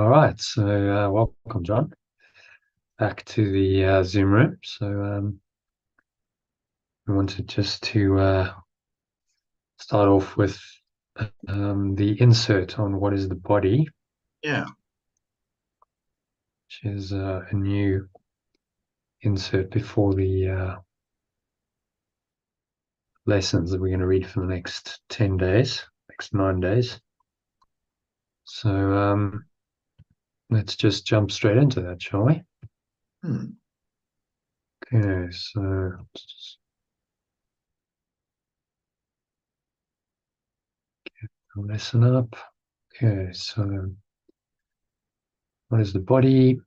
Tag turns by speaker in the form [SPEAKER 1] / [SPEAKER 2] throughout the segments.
[SPEAKER 1] All right, so welcome, John, back to the Zoom room. So we wanted just to start off with the insert on what is the body.
[SPEAKER 2] Yeah.
[SPEAKER 1] Which is a new insert before the lessons that we're going to read for the next 10 days, next 9 days. So let's just jump straight into that, shall we? Okay, so let's just get the lesson up. Okay, so what is the body?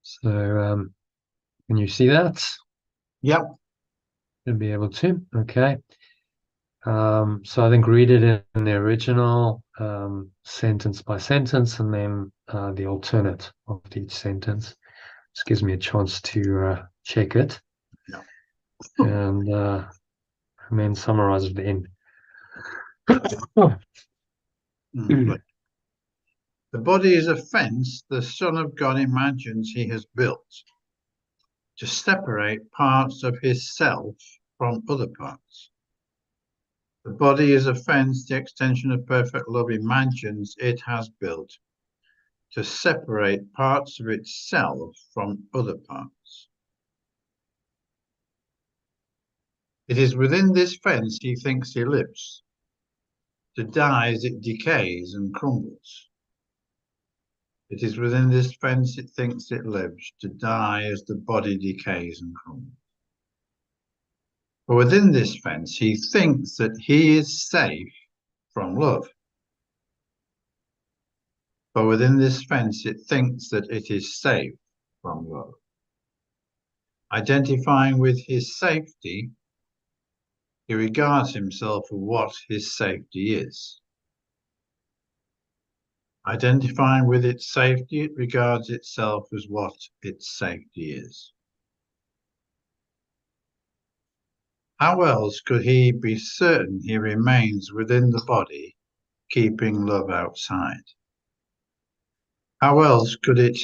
[SPEAKER 1] So can you see that?
[SPEAKER 2] Yep.
[SPEAKER 1] You'll be able to. Okay. So I think read it in the original, sentence by sentence, and then the alternate of each sentence. This gives me a chance to check it.
[SPEAKER 2] Yeah.
[SPEAKER 1] And then summarize at the end.
[SPEAKER 2] The body is a fence the Son of God imagines he has built to separate parts of his self from other parts. The body is a fence the extension of perfect love imagines it has built to separate parts of itself from other parts. It is within this fence he thinks he lives, to die as it decays and crumbles. It is within this fence it thinks it lives, to die as the body decays and crumbles. For within this fence he thinks that he is safe from love. For within this fence it thinks that it is safe from love. Identifying with his safety, he regards himself as what his safety is. Identifying with its safety, it regards itself as what its safety is. How else could he be certain he remains within the body, keeping love outside? How else could it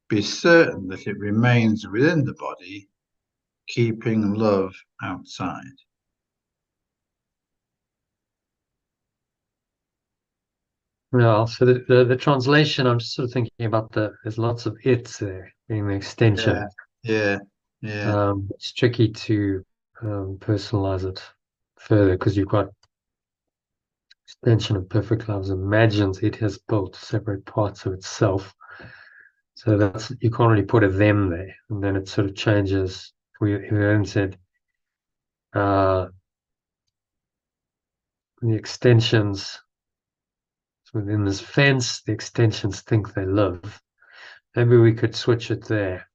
[SPEAKER 2] be certain that it remains within the body, keeping love outside?
[SPEAKER 1] Well, so the translation, I'm just sort of thinking about there's lots of it's there being the extension.
[SPEAKER 2] Yeah.
[SPEAKER 1] It's tricky to personalize it further because you've got extension of perfect love imagines it has built separate parts of itself. So that's, you can't really put a them there, and then it sort of changes. We then said the extensions within this fence, the extensions think they live. Maybe we could switch it there.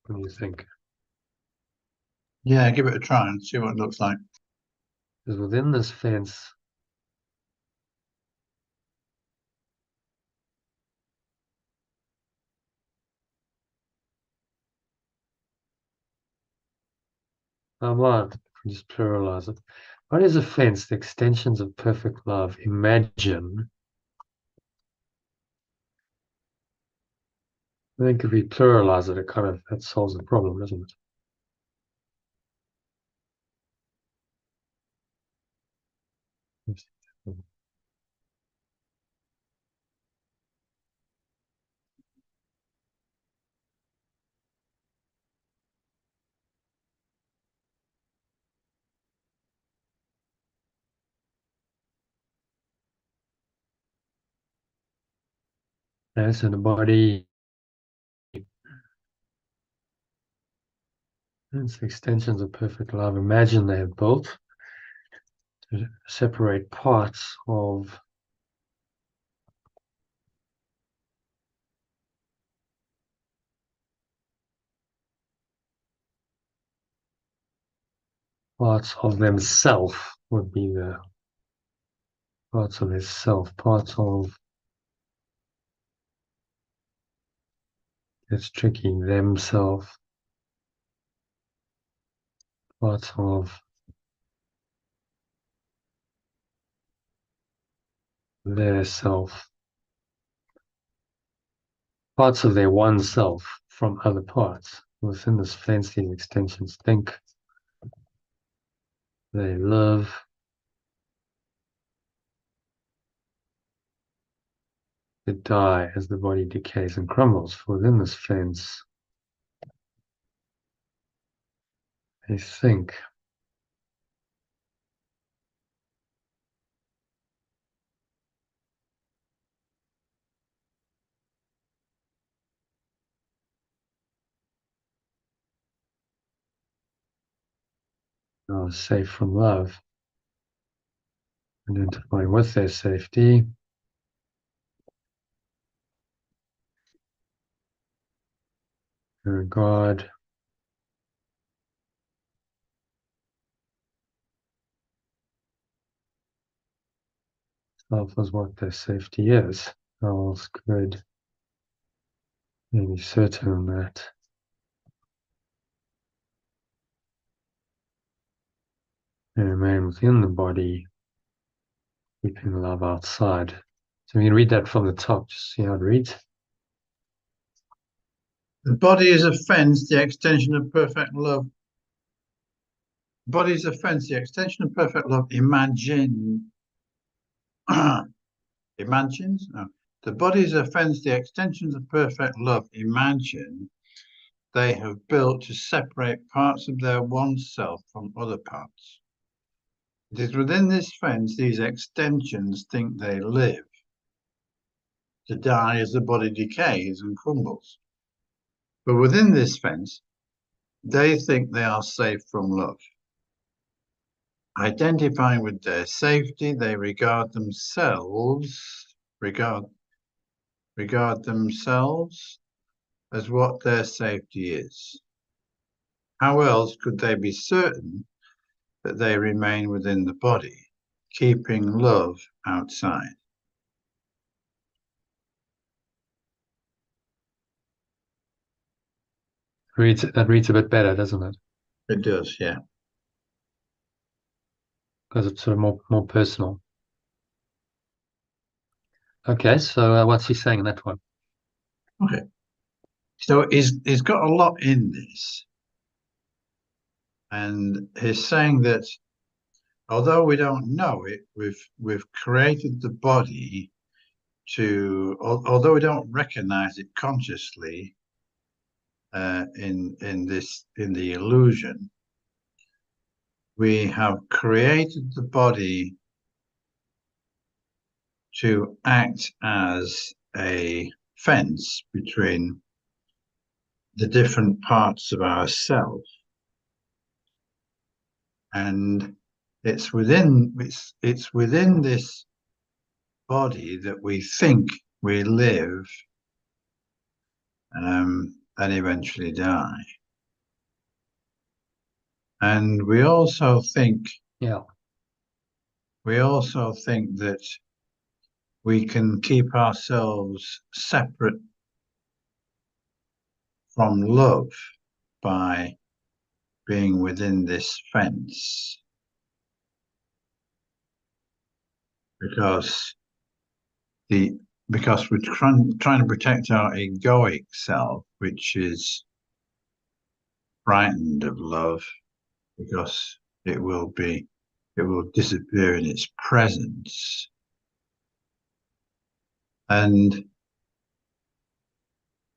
[SPEAKER 1] What do you think?
[SPEAKER 2] Yeah, give it a try and see what it looks like.
[SPEAKER 1] Because within this fence, what? Just pluralize it. What is a fence? The extensions of perfect love. Imagine. I think if we pluralize it, that solves the problem, doesn't it? Yes, and the body. It's the extensions of perfect love. Imagine they have built to separate parts of themselves would be the parts of his self, parts of, it's tricky, themselves, parts of their self, parts of their one self from other parts. Within this fence, these extensions think, they live, they die as the body decays and crumbles. Within this fence, they think. Are safe from love. Identifying with their safety. Regard self as what their safety is. How else could they be certain that they remain within the body, keeping love outside? So we can read that from the top, just see how it reads.
[SPEAKER 2] The body is a fence, the extension of perfect love. Body is a fence, the extension of perfect love. Imagine. Imagines? No. The body is a fence, the extensions of perfect love. Imagine they have built to separate parts of their one self from other parts. It is within this fence these extensions think they live, to die as the body decays and crumbles. But within this fence, they think they are safe from love. Identifying with their safety, they regard themselves as what their safety is. How else could they be certain that they remain within the body, keeping love outside?
[SPEAKER 1] That reads a bit better, doesn't it?
[SPEAKER 2] It does, yeah.
[SPEAKER 1] Because it's sort of more personal. Okay, so what's he saying in that one?
[SPEAKER 2] Okay. So he's got a lot in this. And he's saying that although we don't know it, we've created the body to, although we don't recognize it consciously in the illusion, we have created the body to act as a fence between the different parts of ourselves. And it's within this body that we think we live and eventually die. And we also think that we can keep ourselves separate from love by being within this fence, because we're trying to protect our egoic self, which is frightened of love because it will disappear in its presence.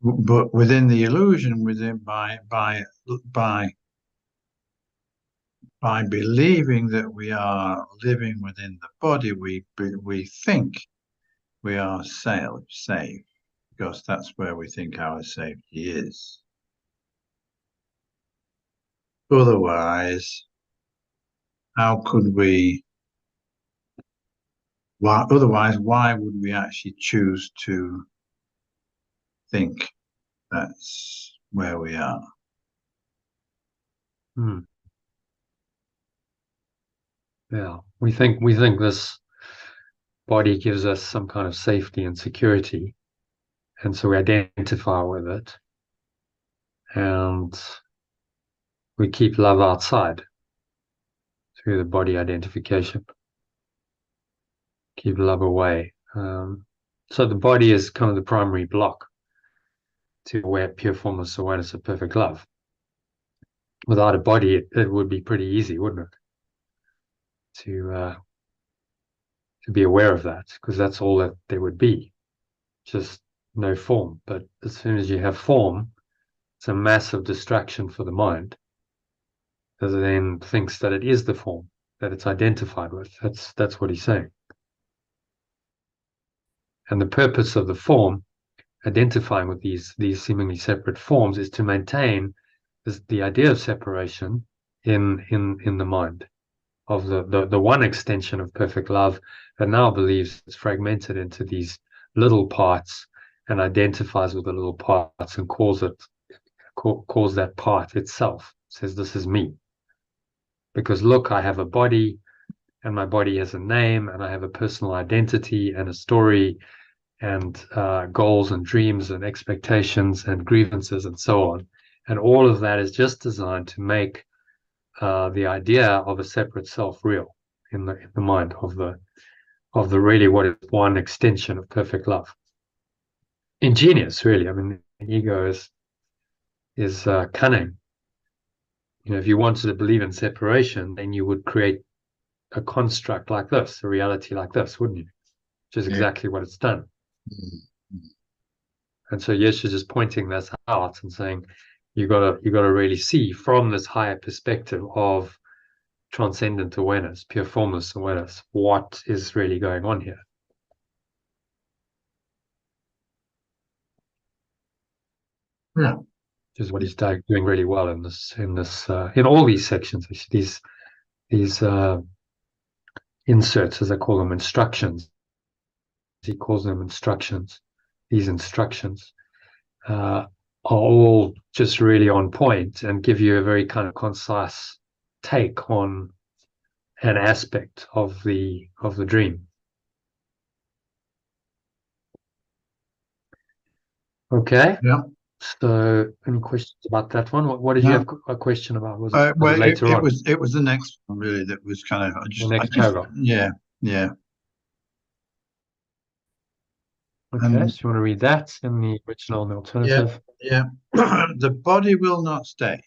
[SPEAKER 2] But within the illusion, by believing that we are living within the body, we think we are safe, because that's where we think our safety is. Otherwise, how could we? Why would we actually choose to think that's where we are?
[SPEAKER 1] Yeah, we think this body gives us some kind of safety and security, and so we identify with it, and we keep love outside through the body identification. Keep love away. So the body is kind of the primary block to pure formless awareness of perfect love. Without a body, it would be pretty easy, wouldn't it? To be aware of that, because that's all that there would be, just no form. But as soon as you have form, it's a massive distraction for the mind, because it then thinks that it is the form that it's identified with. That's what he's saying. And the purpose of the form, identifying with these seemingly separate forms, is to maintain the idea of separation in the mind of the one extension of perfect love that now believes it's fragmented into these little parts and identifies with the little parts and calls that part itself, says this is me, because look, I have a body and my body has a name and I have a personal identity and a story and goals and dreams and expectations and grievances and so on, and all of that is just designed to make the idea of a separate self real in the mind of the really what is one extension of perfect love. Ingenious, really. I mean, the ego is cunning. If you wanted to believe in separation, then you would create a construct like this, a reality like this, wouldn't you? Which is exactly what it's done.
[SPEAKER 2] Mm-hmm.
[SPEAKER 1] And so Yeshua's just pointing this out and saying, you gotta really see from this higher perspective of transcendent awareness, pure formless awareness, what is really going on here.
[SPEAKER 2] Yeah.
[SPEAKER 1] Which is what he's doing really well in all these sections. These inserts, as I call them, instructions. He calls them instructions. These instructions are all just really on point and give you a very kind of concise take on an aspect of the dream. Okay.
[SPEAKER 2] Yeah.
[SPEAKER 1] So, any questions about that one? What did you have a question about? Was it
[SPEAKER 2] Well,
[SPEAKER 1] later on?
[SPEAKER 2] it was the next one really that was kind of
[SPEAKER 1] The next paragraph.
[SPEAKER 2] yeah.
[SPEAKER 1] Okay, so you want to read that in the original and the alternative?
[SPEAKER 2] Yeah. The body will not stay.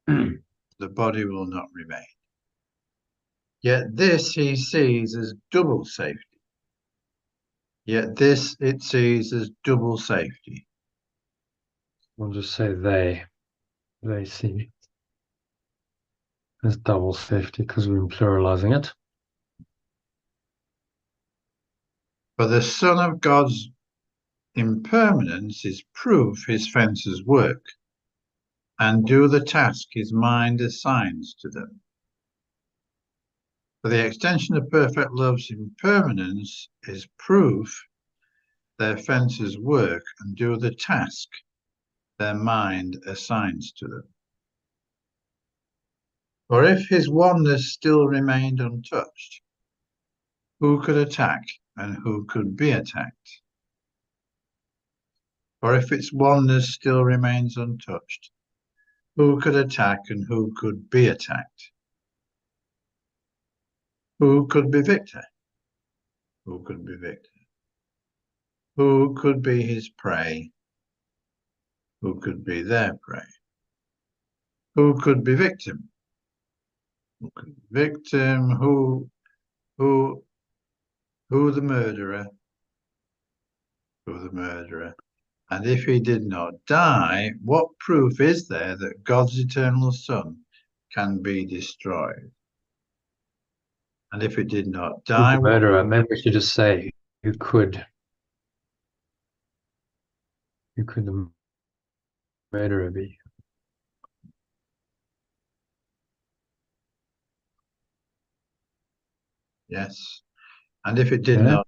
[SPEAKER 2] The body will not remain. Yet this he sees as double safety. Yet this it sees as double safety.
[SPEAKER 1] We'll just say they see as double safety because we're pluralizing it.
[SPEAKER 2] For the Son of God's impermanence is proof his fences work and do the task his mind assigns to them. For the extension of perfect love's impermanence is proof their fences work and do the task their mind assigns to them. For if his oneness still remained untouched, who could attack and who could be attacked? For if its oneness still remains untouched, who could attack and who could be attacked? Who could be victor? Who could be victor? Who could be his prey? Who could be their prey? Who could be victim? Who could be victim? Who the murderer? Who the murderer? And if he did not die, what proof is there that God's eternal Son can be destroyed? And if it did not die,
[SPEAKER 1] The murderer. Maybe we should just say who could the murderer be?
[SPEAKER 2] yes. And if it did
[SPEAKER 1] Yeah.
[SPEAKER 2] not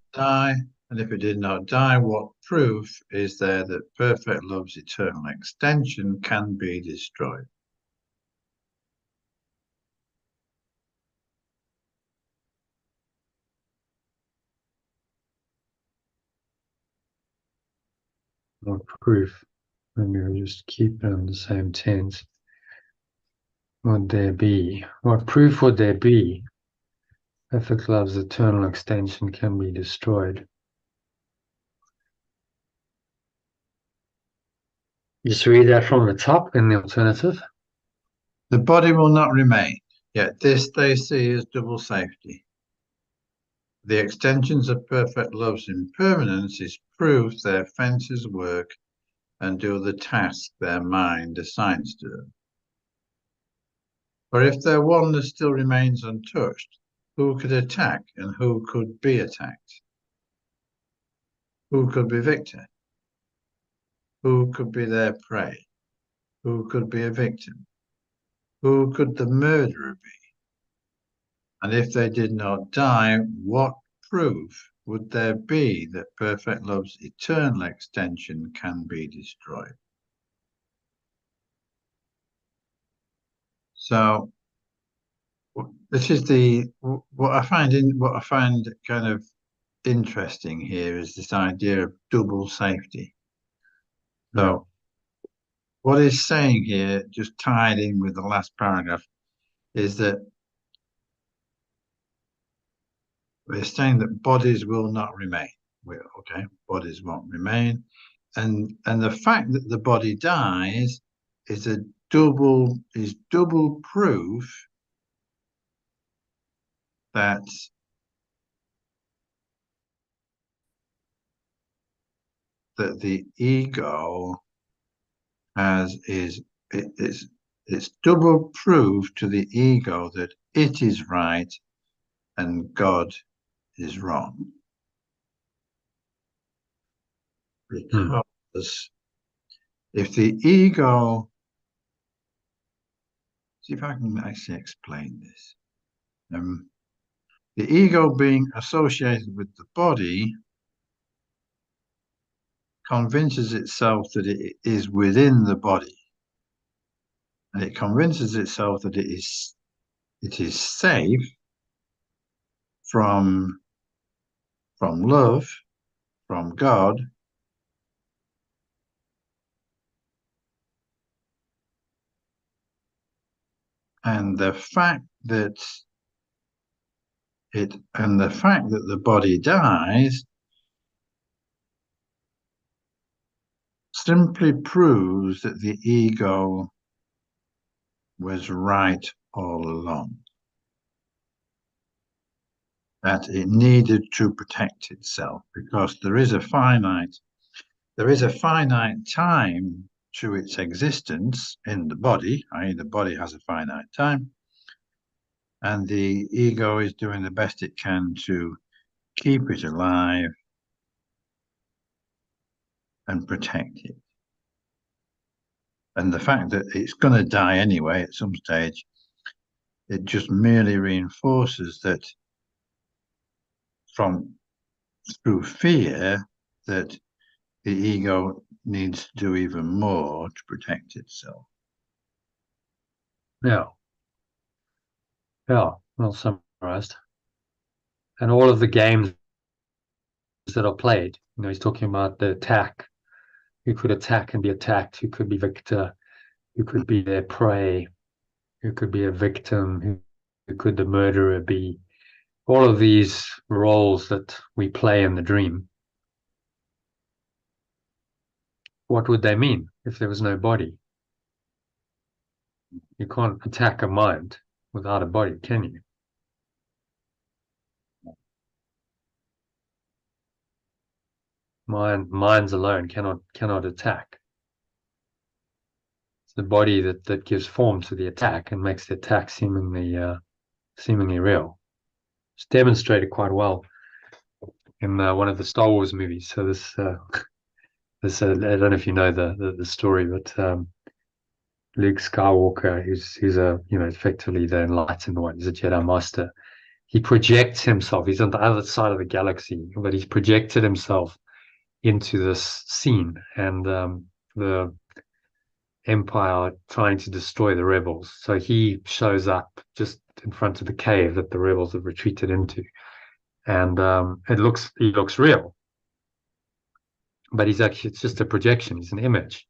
[SPEAKER 2] die, what proof is there that perfect love's eternal extension can be destroyed?
[SPEAKER 1] What proof? Maybe we'll just keep it in the same tense. Would there be? What proof would there be Perfect love's eternal extension can be destroyed. Just read that from the top in the alternative.
[SPEAKER 2] The body will not remain, yet this they see as double safety. The extensions of perfect love's impermanence is proof their fences work and do the task their mind assigns to them. For if their oneness still remains untouched, who could attack and who could be attacked? Who could be victor? Who could be their prey? Who could be a victim? Who could the murderer be? And if they did not die, what proof would there be that perfect love's eternal extension can be destroyed? So this is what I find kind of interesting here is this idea of double safety. So what he's saying here, just tied in with the last paragraph, is that we're saying that bodies will not remain. Okay, bodies won't remain, and the fact that the body dies is double proof that the ego it's double proof to the ego that it is right and God is wrong. Because if the ego, see if I can actually explain this. The ego being associated with the body convinces itself that it is within the body, and it convinces itself that it is safe from love, from God, and the fact that the body dies simply proves that the ego was right all along, that it needed to protect itself because there is a finite time to its existence in the body, i.e. the body has a finite time, and the ego is doing the best it can to keep it alive and protect it. And the fact that it's going to die anyway at some stage, it just merely reinforces that through fear that the ego needs to do even more to protect itself.
[SPEAKER 1] Yeah, well summarized. And all of the games that are played, he's talking about the attack. Who could attack and be attacked? Who could be victor? Who could be their prey? Who could be a victim? Who could the murderer be? All of these roles that we play in the dream. What would they mean if there was no body? You can't attack a mind without a body, can you? Minds alone cannot attack. It's the body that gives form to the attack and makes the attack seemingly real. It's demonstrated quite well in one of the Star Wars movies. So this I don't know if you know the story, but Luke Skywalker, who's effectively the enlightened one, he's a Jedi Master. He projects himself. He's on the other side of the galaxy, but he's projected himself into this scene, and the Empire trying to destroy the rebels. So he shows up just in front of the cave that the rebels have retreated into, and he looks real, but it's just a projection. He's an image.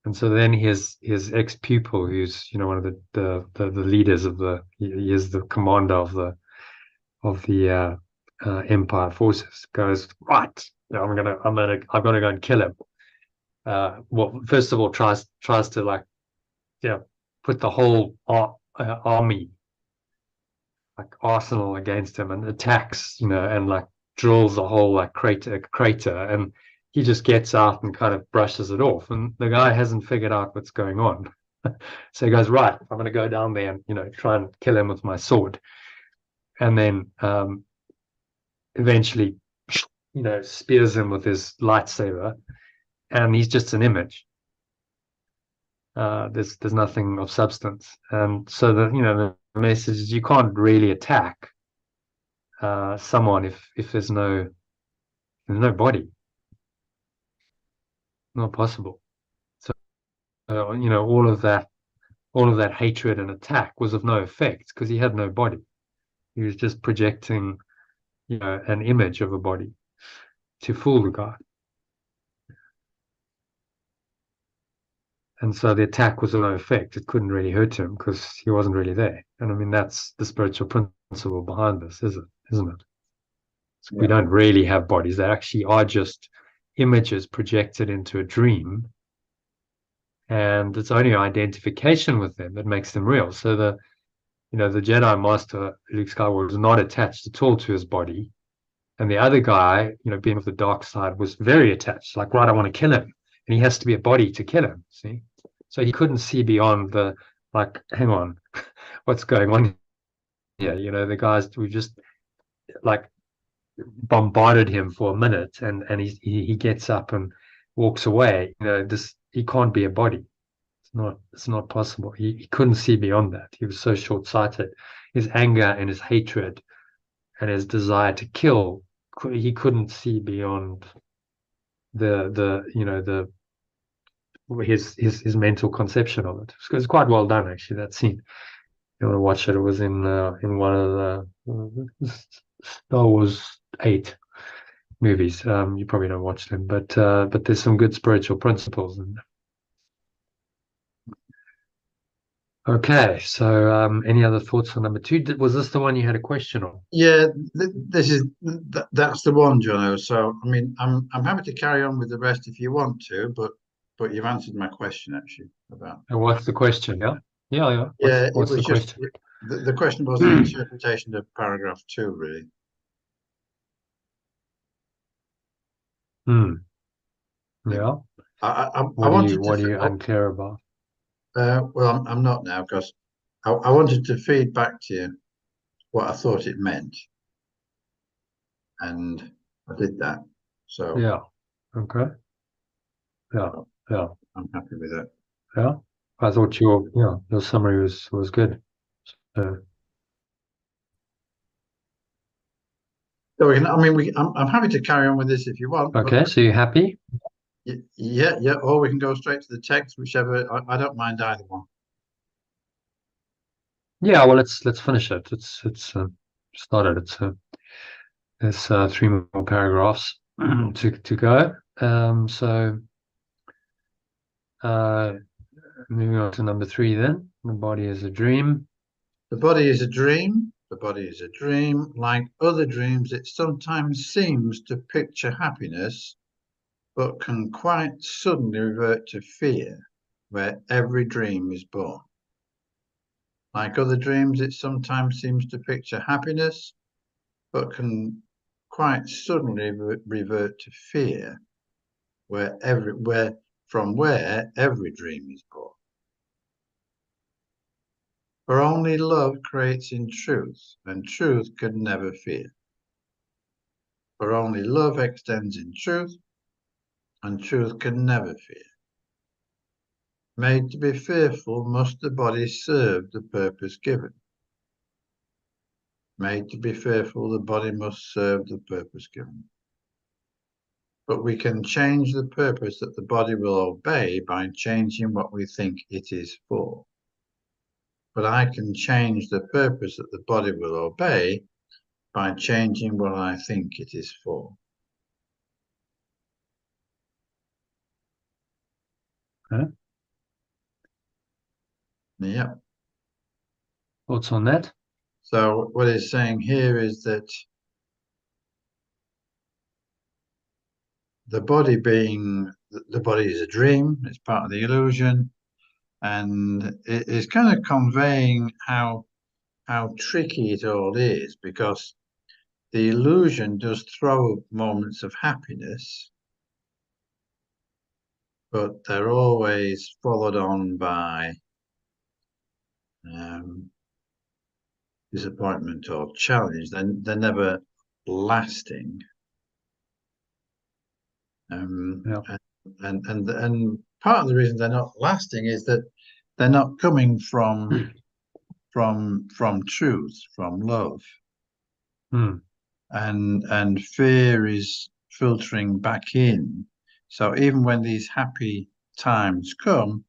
[SPEAKER 1] And so then his ex-pupil, who's one of the leaders of he is the commander of Empire forces. Goes, right, I've got to go and kill him. Well, first of all, tries to, like, put the whole army, like arsenal, against him, and attacks, and like drills a whole, like, crater, and he just gets out and kind of brushes it off, and the guy hasn't figured out what's going on. So he goes, right, I'm going to go down there and try and kill him with my sword, and then eventually spears him with his lightsaber, and he's just an image. There's nothing of substance, and so the message is, you can't really attack someone if there's no body. Not possible. So all of that hatred and attack was of no effect because he had no body. He was just projecting an image of a body to fool the guy. And so the attack was of no effect. It couldn't really hurt him because he wasn't really there. And I mean, that's the spiritual principle behind this, isn't it? So we don't really have bodies. They actually are just images projected into a dream. And it's only identification with them that makes them real. So the Jedi Master, Luke Skywalker, was not attached at all to his body. And the other guy, being of the dark side, was very attached. Like, right, I want to kill him. And he has to be a body to kill him, see? So he couldn't see beyond the, like, hang on, what's going on here? The guys, we just, like, bombarded him for a minute, and he gets up and walks away. He can't be a body. It's not possible. He couldn't see beyond that. He was so short-sighted. His anger and his hatred and his desire to kill, he couldn't see beyond his mental conception of it. It's quite well done, actually, that scene. You want to watch it? It was in one of the Star Wars 8 movies. You probably don't watch them, but there's some good spiritual principles in there. Okay, so any other thoughts on number 2? Was this the one you had a question on?
[SPEAKER 2] Yeah, that's the one, Jono. So I mean, I'm happy to carry on with the rest if you want to, but you've answered my question actually about.
[SPEAKER 1] And what's the question? Yeah, yeah.
[SPEAKER 2] Yeah, it
[SPEAKER 1] What's
[SPEAKER 2] was
[SPEAKER 1] the
[SPEAKER 2] just
[SPEAKER 1] question?
[SPEAKER 2] the question was the interpretation of paragraph 2, really.
[SPEAKER 1] Hmm. Yeah.
[SPEAKER 2] I wanted
[SPEAKER 1] What are
[SPEAKER 2] to.
[SPEAKER 1] you unclear about?
[SPEAKER 2] Well, I'm not now because I wanted to feed back to you what I thought it meant, and I did that. So
[SPEAKER 1] Yeah. Okay. Yeah. Yeah.
[SPEAKER 2] I'm happy with that.
[SPEAKER 1] Yeah. I thought your summary was good. So,
[SPEAKER 2] So I mean, I'm happy to carry on with this if you want, but
[SPEAKER 1] okay. So you're happy?
[SPEAKER 2] yeah, or we can go straight to the text, whichever. I don't mind either one.
[SPEAKER 1] Yeah. Well, let's finish it. It's started. There's 3 more paragraphs to go. So uh, moving on to number 3 then. The body is a dream.
[SPEAKER 2] The body is a dream. The body is a dream. Like other dreams, it sometimes seems to picture happiness, but can quite suddenly revert to fear, where every dream is born. Like other dreams, it sometimes seems to picture happiness, but can quite suddenly revert to fear, where every dream is born. For only love creates in truth, and truth can never fear. For only love extends in truth, and truth can never fear. Made to be fearful, must the body serve the purpose given. Made to be fearful, the body must serve the purpose given. But we can change the purpose that the body will obey by changing what we think it is for. But I can change the purpose that the body will obey by changing what I think it is for.
[SPEAKER 1] Okay.
[SPEAKER 2] Yeah.
[SPEAKER 1] Thoughts on that?
[SPEAKER 2] So what it's saying here is that the body is a dream, it's part of the illusion, and it is kind of conveying how tricky it all is, because the illusion does throw moments of happiness, but they're always followed on by disappointment or challenge. They're never lasting.
[SPEAKER 1] Yeah.
[SPEAKER 2] And part of the reason they're not lasting is that they're not coming from truth, from love, and fear is filtering back in. So even when these happy times come,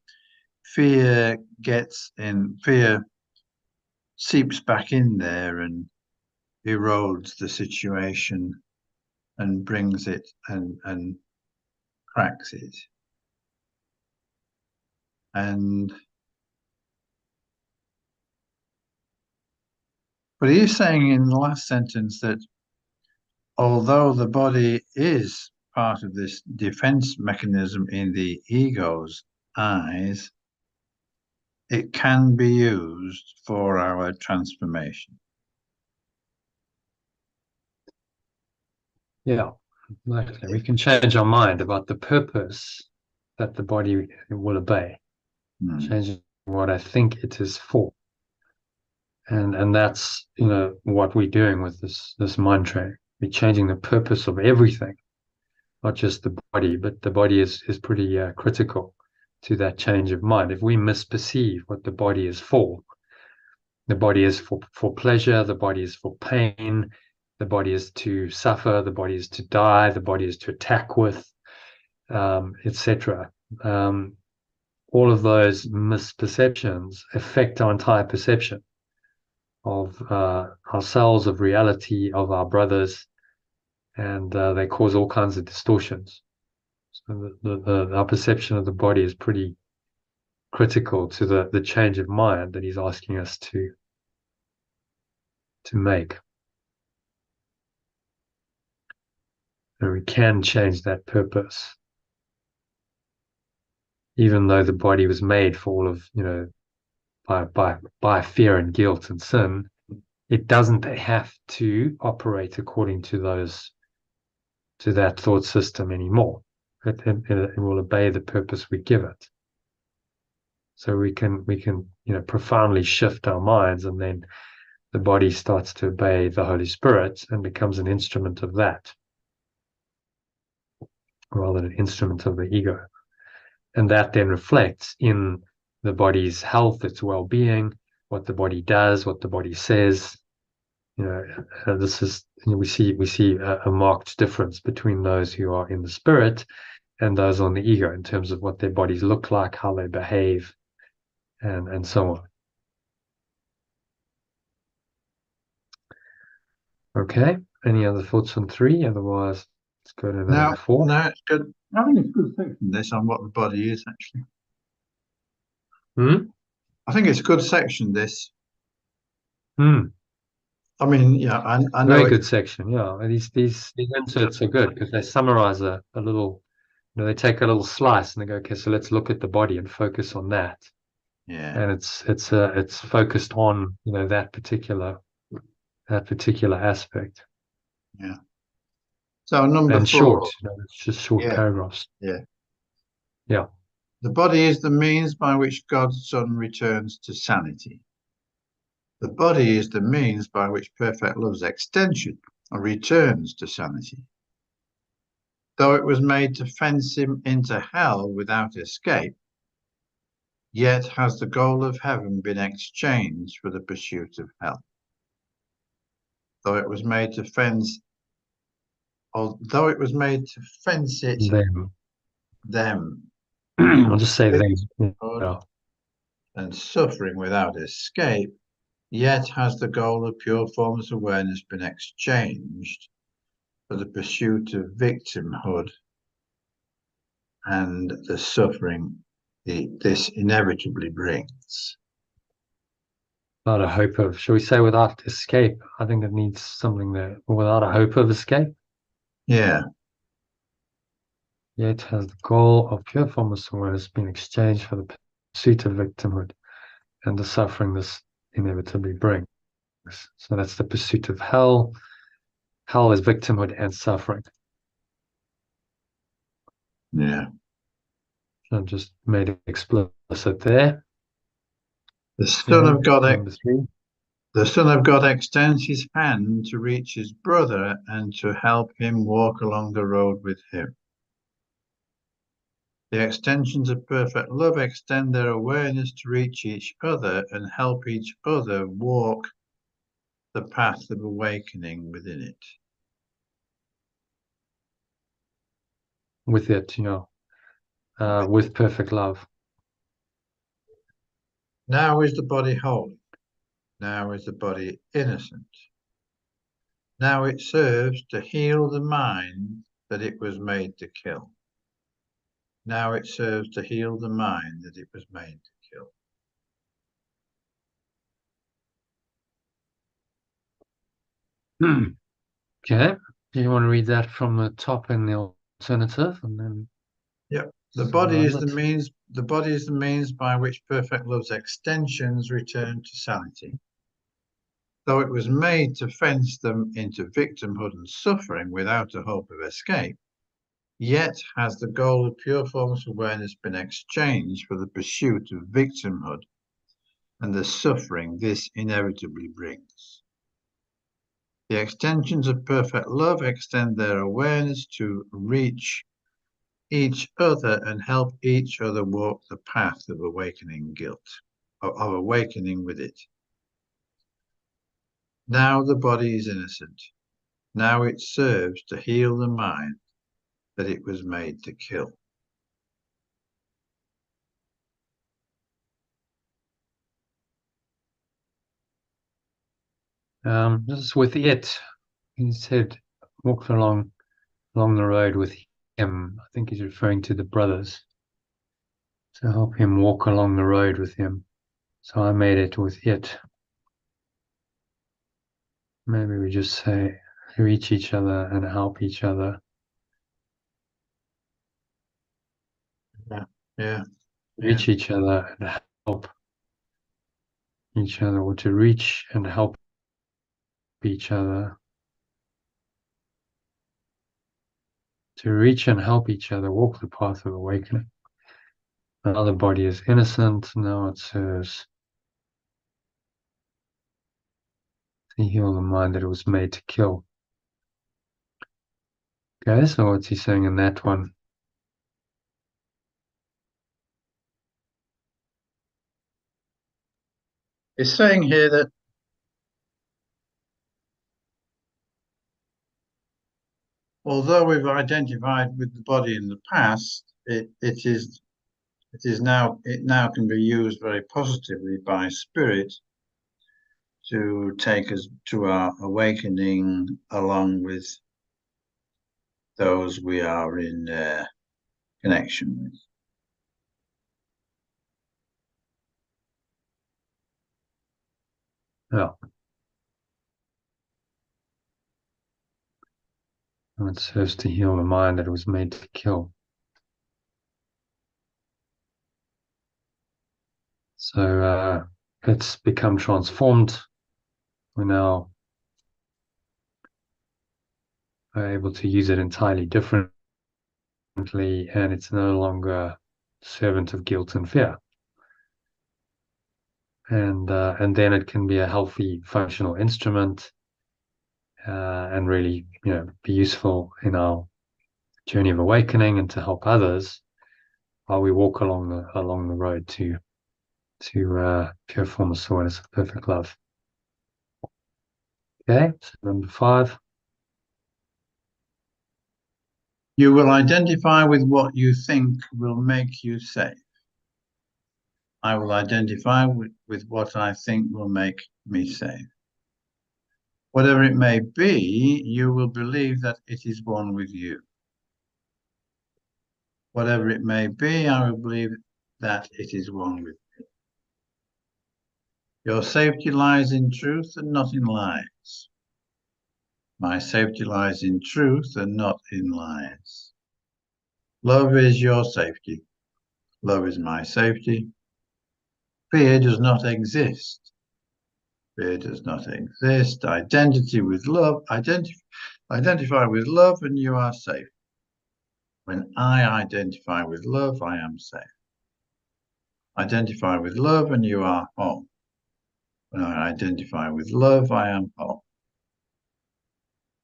[SPEAKER 2] fear seeps back in there and erodes the situation and brings it and cracks it. But he's saying in the last sentence that although the body is part of this defense mechanism in the ego's eyes, it can be used for our transformation.
[SPEAKER 1] Yeah, exactly. We can change our mind about the purpose that the body will obey, changing what I think it is for. And that's, what we're doing with this mind training. We're changing the purpose of everything, not just the body, but the body is pretty critical to that change of mind. If we misperceive what the body is for, the body is for pleasure, the body is for pain, the body is to suffer, the body is to die, the body is to attack with, etc. All of those misperceptions affect our entire perception of ourselves, of reality, of our brothers, and they cause all kinds of distortions. So our perception of the body is pretty critical to the change of mind that he's asking us to make. And we can change that purpose, even though the body was made for all of, by fear and guilt and sin. It doesn't have to operate according to that thought system anymore. It will obey the purpose we give it. So we can profoundly shift our minds, and then the body starts to obey the Holy Spirit and becomes an instrument of that, rather than an instrument of the ego. And that then reflects in the body's health, its well-being, what the body does, what the body says. This is, we see a marked difference between those who are in the spirit and those on the ego in terms of what their bodies look like, how they behave, and so on. Okay. Any other thoughts on 3? Otherwise, let's go to number 4.
[SPEAKER 2] No, it's good. I think it's good section this on what the body is actually. I think it's a good section this. I mean, yeah, I know
[SPEAKER 1] very good section. Yeah, and these inserts are good because they summarize a little. They take a little slice and they go, okay, so let's look at the body and focus on that.
[SPEAKER 2] Yeah,
[SPEAKER 1] and it's focused on that particular aspect.
[SPEAKER 2] Yeah. So number
[SPEAKER 1] and
[SPEAKER 2] 4.
[SPEAKER 1] Short, it's just short paragraphs.
[SPEAKER 2] Yeah.
[SPEAKER 1] Yeah.
[SPEAKER 2] The body is the means by which God's Son returns to sanity. The body is the means by which perfect love's extension returns to sanity. Though it was made to fence him into hell without escape, yet has the goal of heaven been exchanged for the pursuit of hell. Though it was made to fence it them
[SPEAKER 1] I'll just say them. Yeah.
[SPEAKER 2] And suffering without escape, yet has the goal of pure formless awareness been exchanged for the pursuit of victimhood and the suffering this inevitably brings.
[SPEAKER 1] without a hope of, shall we say, without escape. I think it needs something there, without a hope of escape.
[SPEAKER 2] Yeah.
[SPEAKER 1] Yet has the goal of pure formless awareness been exchanged for the pursuit of victimhood and the suffering this inevitably brings. So that's the pursuit of hell. Hell is victimhood and suffering.
[SPEAKER 2] Yeah.
[SPEAKER 1] I just made it explicit there.
[SPEAKER 2] The Son of God,
[SPEAKER 1] Number 3.
[SPEAKER 2] the Son of God extends his hand to reach his brother and to help him walk along the road with him. The extensions of perfect love extend their awareness to reach each other and help each other walk the path of awakening within it.
[SPEAKER 1] With it, with perfect love.
[SPEAKER 2] Now is the body holy. Now is the body innocent. Now it serves to heal the mind that it was made to kill. Now it serves to heal the mind that it was made to kill.
[SPEAKER 1] Okay. Do you want to read that from the top in the alternative and then
[SPEAKER 2] Yep. The body
[SPEAKER 1] summarize
[SPEAKER 2] is the
[SPEAKER 1] it?
[SPEAKER 2] means. The body is the means by which perfect love's extensions return to sanity. Though it was made to fence them into victimhood and suffering without a hope of escape, yet has the goal of pure formless awareness been exchanged for the pursuit of victimhood and the suffering this inevitably brings. The extensions of perfect love extend their awareness to reach each other and help each other walk the path of awakening guilt, of awakening with it. Now the body is innocent. Now it serves to heal the mind that it was made to kill.
[SPEAKER 1] This is with it. He said, walked along the road with him. I think he's referring to the brothers. To help him walk along the road with him. So I made it with it. Maybe we just say reach each other and help each other.
[SPEAKER 2] Yeah.
[SPEAKER 1] Reach each other and help each other, or to reach and help each other. To reach and help each other walk the path of awakening. Now the body is innocent. Now it serves to heal the mind that it was made to kill. Okay, so what's he saying in that one?
[SPEAKER 2] It's saying here that although we've identified with the body in the past, it now can be used very positively by spirit to take us to our awakening along with those we are in connection with.
[SPEAKER 1] Yeah. It serves to heal the mind that it was made to kill. So it's become transformed. We're now able to use it entirely differently, and it's no longer servant of guilt and fear. And then it can be a healthy, functional instrument, and really, be useful in our journey of awakening and to help others while we walk along the road to pure formless awareness of perfect love. Okay, so number 5.
[SPEAKER 2] You will identify with what you think will make you safe. I will identify with what I think will make me safe. Whatever it may be, you will believe that it is one with you. Whatever it may be, I will believe that it is one with you. Your safety lies in truth and not in lies. My safety lies in truth and not in lies. Love is your safety. Love is my safety. Fear does not exist. Fear does not exist. Identity with love. Identify with love and you are safe. When I identify with love, I am safe. Identify with love and you are home. When I identify with love, I am home.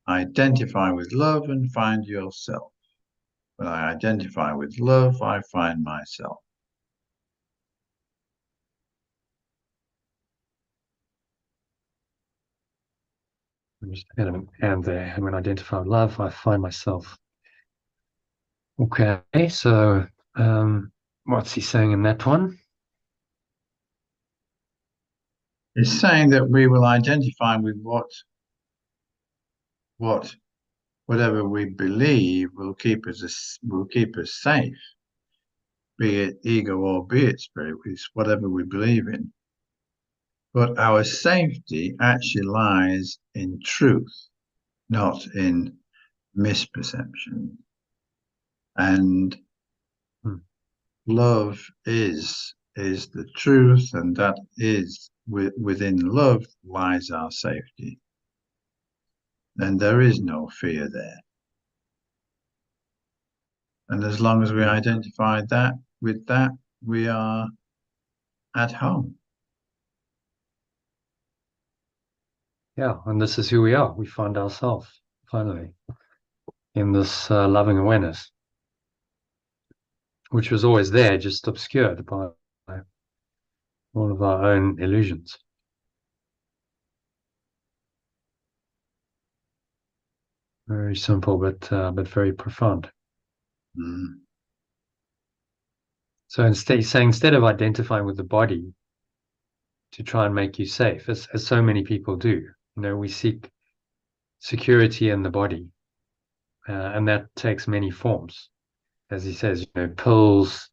[SPEAKER 2] Identify with love and find yourself. When I identify with love, I find myself.
[SPEAKER 1] I'm just add an and there. And when I identify with love, I find myself. Okay, so what's he saying in that one?
[SPEAKER 2] It's saying that we will identify with whatever we believe will keep us safe, be it ego or be it spirit, it's whatever we believe in. But our safety actually lies in truth, not in misperception. And love is the truth, and that is within love lies our safety. And there is no fear there. And as long as we identify that with that, we are at home.
[SPEAKER 1] Yeah, and this is who we are. We find ourselves finally in this loving awareness, which was always there, just obscured by all of our own illusions. Very simple, but very profound.
[SPEAKER 2] Mm.
[SPEAKER 1] So instead of identifying with the body to try and make you safe, as so many people do, we seek security in the body, and that takes many forms. As he says, pills,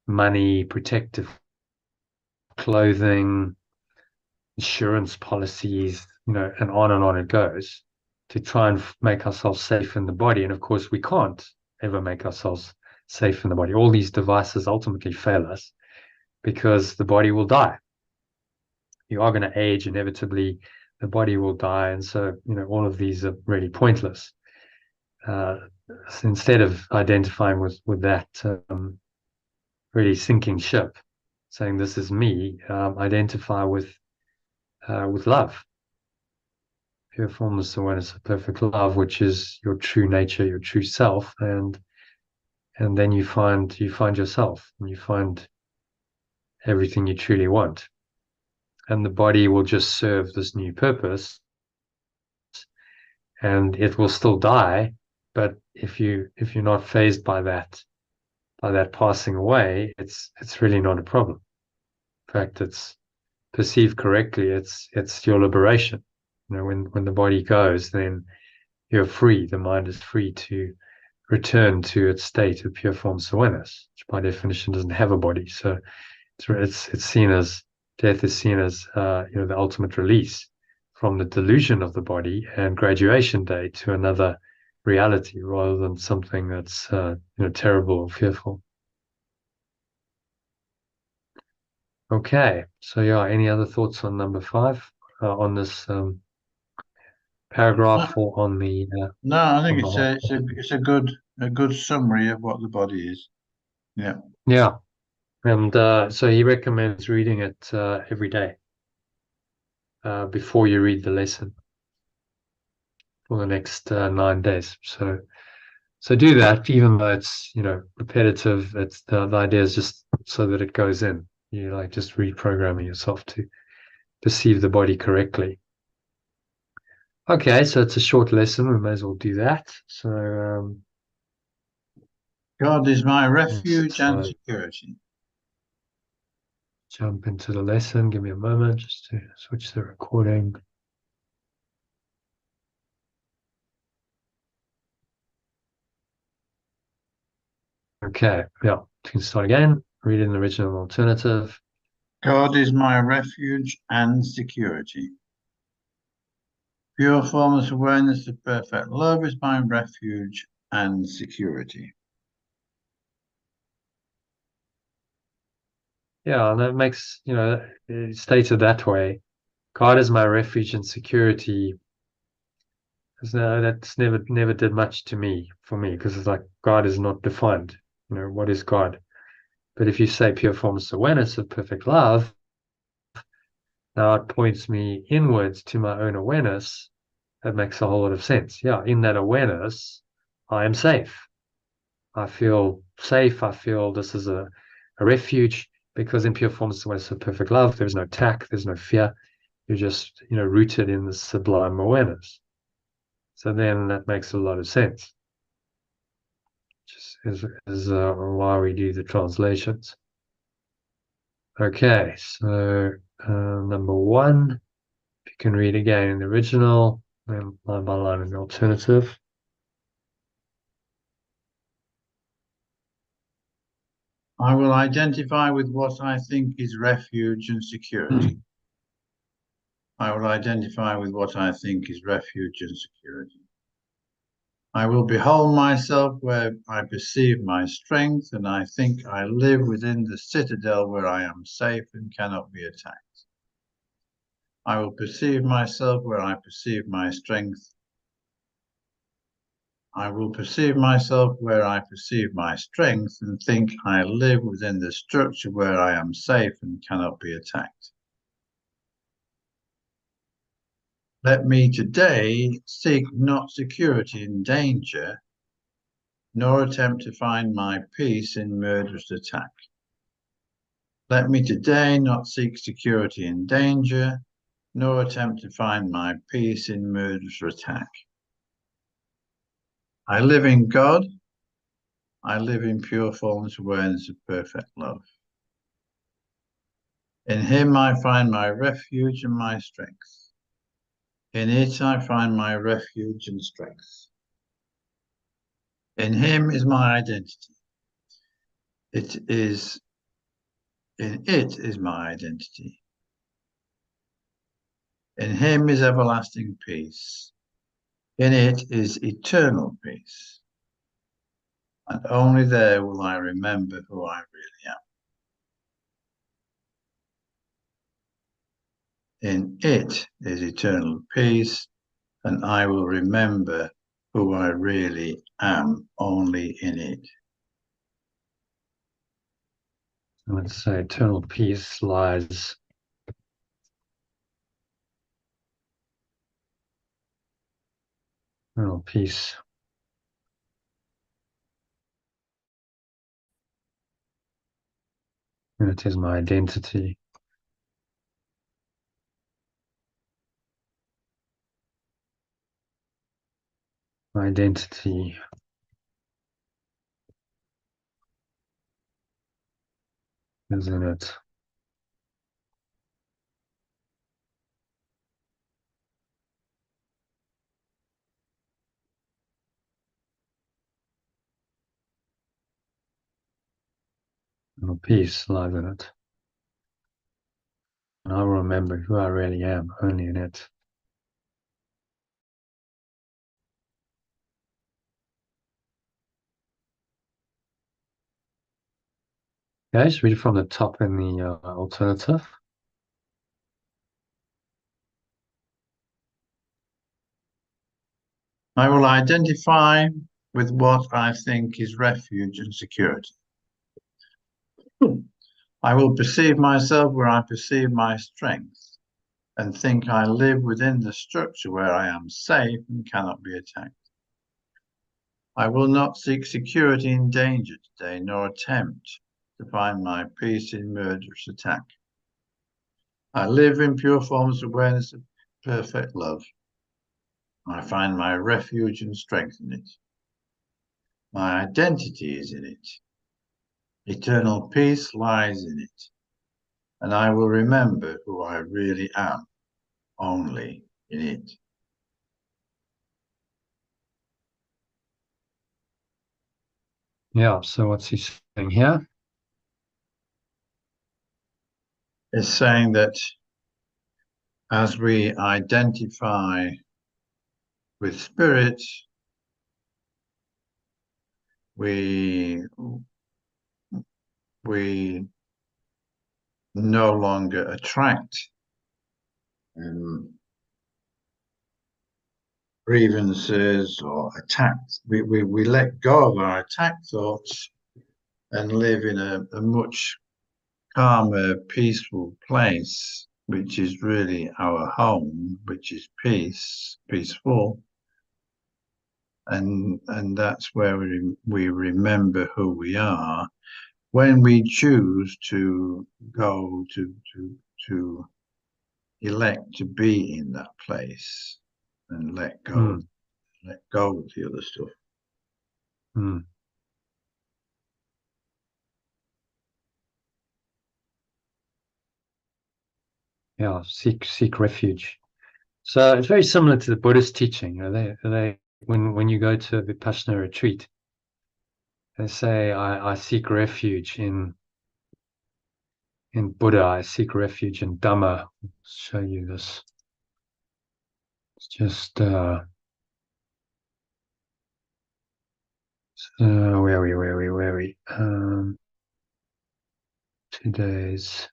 [SPEAKER 1] money, protective clothing, insurance policies, and on it goes, to try and make ourselves safe in the body. And of course, we can't ever make ourselves safe in the body. All these devices ultimately fail us because the body will die. You are going to age inevitably. The body will die, and so all of these are really pointless. So instead of identifying with that really sinking ship, saying this is me, identify with love, pure formless awareness of perfect love, which is your true nature, your true self, and then you find yourself, and you find everything you truly want, and the body will just serve this new purpose, and it will still die. But if you're not fazed by that passing away, it's really not a problem. In fact, it's perceived correctly, it's your liberation. When the body goes, then you're free. The mind is free to return to its state of pure formless awareness, which by definition doesn't have a body. So it's seen as death is seen as the ultimate release from the delusion of the body and graduation day to another reality, rather than something that's terrible or fearful. Okay, so yeah, any other thoughts on number 5, on this paragraph, or on the
[SPEAKER 2] No, I think
[SPEAKER 1] on the whole?
[SPEAKER 2] it's a good summary of what the body is. Yeah.
[SPEAKER 1] Yeah, and so he recommends reading it every day before you read the lesson for the next 9 days. So do that, even though it's repetitive. It's the idea is just so that it goes in. You like just reprogramming yourself to perceive the body correctly. Okay, so it's a short lesson. We may as well do that. So
[SPEAKER 2] God is my refuge
[SPEAKER 1] let's
[SPEAKER 2] and security.
[SPEAKER 1] jump into the lesson. Give me a moment just to switch the recording. Okay, yeah, you can start again. Read in the original alternative.
[SPEAKER 2] God is my refuge and security. Pure formless awareness of perfect love is my refuge and security.
[SPEAKER 1] Yeah, and that makes, stated that way, God is my refuge and security. That's never did much for me, because it's like God is not defined. What is God? But if you say pure formless awareness of perfect love, now it points me inwards to my own awareness. That makes a whole lot of sense. Yeah, in that awareness, I am safe. I feel safe. I feel this is a refuge, because in pure formless awareness of perfect love, there's no attack, there's no fear. You're just, rooted in the sublime awareness. So then that makes a lot of sense. Just is why we do the translations. Okay, so number one, if you can read again in the original, then line by line in the alternative.
[SPEAKER 2] I will identify with what I think is refuge and security. I will identify with what I think is refuge and security. I will behold myself where I perceive my strength, and I think I live within the citadel where I am safe and cannot be attacked. I will perceive myself where I perceive my strength. I will perceive myself where I perceive my strength and think I live within the structure where I am safe and cannot be attacked. Let me today seek not security in danger, nor attempt to find my peace in murderous attack. Let me today not seek security in danger, nor attempt to find my peace in murderous attack. I live in God. I live in pure formless awareness of perfect love. In Him I find my refuge and my strength. In it I find my refuge and strength. In Him is my identity. In it is my identity. In Him is everlasting peace. In it is eternal peace. And only there will I remember who I really am. In it is eternal peace, and I will remember who I really am only in it.
[SPEAKER 1] Let's say eternal peace lies eternal peace. And it is my identity. My identity is in it. Eternal peace lies in it. And I will remember who I really am only in it. Okay, just read it from the top in the alternative.
[SPEAKER 2] I will identify with what I think is refuge and security. I will perceive myself where I perceive my strength, and think I live within the structure where I am safe and cannot be attacked. I will not seek security in danger today, nor attempt to find my peace in murderous attack. I live in pure formless awareness of perfect love. I find my refuge and strength in it. My identity is in it. Eternal peace lies in it. And I will remember who I really am only in it.
[SPEAKER 1] Yeah, so what's he saying here?
[SPEAKER 2] is saying that as we identify with spirit, we no longer attract grievances or attacks. We let go of our attack thoughts and live in a much calmer, peaceful place, which is really our home, which is peaceful. And that's where we remember who we are. When we choose to go to elect to be in that place and let go of the other stuff.
[SPEAKER 1] Yeah, seek refuge. So it's very similar to the Buddhist teaching. They when you go to a Vipassana retreat, they say, I seek refuge in Buddha, I seek refuge in Dhamma. I'll show you this. It's just where are we? Today's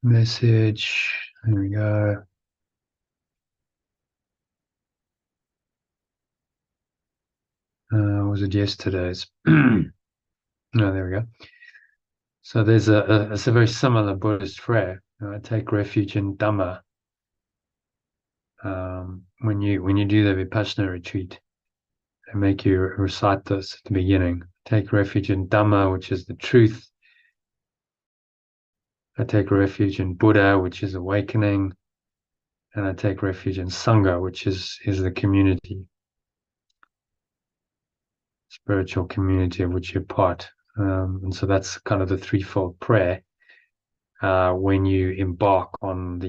[SPEAKER 1] message. There we go. Was it yesterday's? No, there we go. So there's it's a very similar Buddhist prayer. Take refuge in Dhamma. When you do the Vipassana retreat, they make you recite this at the beginning. Take refuge in Dhamma, which is the truth. I take refuge in Buddha, which is awakening. And I take refuge in Sangha, which is the community, spiritual community of which you're part. And so that's kind of the threefold prayer when you embark on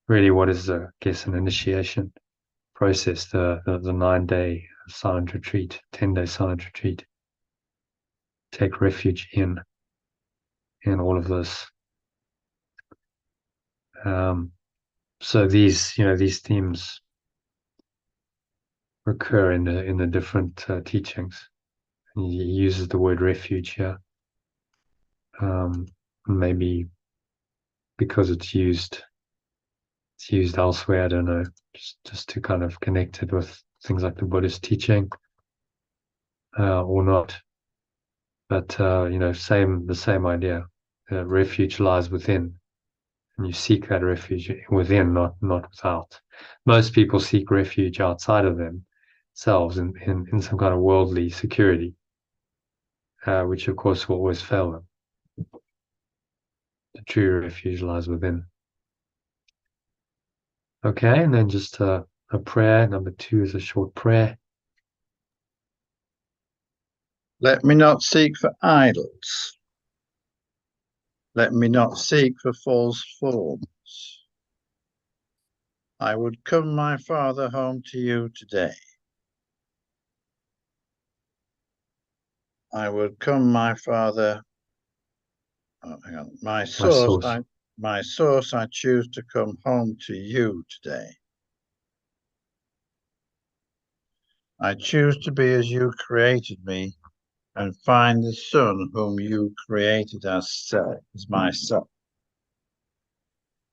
[SPEAKER 1] really what is, I guess, an initiation process, the 9-day silent retreat, 10-day silent retreat. Take refuge in all of this. So these themes recur in the different teachings. He uses the word refuge here. Maybe because it's used elsewhere, I don't know, just to kind of connect it with things like the Buddhist teaching, or not. But the same idea. Refuge lies within, and you seek that refuge within, not without. Most people seek refuge outside of themselves in some kind of worldly security, which of course will always fail them. The true refuge lies within. Okay, and then just a prayer. Number 2 is a short prayer.
[SPEAKER 2] Let me not seek for idols. Let me not seek for false forms. I would come, my Father, home to you today. I would come, my Father. Oh, hang on. My source, I choose to come home to you today. I choose to be as you created me and find the Son whom you created as myself.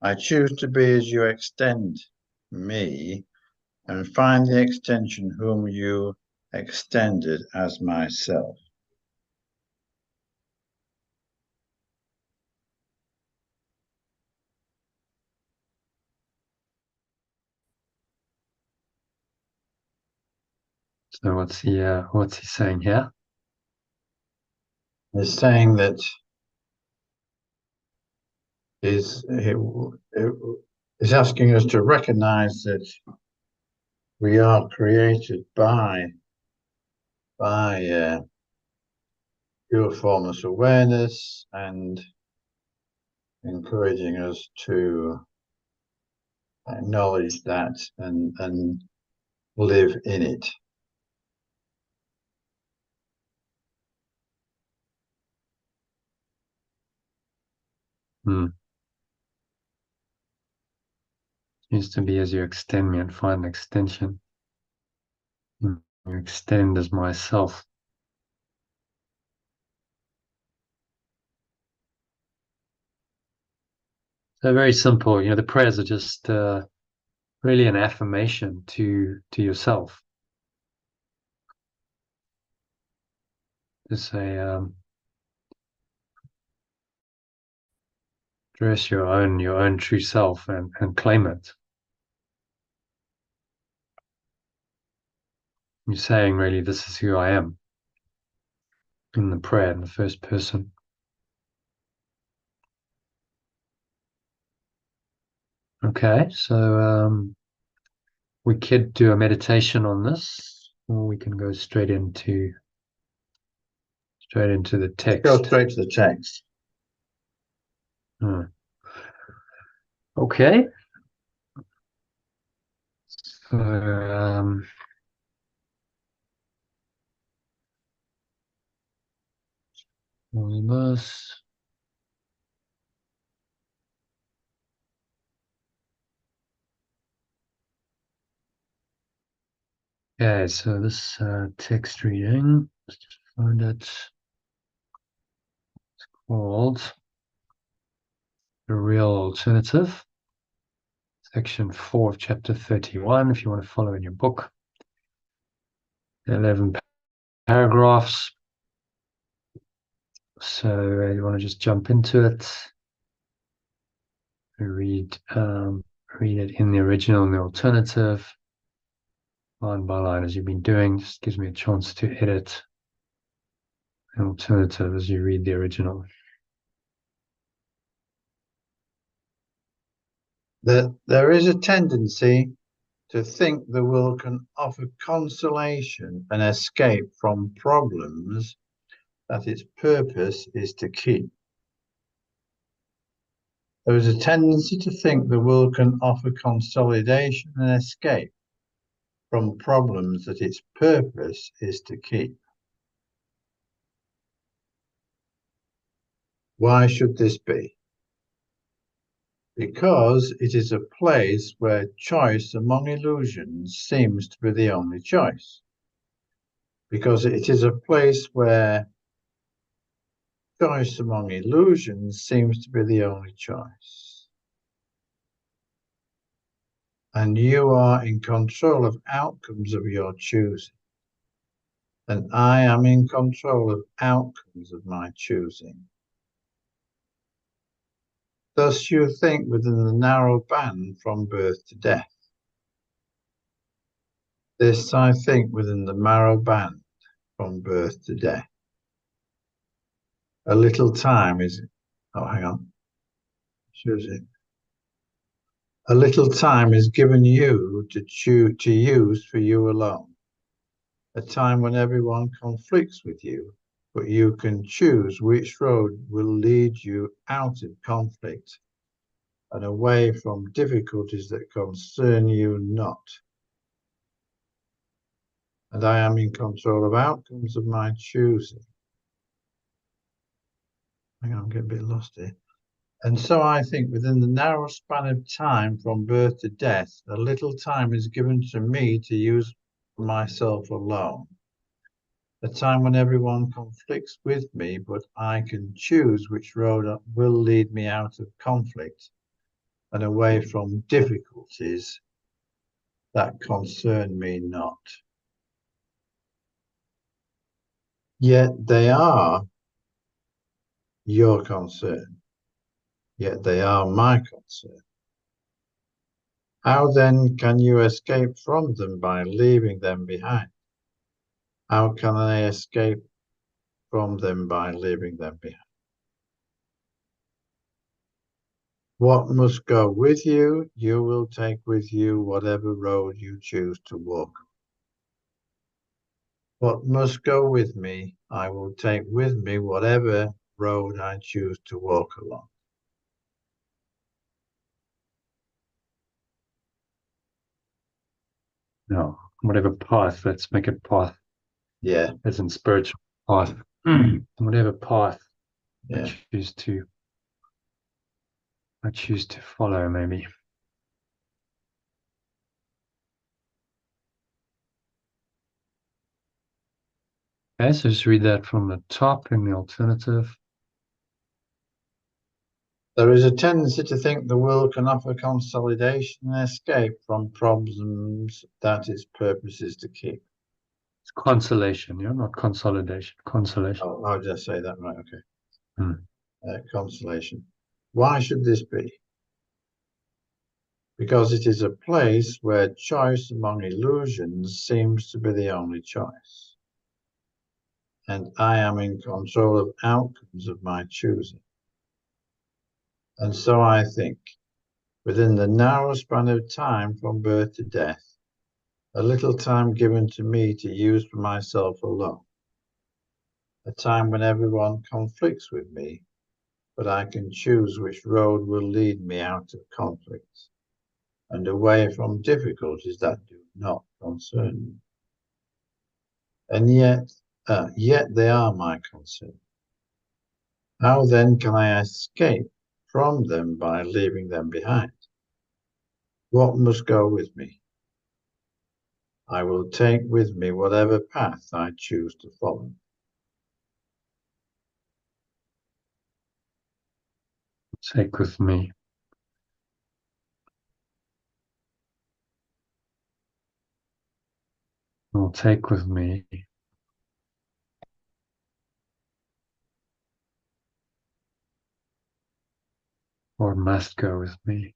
[SPEAKER 2] I choose to be as you extend me and find the extension whom you extended as myself.
[SPEAKER 1] So what's he saying here?
[SPEAKER 2] He's saying that he's asking us to recognize that we are created by pure formless awareness, and encouraging us to acknowledge that and live in it.
[SPEAKER 1] Used to be as you extend me and find an extension. You extend as myself. So very simple. The prayers are just really an affirmation to yourself. To say, address your own true self and claim it. You're saying, really, this is who I am in the prayer in the first person. Okay, so we could do a meditation on this, or we can go straight into the text.
[SPEAKER 2] Go straight to the text.
[SPEAKER 1] Okay. So, almost. Okay, so this text reading, let's just find it. It's called The Real Alternative, section 4 of chapter 31, if you want to follow in your book. 11 paragraphs. So you want to just jump into it. Read it in the original and the alternative, line by line, as you've been doing. Just gives me a chance to edit an alternative as you read the original.
[SPEAKER 2] There is a tendency to think the will can offer consolation and escape from problems that its purpose is to keep. There is a tendency to think the will can offer consolidation and escape from problems that its purpose is to keep. Why should this be? Because it is a place where choice among illusions seems to be the only choice. Because it is a place where choice among illusions seems to be the only choice. And you are in control of outcomes of your choosing. And I am in control of outcomes of my choosing. Thus you think within the narrow band from birth to death. This I think within the narrow band from birth to death. A little time is, hang on, choosing. A little time is given you to use for you alone. A time when everyone conflicts with you, but you can choose which road will lead you out of conflict and away from difficulties that concern you not. And I am in control of outcomes of my choosing. Hang on, I'm getting a bit lost here. And so I think within the narrow span of time from birth to death, a little time is given to me to use for myself alone. A time when everyone conflicts with me, but I can choose which road will lead me out of conflict and away from difficulties that concern me not. Yet they are your concern, yet they are my concern. How then can you escape from them by leaving them behind? How can I escape from them by leaving them behind? What must go with you, you will take with you whatever road you choose to walk. What must go with me, I will take with me whatever road I choose to walk along.
[SPEAKER 1] No, whatever path, let's make it path.
[SPEAKER 2] Yeah.
[SPEAKER 1] As in spiritual path. Whatever path I choose to I choose to follow, maybe. Okay, so just read that from the top in the alternative.
[SPEAKER 2] There is a tendency to think the world can offer consolidation and escape from problems that its purpose is to keep.
[SPEAKER 1] It's consolation, yeah, not consolidation. Consolation.
[SPEAKER 2] Oh, I'll just say that right. Okay.
[SPEAKER 1] Hmm.
[SPEAKER 2] Consolation. Why should this be? Because it is a place where choice among illusions seems to be the only choice. And I am in control of outcomes of my choosing. And so I think, within the narrow span of time from birth to death, a little time given to me to use for myself alone, a time when everyone conflicts with me, but I can choose which road will lead me out of conflicts and away from difficulties that do not concern me. And yet they are my concern. How then can I escape from them by leaving them behind? What must go with me? I will take with me whatever path I choose to follow.
[SPEAKER 1] Take with me. I'll take with me what must go with me.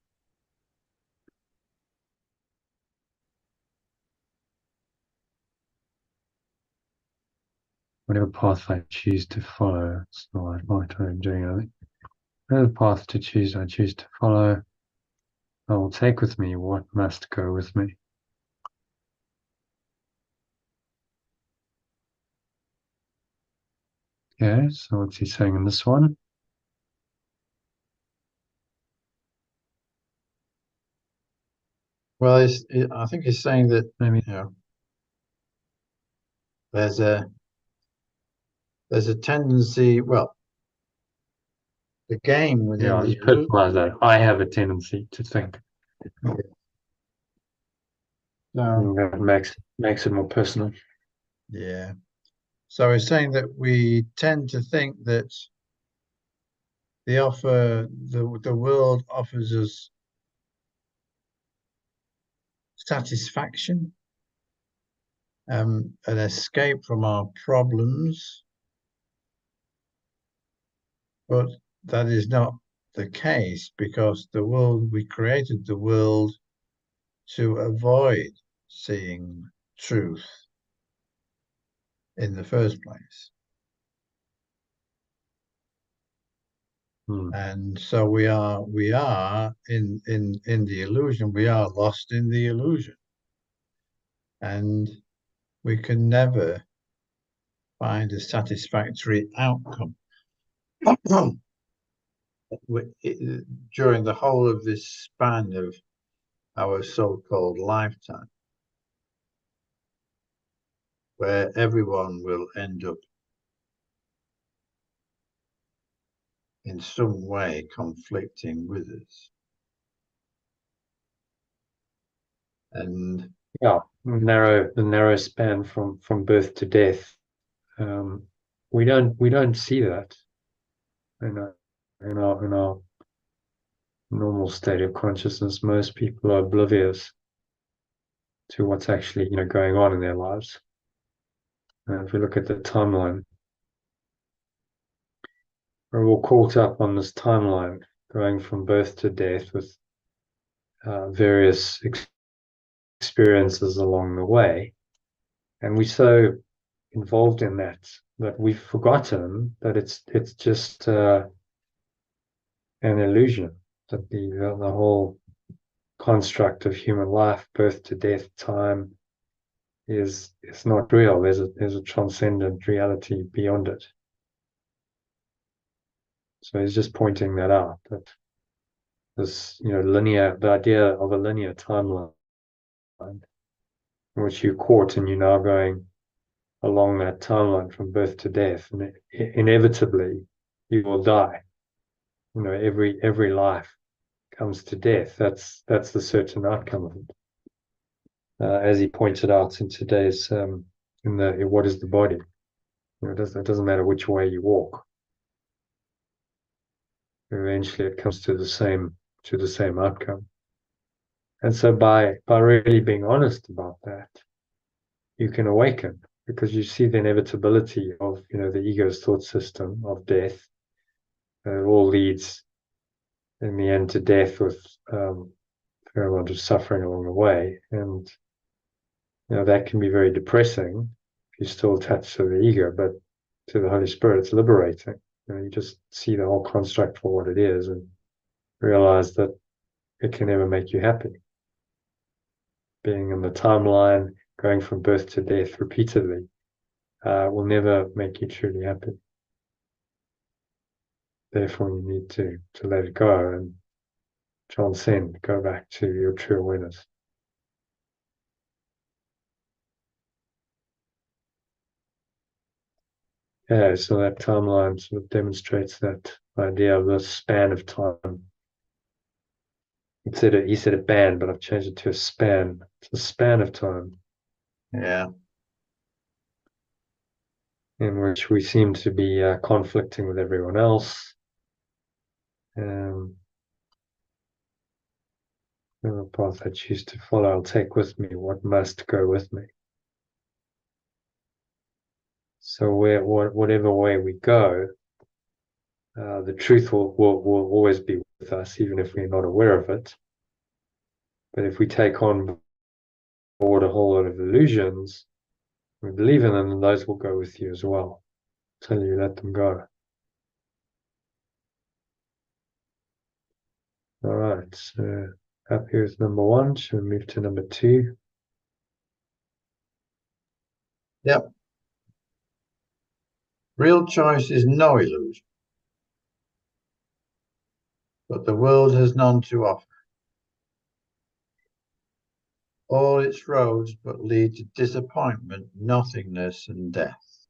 [SPEAKER 1] Whatever path I choose to follow, it's not what I'm doing, I think. Whatever path I choose to follow, I will take with me what must go with me. Okay, so what's he saying in this one?
[SPEAKER 2] Well, I think he's saying that
[SPEAKER 1] Maybe,
[SPEAKER 2] there's a tendency. Well, the game within
[SPEAKER 1] yeah,
[SPEAKER 2] the
[SPEAKER 1] just personalize that. I have a tendency to think.
[SPEAKER 2] No.
[SPEAKER 1] That makes it more personal.
[SPEAKER 2] Yeah. So he's saying that we tend to think that the world offers us satisfaction, an escape from our problems, but that is not the case because we created the world to avoid seeing truth in the first place. And so we are in the illusion, we are lost in the illusion. And we can never find a satisfactory outcome. During the whole of this span of our so-called lifetime, where everyone will end up in some way conflicting with us. And
[SPEAKER 1] yeah, the narrow span from birth to death. We don't see that in our normal state of consciousness. Most people are oblivious to what's actually going on in their lives. If we look at the timeline, we're all caught up on this timeline, going from birth to death with various experiences along the way, and we're so involved in that we've forgotten that it's just an illusion, that the whole construct of human life, birth to death, time, is not real. There's a transcendent reality beyond it. So he's just pointing that out, that this the idea of a linear timeline in which you're caught and you're now going along that timeline from birth to death, and inevitably you will die. Every life comes to death. That's the certain outcome of it. As he pointed out in today's in what is the body? It doesn't matter which way you walk. Eventually, it comes to the same outcome. And so, by really being honest about that, you can awaken, because you see the inevitability of the ego's thought system of death. It all leads in the end to death, with a fair amount of suffering along the way, and that can be very depressing if you're still attached to the ego. But to the Holy Spirit, it's liberating. You just see the whole construct for what it is and realize that it can never make you happy. Being in the timeline, going from birth to death repeatedly, will never make you truly happy. Therefore, you need to let it go and transcend, go back to your true awareness. Yeah, so that timeline sort of demonstrates that idea of the span of time. He said a band, but I've changed it to a span. It's a span of time.
[SPEAKER 2] Yeah.
[SPEAKER 1] In which we seem to be conflicting with everyone else. The path I choose to follow, I'll take with me what must go with me. So whatever way we go, the truth will always be with us, even if we're not aware of it. But if we take on board a whole lot of illusions, we believe in them, and those will go with you as well, until you let them go. All right, so happy with number 1. Should we move to number 2?
[SPEAKER 2] Yep. Real choice is no illusion, but the world has none to offer. All its roads but lead to disappointment, nothingness, and death.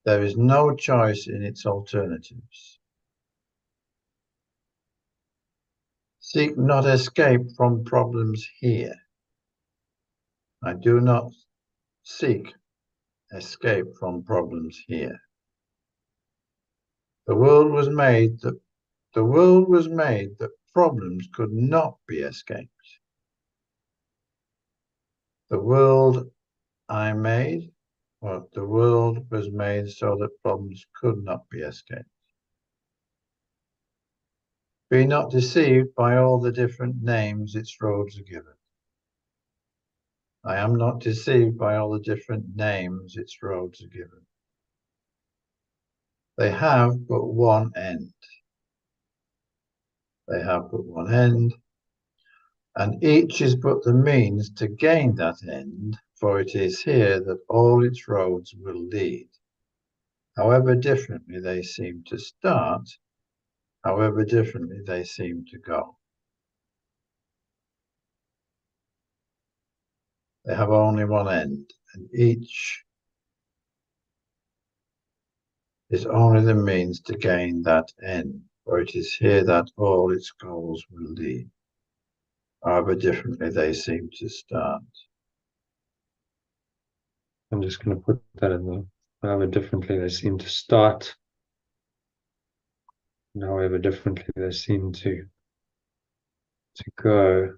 [SPEAKER 2] There is no choice in its alternatives. Seek not escape from problems here. I do not seek escape from problems here. The world was made that problems could not be escaped. The world I made, or the world was made so that problems could not be escaped. Be not deceived by all the different names its roads are given. I am not deceived by all the different names its roads are given. They have but one end. They have but one end, and each is but the means to gain that end, for it is here that all its roads will lead. However differently they seem to start, however differently they seem to go. They have only one end, and each is only the means to gain that end, for it is here that all its goals will lead, however differently they seem to start.
[SPEAKER 1] I'm just going to put that in there. However differently they seem to start, and however differently they seem to go,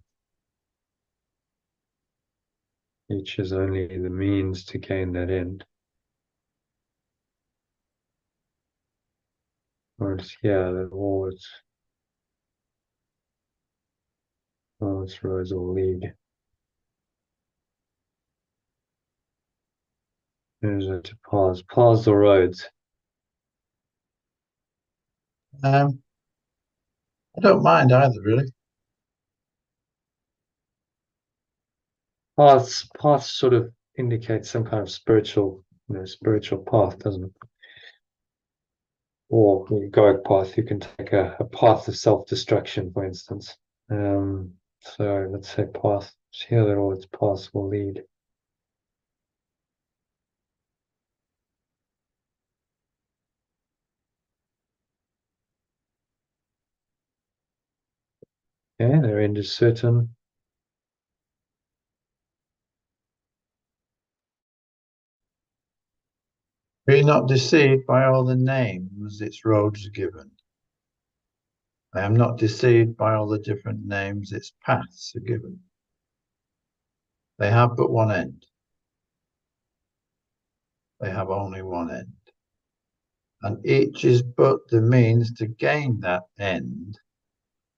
[SPEAKER 1] each is only the means to gain that end. Or it's here that all its roads will lead. There's a to paths or roads.
[SPEAKER 2] I don't mind either, really.
[SPEAKER 1] Paths sort of indicate some kind of spiritual path, doesn't it? Or egoic path. You can take a path of self-destruction, for instance. So let's say path. It's here that all its paths will lead. Okay, their end is certain.
[SPEAKER 2] Be not deceived by all the names its roads are given. I am not deceived by all the different names its paths are given. They have but one end. They have only one end. And each is but the means to gain that end,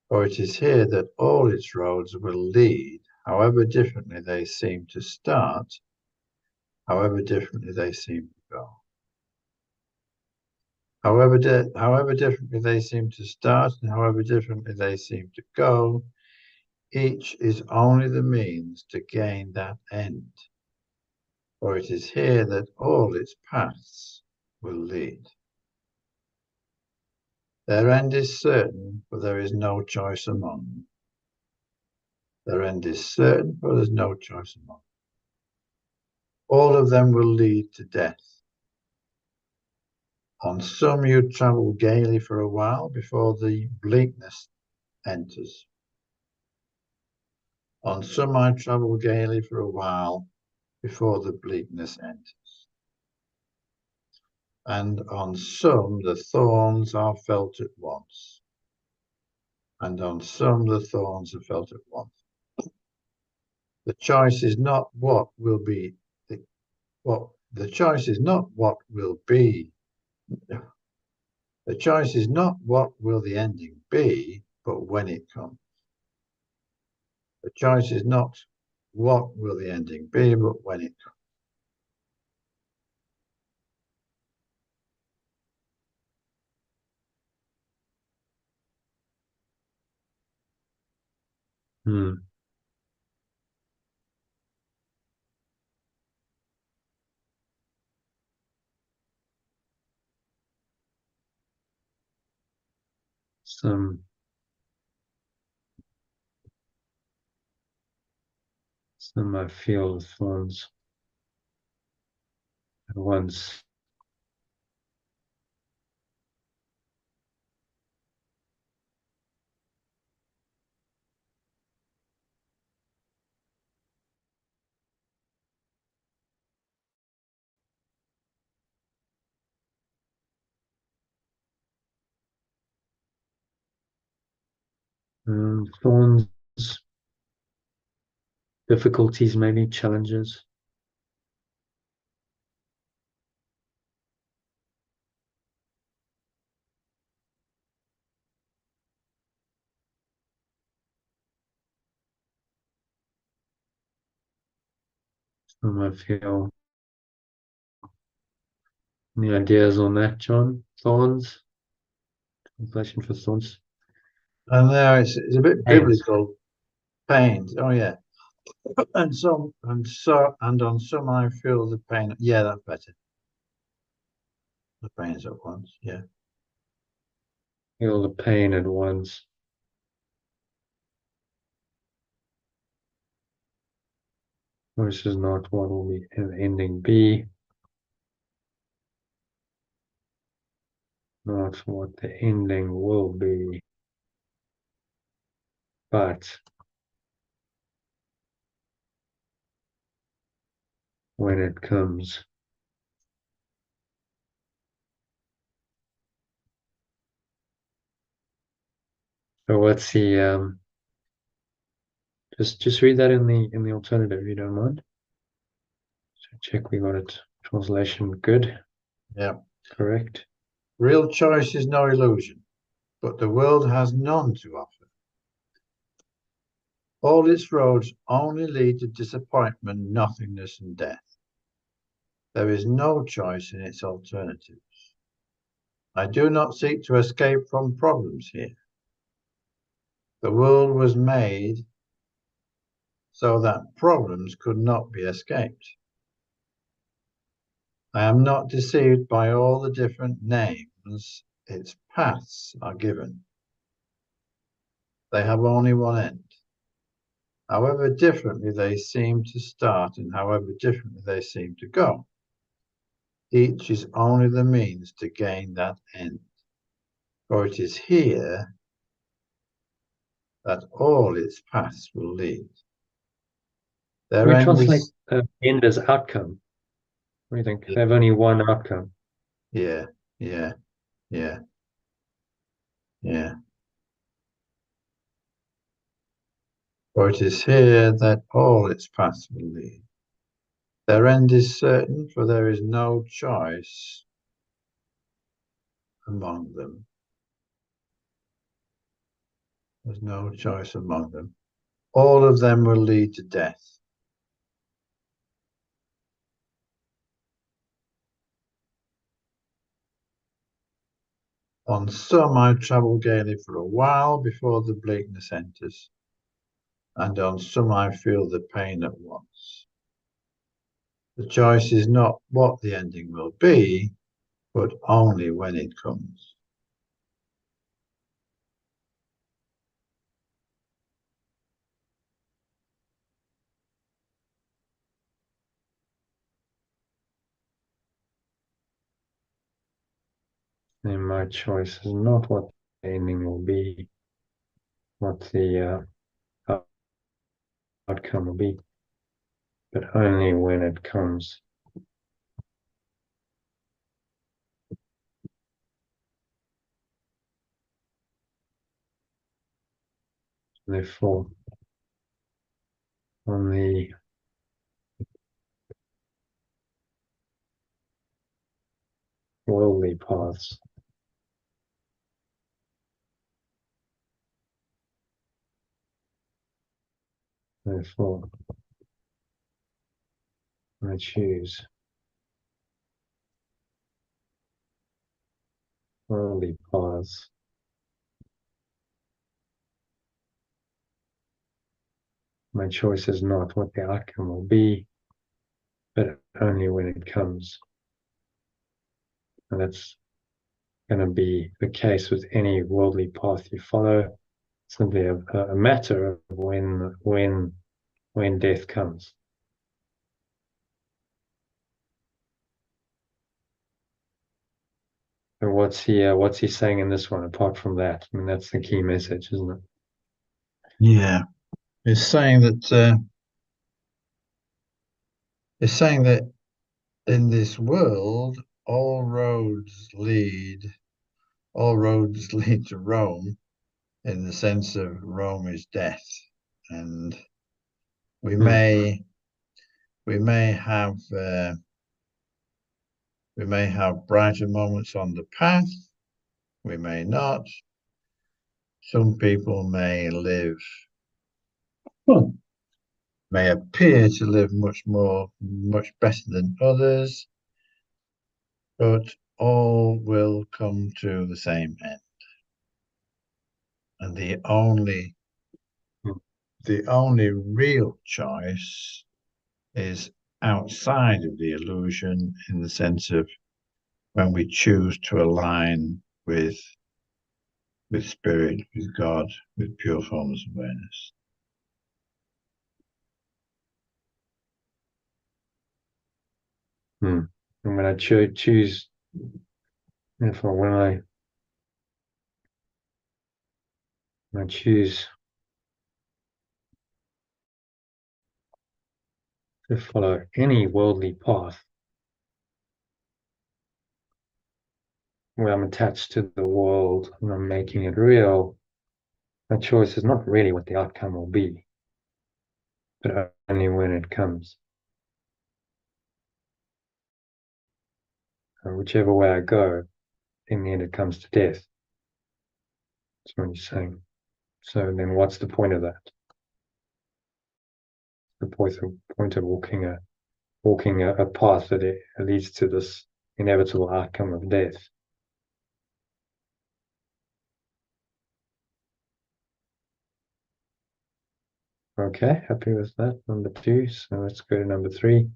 [SPEAKER 2] for it is here that all its roads will lead, however differently they seem to start, however differently they seem to go. However differently they seem to start and however differently they seem to go, each is only the means to gain that end, for it is here that all its paths will lead. Their end is certain, for there is no choice among them. Their end is certain, for there is no choice among them. All of them will lead to death. On some you travel gaily for a while before the bleakness enters. On some I travel gaily for a while before the bleakness enters. And on some the thorns are felt at once. And on some the thorns are felt at once. The choice is not what will be. The choice is not what will be. The choice is not what will the ending be, but when it comes. The choice is not what will the ending be, but when it comes.
[SPEAKER 1] Hmm. Some I feel the thorns at once. Thorns, difficulties, maybe challenges. Some I feel. Any ideas on that, John? Thorns? Translation for thorns?
[SPEAKER 2] And there it's a bit
[SPEAKER 1] Pains.
[SPEAKER 2] biblical. Pains. Oh yeah. And on some I feel the pain. Yeah, that's better. The pains at once. Yeah.
[SPEAKER 1] Feel the pain at once. This is not what will be the ending be. Not what the ending will be. But when it comes. So what's the just read that in the alternative, if you don't mind. So check we got it. Translation good.
[SPEAKER 2] Yeah.
[SPEAKER 1] Correct.
[SPEAKER 2] Real choice is no illusion, but the world has none to offer. All its roads only lead to disappointment, nothingness, and death. There is no choice in its alternatives. I do not seek to escape from problems here. The world was made so that problems could not be escaped. I am not deceived by all the different names its paths are given. They have only one end. However differently they seem to start and however differently they seem to go, each is only the means to gain that end. For it is here that all its paths will lead.
[SPEAKER 1] Can
[SPEAKER 2] Their
[SPEAKER 1] we
[SPEAKER 2] end
[SPEAKER 1] translate
[SPEAKER 2] is,
[SPEAKER 1] end as outcome? What do you think? They have only one outcome.
[SPEAKER 2] yeah, yeah, yeah, yeah. For it is here that all its paths will lead. Their end is certain, for there is no choice among them. There's no choice among them. All of them will lead to death. On some I travel gaily for a while before the bleakness enters, and on some I feel the pain at once. The choice is not what the ending will be, but only when it comes.
[SPEAKER 1] And my choice is not what the ending will be, what the outcome will be, but only when it comes. Therefore, on the worldly paths, therefore, I choose worldly paths. My choice is not what the outcome will be, but only when it comes. And that's going to be the case with any worldly path you follow. It's simply a matter of when death comes. And what's he saying in this one? Apart from that, I mean, that's the key message, isn't it?
[SPEAKER 2] Yeah, it's saying that in this world, all roads lead to Rome, in the sense of Rome is death, and we
[SPEAKER 1] Hmm.
[SPEAKER 2] may we may have brighter moments on the path. We may not. Some people may appear to live much better than others, but all will come to the same end. And
[SPEAKER 1] Hmm.
[SPEAKER 2] the only real choice is outside of the illusion, in the sense of when we choose to align with spirit, with God, with pure formless awareness.
[SPEAKER 1] Hmm. And when I choose, therefore, when I choose to follow any worldly path where I'm attached to the world and I'm making it real, my choice is not really what the outcome will be, but only when it comes. Whichever way I go, in the end it comes to death. That's what he's saying. So then what's the point of that? The point of walking a path that it leads to this inevitable outcome of death. Okay, happy with that. Number 2. So let's go to number 3.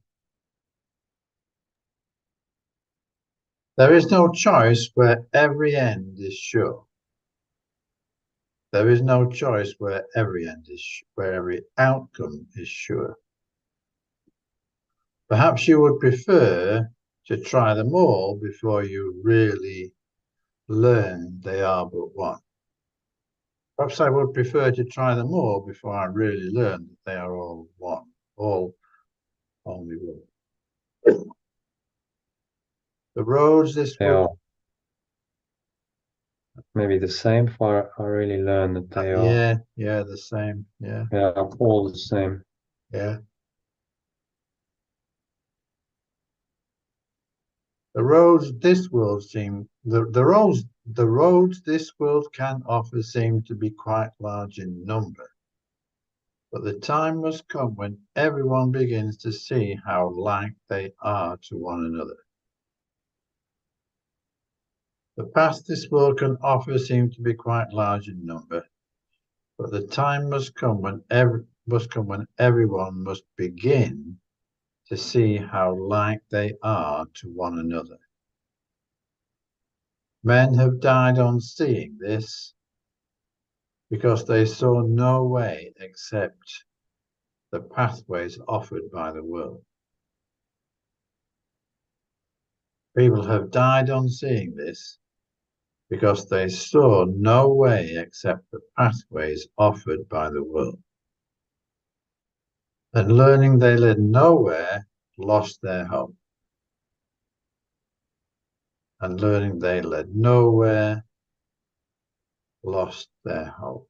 [SPEAKER 2] There is no choice where every end is sure. There is no choice where every outcome is sure. Perhaps you would prefer to try them all before you really learn they are but one. Perhaps I would prefer to try them all before I really learn that they are all one, all only one. The roads this
[SPEAKER 1] They
[SPEAKER 2] world,
[SPEAKER 1] are maybe the same for I really learn that they are,
[SPEAKER 2] yeah, the same, yeah,
[SPEAKER 1] all the same.
[SPEAKER 2] yeah. The roads this world seem the roads this world can offer seem to be quite large in number. But the time must come when everyone begins to see how like they are to one another. The paths this world can offer seem to be quite large in number, but the time must come when everyone must begin to see how like they are to one another. Men have died on seeing this because they saw no way except the pathways offered by the world. People have died on seeing this because they saw no way except the pathways offered by the world. And learning they led nowhere, lost their hope. And learning they led nowhere, lost their hope.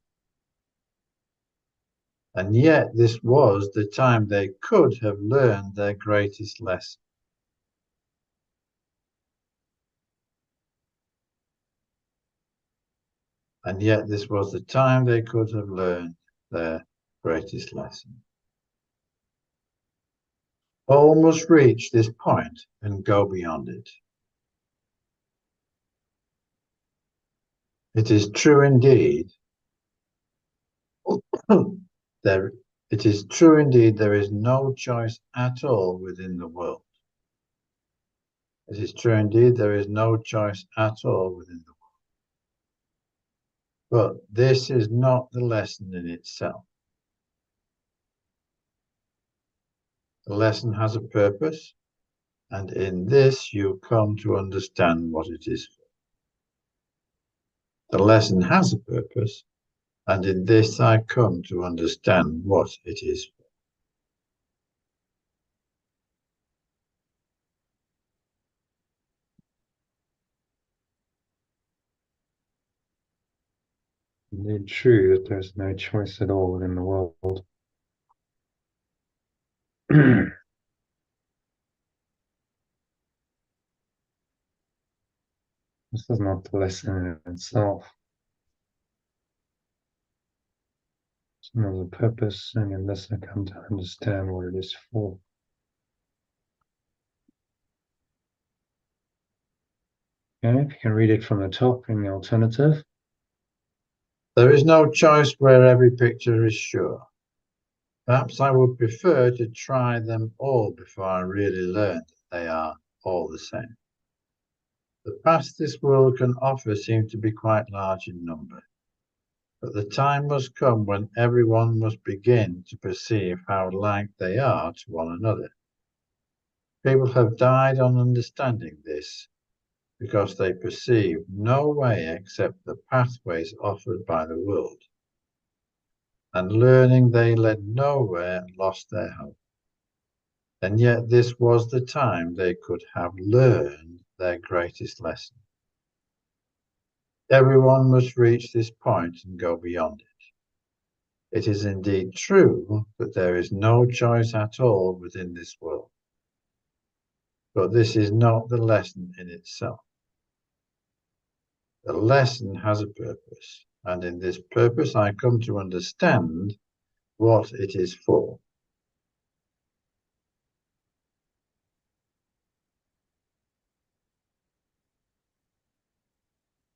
[SPEAKER 2] And yet this was the time they could have learned their greatest lesson. And yet this was the time they could have learned their greatest lesson. All must reach this point and go beyond it. It is true indeed. It is true indeed there is no choice at all within the world. It is true indeed there is no choice at all within the world. But this is not the lesson in itself. The lesson has a purpose, and in this you come to understand what it is for. The lesson has a purpose, and in this I come to understand what it is for.
[SPEAKER 1] Indeed true that there's no choice at all within the world. This is not the lesson in itself. It's not the purpose, and in this I come to understand what it is for. Okay, if you can read it from the top in the alternative.
[SPEAKER 2] There is no choice where every picture is sure. Perhaps I would prefer to try them all before I really learn that they are all the same. The paths this world can offer seem to be quite large in number, but the time must come when everyone must begin to perceive how like they are to one another. People have died on understanding this because they perceive no way except the pathways offered by the world. And learning they led nowhere and lost their hope. And yet this was the time they could have learned their greatest lesson. Everyone must reach this point and go beyond it. It is indeed true that there is no choice at all within this world. But this is not the lesson in itself. The lesson has a purpose, and in this purpose I come to understand what it is for.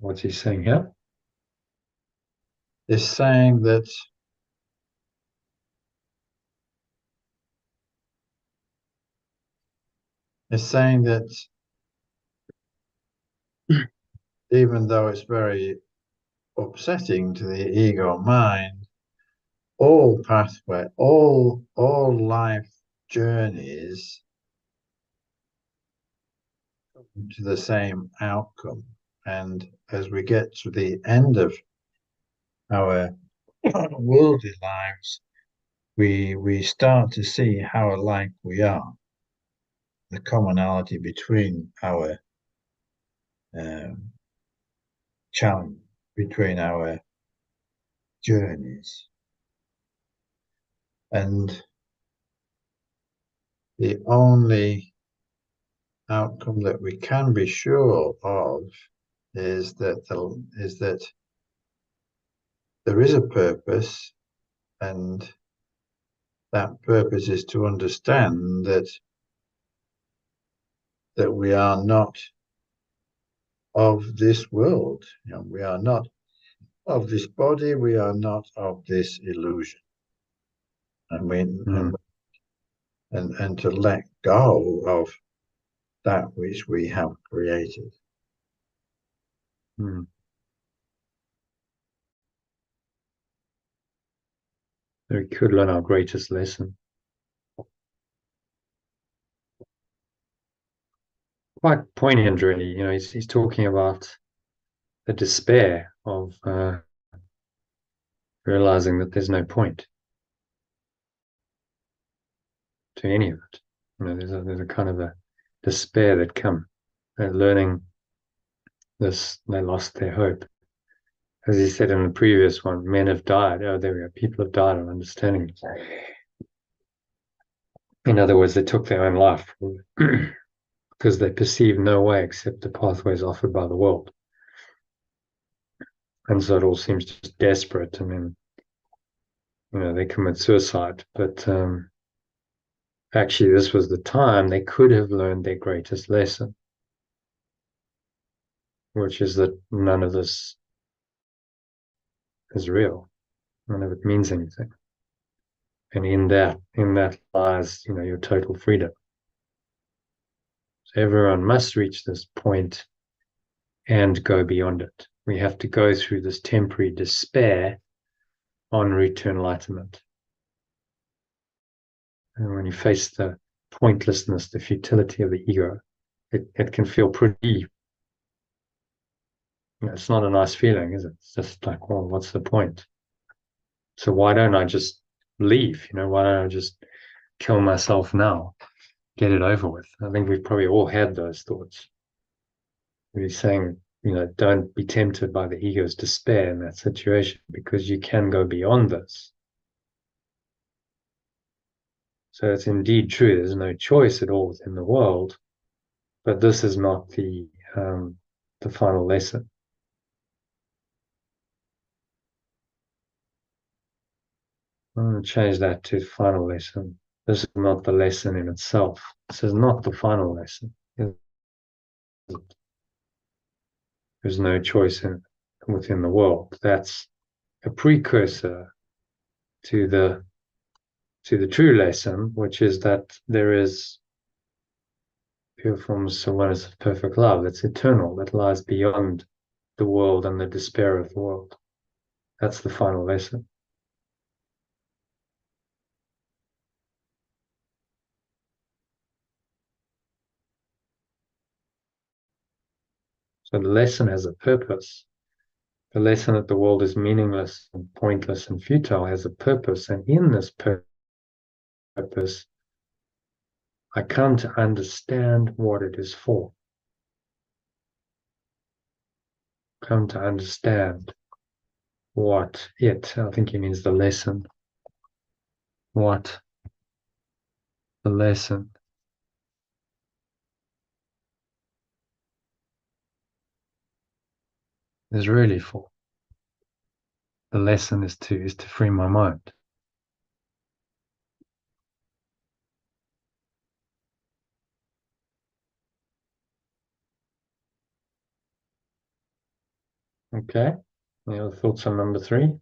[SPEAKER 1] What's he saying here?
[SPEAKER 2] It's saying that even though it's very upsetting to the ego mind, all pathway, all life journeys to the same outcome. And as we get to the end of our worldly lives, we start to see how alike we are, the commonality between our um, challenge, between our journeys. And the only outcome that we can be sure of is that there is a purpose, and that purpose is to understand that we are not of this world. You know, we are not of this body. We are not of this illusion, and
[SPEAKER 1] Mm,
[SPEAKER 2] and to let go of that which we have created.
[SPEAKER 1] mm. We could learn our greatest lesson. Quite poignant, really. You know, he's talking about the despair of realizing that there's no point to any of it. You know, there's a kind of a despair that comes. Learning this, they lost their hope. As he said in the previous one, men have died. Oh, there we go. People have died of understanding. In other words, they took their own life because they perceive no way except the pathways offered by the world. And so it all seems just desperate. And then, you know, they commit suicide. But actually, this was the time they could have learned their greatest lesson, which is that none of this is real. None of it means anything. And in that lies, you know, your total freedom. So everyone must reach this point and go beyond it. We have to go through this temporary despair en route to enlightenment. And when you face the pointlessness, the futility of the ego, it can feel pretty, you know, it's not a nice feeling, is it? It's just like, well, what's the point? So why don't I just leave? You know, why don't I just kill myself now? Get it over with. I think we've probably all had those thoughts. He's saying, you know, don't be tempted by the ego's despair in that situation because you can go beyond this. So it's indeed true. There's no choice at all within the world, but this is not the final lesson. I'm going to change that to final lesson. This is not the lesson in itself. This is not the final lesson. There's no choice within the world. That's a precursor to the true lesson, which is that there is pure forms of oneness of perfect love that's eternal, that lies beyond the world and the despair of the world. That's the final lesson. So the lesson has a purpose. The lesson that the world is meaningless and pointless and futile has a purpose. And in this purpose, I come to understand what it is for. Come to understand what I think he means the lesson, what the lesson is really for. The lesson is to free my mind. Okay. Any other thoughts on number 3?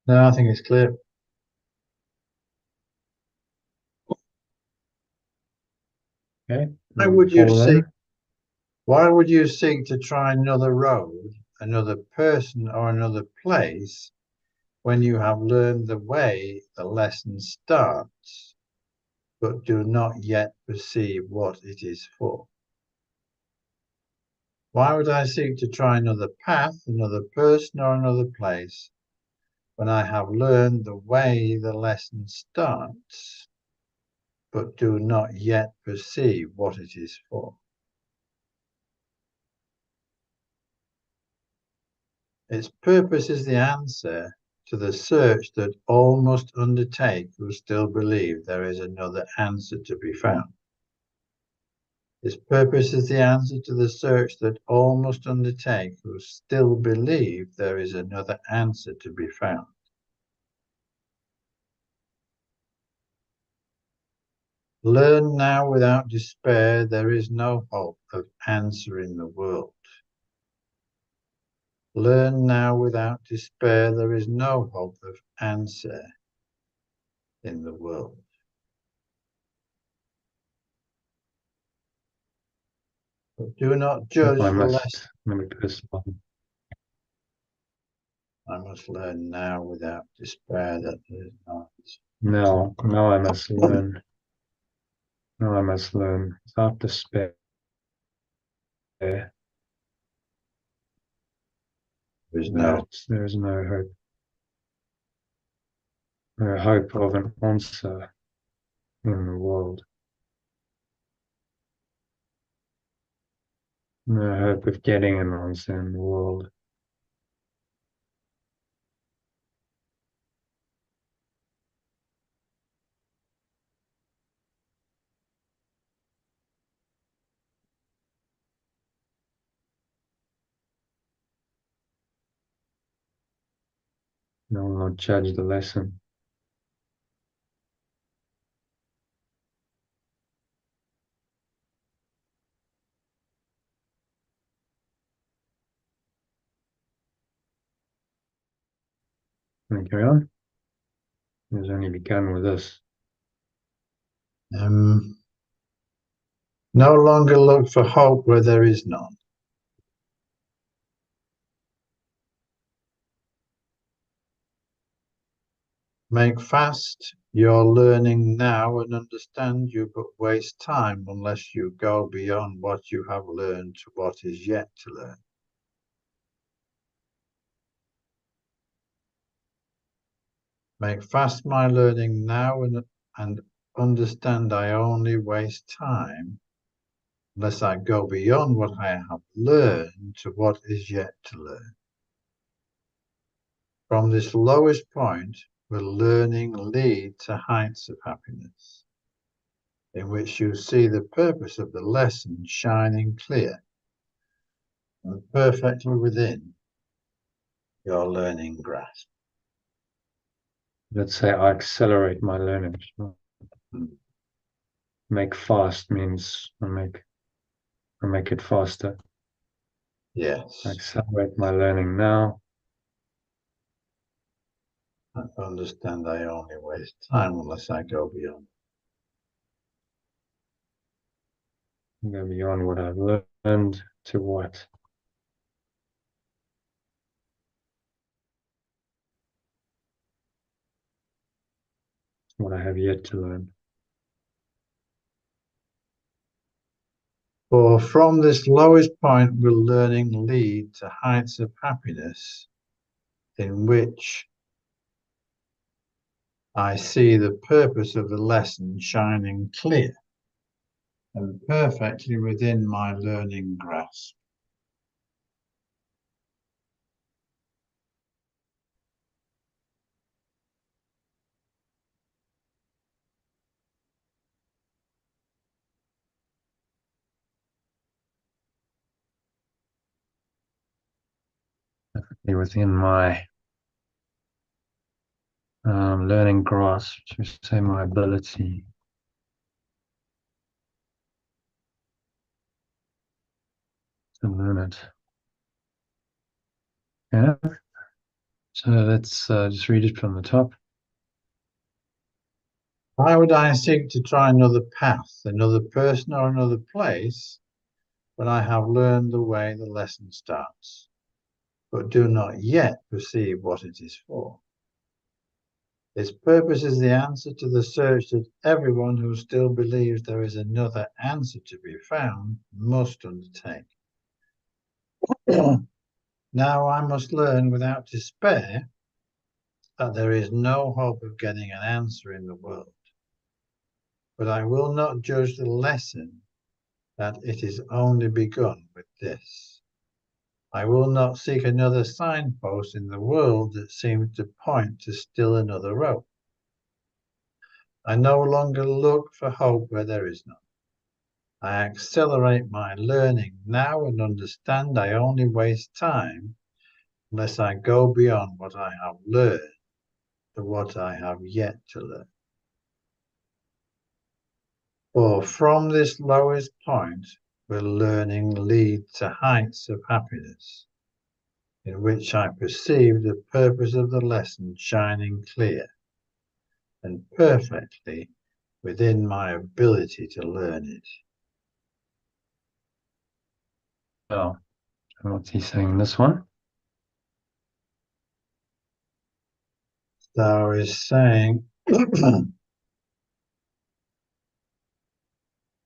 [SPEAKER 2] No, I think it's clear.
[SPEAKER 1] Okay.
[SPEAKER 2] Why
[SPEAKER 1] Number
[SPEAKER 2] would you
[SPEAKER 1] 4
[SPEAKER 2] seek?
[SPEAKER 1] then.
[SPEAKER 2] Why would you seek to try another road, another person, or another place when you have learned the way the lesson starts, but do not yet perceive what it is for? Why would I seek to try another path, another person, or another place when I have learned the way the lesson starts, but do not yet perceive what it is for. Its purpose is the answer to the search that all must undertake who still believe there is another answer to be found. Its purpose is the answer to the search that all must undertake who still believe there is another answer to be found. Learn now without despair, there is no hope of answer in the world. Learn now without despair, there is no hope of answer in the world. But do not judge
[SPEAKER 1] I
[SPEAKER 2] the lesson.
[SPEAKER 1] must this one.
[SPEAKER 2] I must learn now without despair that there is no answer.
[SPEAKER 1] Now I must learn. Now I must learn without despair.
[SPEAKER 2] There is no.
[SPEAKER 1] There is no hope. No hope of an answer in the world. No hope of getting an answer in the world. No one will not judge the lesson. Can we carry on? It's only begun with this.
[SPEAKER 2] No longer look for hope where there is none. Make fast your learning now and understand you but waste time unless you go beyond what you have learned to what is yet to learn. Make fast my learning now and understand I only waste time unless I go beyond what I have learned to what is yet to learn. From this lowest point will learning lead to heights of happiness, in which you see the purpose of the lesson shining clear and perfectly within your learning grasp.
[SPEAKER 1] Let's say I accelerate my learning. Make fast means I make it faster.
[SPEAKER 2] Yes.
[SPEAKER 1] I accelerate my learning now.
[SPEAKER 2] I understand I only waste time unless I go beyond.
[SPEAKER 1] Go beyond what I've learned to what? What I have yet to learn.
[SPEAKER 2] For from this lowest point will learning lead to heights of happiness in which I see the purpose of the lesson shining clear and perfectly within my learning grasp.
[SPEAKER 1] Within my learning grasp, to say my ability to learn it. Yeah. So let's just read it from the top.
[SPEAKER 2] Why would I seek to try another path, another person, or another place when I have learned the way the lesson starts, but do not yet perceive what it is for? Its purpose is the answer to the search that everyone who still believes there is another answer to be found must undertake. Now I must learn without despair. that there is no hope of getting an answer in the world. But I will not judge the lesson that it is only begun with this. I will not seek another signpost in the world that seems to point to still another road. I no longer look for hope where there is none. I accelerate my learning now and understand I only waste time unless I go beyond what I have learned to what I have yet to learn. For from this lowest point will learning lead to heights of happiness, in which I perceive the purpose of the lesson shining clear and perfectly within my ability to learn it.
[SPEAKER 1] Oh, what's he saying in this one?
[SPEAKER 2] So he's saying,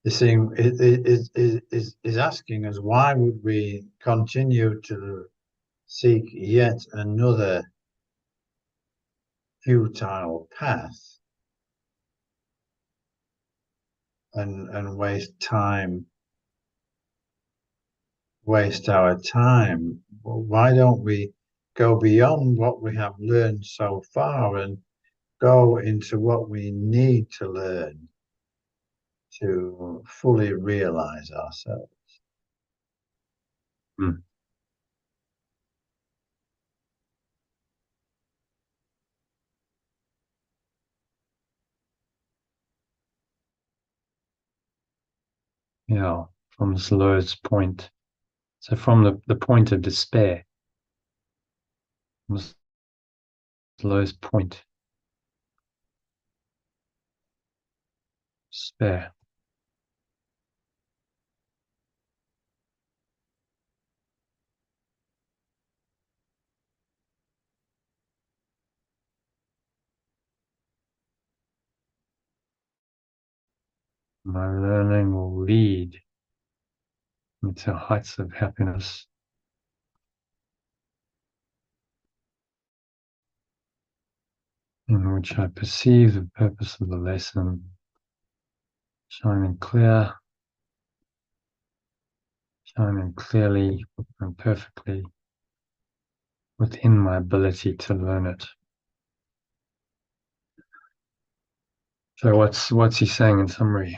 [SPEAKER 2] is asking us why would we continue to seek yet another futile path and waste our time. Well, why don't we go beyond what we have learned so far and go into what we need to learn to fully realize ourselves?
[SPEAKER 1] Hmm. Yeah, from this lowest point. So from the point of despair, from this lowest point, despair. My learning will lead me to heights of happiness. In which I perceive the purpose of the lesson shining clearly and perfectly within my ability to learn it. So what's he saying in summary?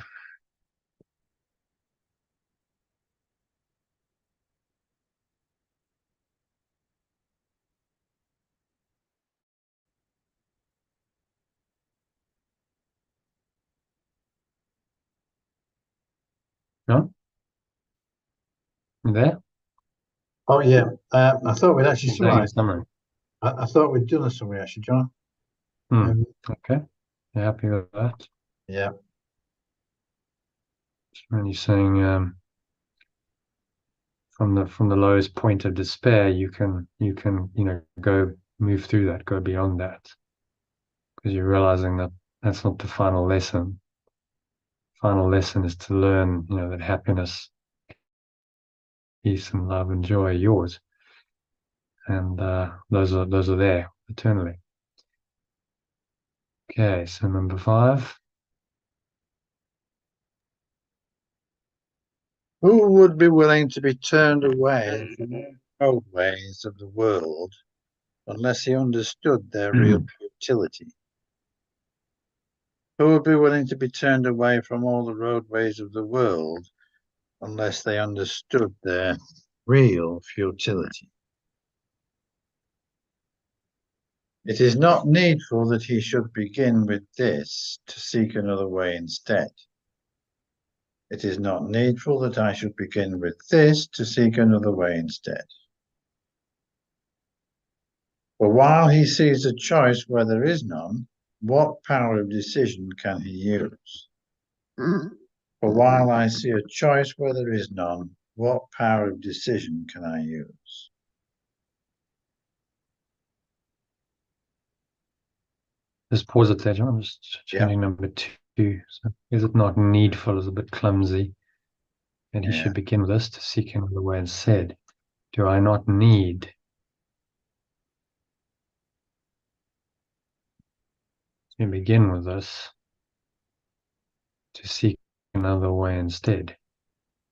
[SPEAKER 1] No? You there?
[SPEAKER 2] Oh yeah, I thought we'd actually
[SPEAKER 1] He's saying in
[SPEAKER 2] summarized.
[SPEAKER 1] summary.
[SPEAKER 2] I thought we'd done a summary actually, John.
[SPEAKER 1] Okay. You happy with that?
[SPEAKER 2] Yeah,
[SPEAKER 1] And he's saying from the lowest point of despair, you can go move through that, go beyond that, because you're realizing that that's not the final lesson. Final lesson is to learn, that happiness, peace, and love and joy are yours, and those are there eternally. Okay, so number 5.
[SPEAKER 2] who would be willing to be turned away from the roadways of the world unless he understood their real utility? Who would be willing to be turned away from all the roadways of the world unless they understood their real futility? It is not needful that he should begin with this to seek another way instead. It is not needful that I should begin with this to seek another way instead. For while he sees a choice where there is none, what power of decision can he use? For while I see a choice where there is none, what power of decision can I use?
[SPEAKER 1] Just pause it there, John. I'm just changing number 2. So is it not needful is a bit clumsy, and he should begin with this to seek another way instead. Do I not need you begin with this to seek another way instead.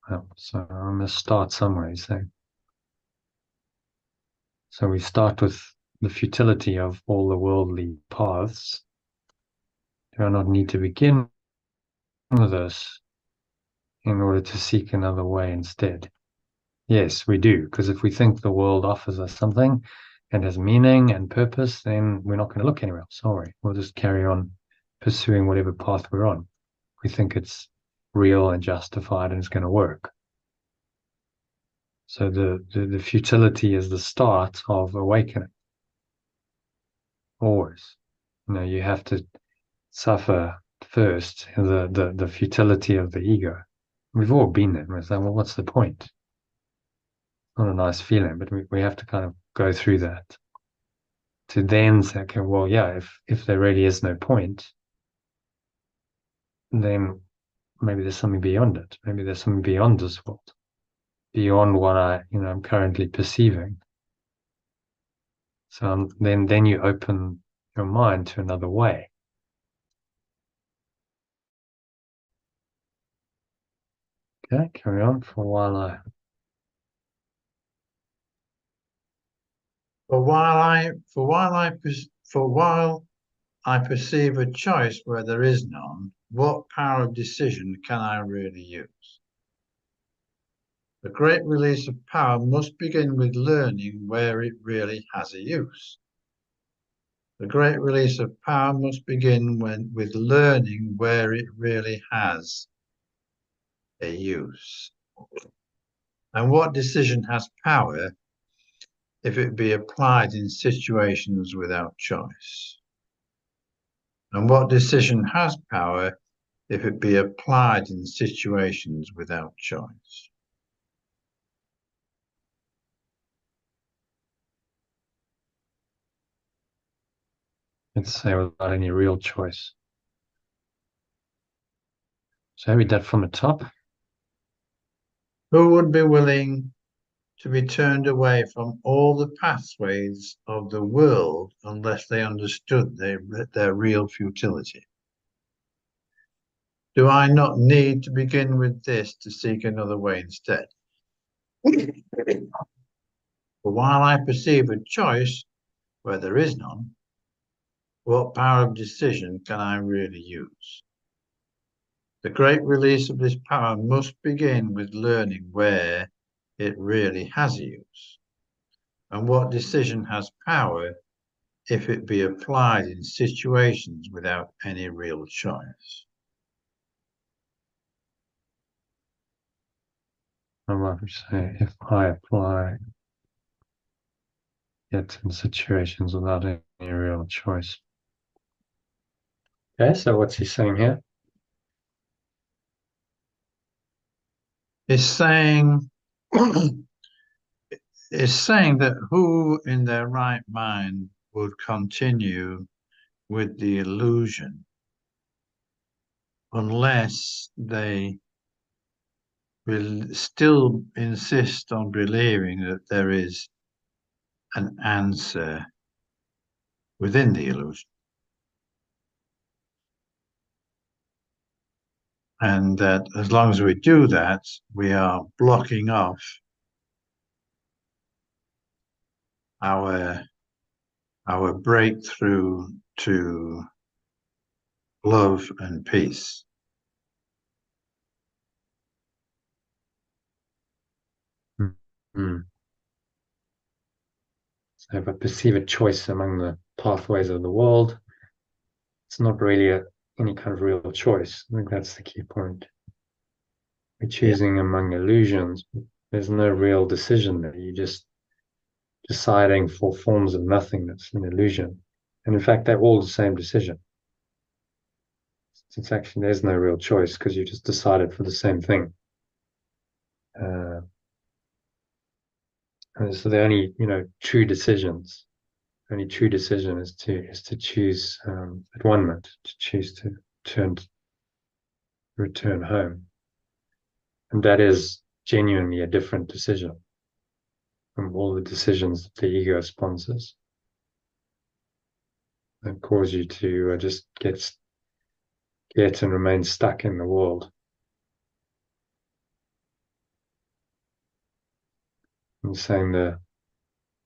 [SPEAKER 1] Well, so I must start somewhere, he's saying. So we start with the futility of all the worldly paths. Do I not need to begin with this in order to seek another way instead? Yes, we do, because if we think the world offers us something and has meaning and purpose, then we're not going to look anywhere else, are we? We'll just carry on pursuing whatever path we're on. We think it's real and justified and it's going to work. So the futility is the start of awakening. Always. You have to suffer first the futility of the ego. We've all been there. We're saying, well, what's the point? Not a nice feeling, but we have to kind of go through that to then say, okay, well, yeah, if there really is no point, then maybe there's something beyond it. Maybe there's something beyond this world, beyond what I'm currently perceiving. So then you open your mind to another way. Okay, carry on for a while.
[SPEAKER 2] For while I perceive a choice where there is none, what power of decision can I really use? The great release of power must begin with learning where it really has a use. The great release of power must begin with learning where it really has a use. And what decision has power if it be applied in situations without choice? And what decision has power if it be applied in situations without choice?
[SPEAKER 1] Let's say without any real choice. So I read that from the top.
[SPEAKER 2] Who would be willing to be turned away from all the pathways of the world unless they understood their real futility? Do I not need to begin with this to seek another way instead? For while I perceive a choice where there is none, what power of decision can I really use? The great release of this power must begin with learning where it really has a use, and what decision has power if it be applied in situations without any real choice.
[SPEAKER 1] I might say, if I apply it in situations without any real choice. Okay, so what's he saying here?
[SPEAKER 2] Is saying that who in their right mind would continue with the illusion unless they will still insist on believing that there is an answer within the illusion. And that as long as we do that, we are blocking off our breakthrough to love and peace.
[SPEAKER 1] Mm-hmm. So if I perceive a choice among the pathways of the world, it's not really any kind of real choice. I think that's the key point. We're choosing among illusions. There's no real decision there. You're just deciding for forms of nothingness, an illusion. And in fact, they're all the same decision. It's actually, there's no real choice because you just decided for the same thing. And so the only, true decisions, only true decision is to choose at one moment, to choose to return home. And that is genuinely a different decision from all the decisions that the ego sponsors. that cause you to just get and remain stuck in the world. I'm saying the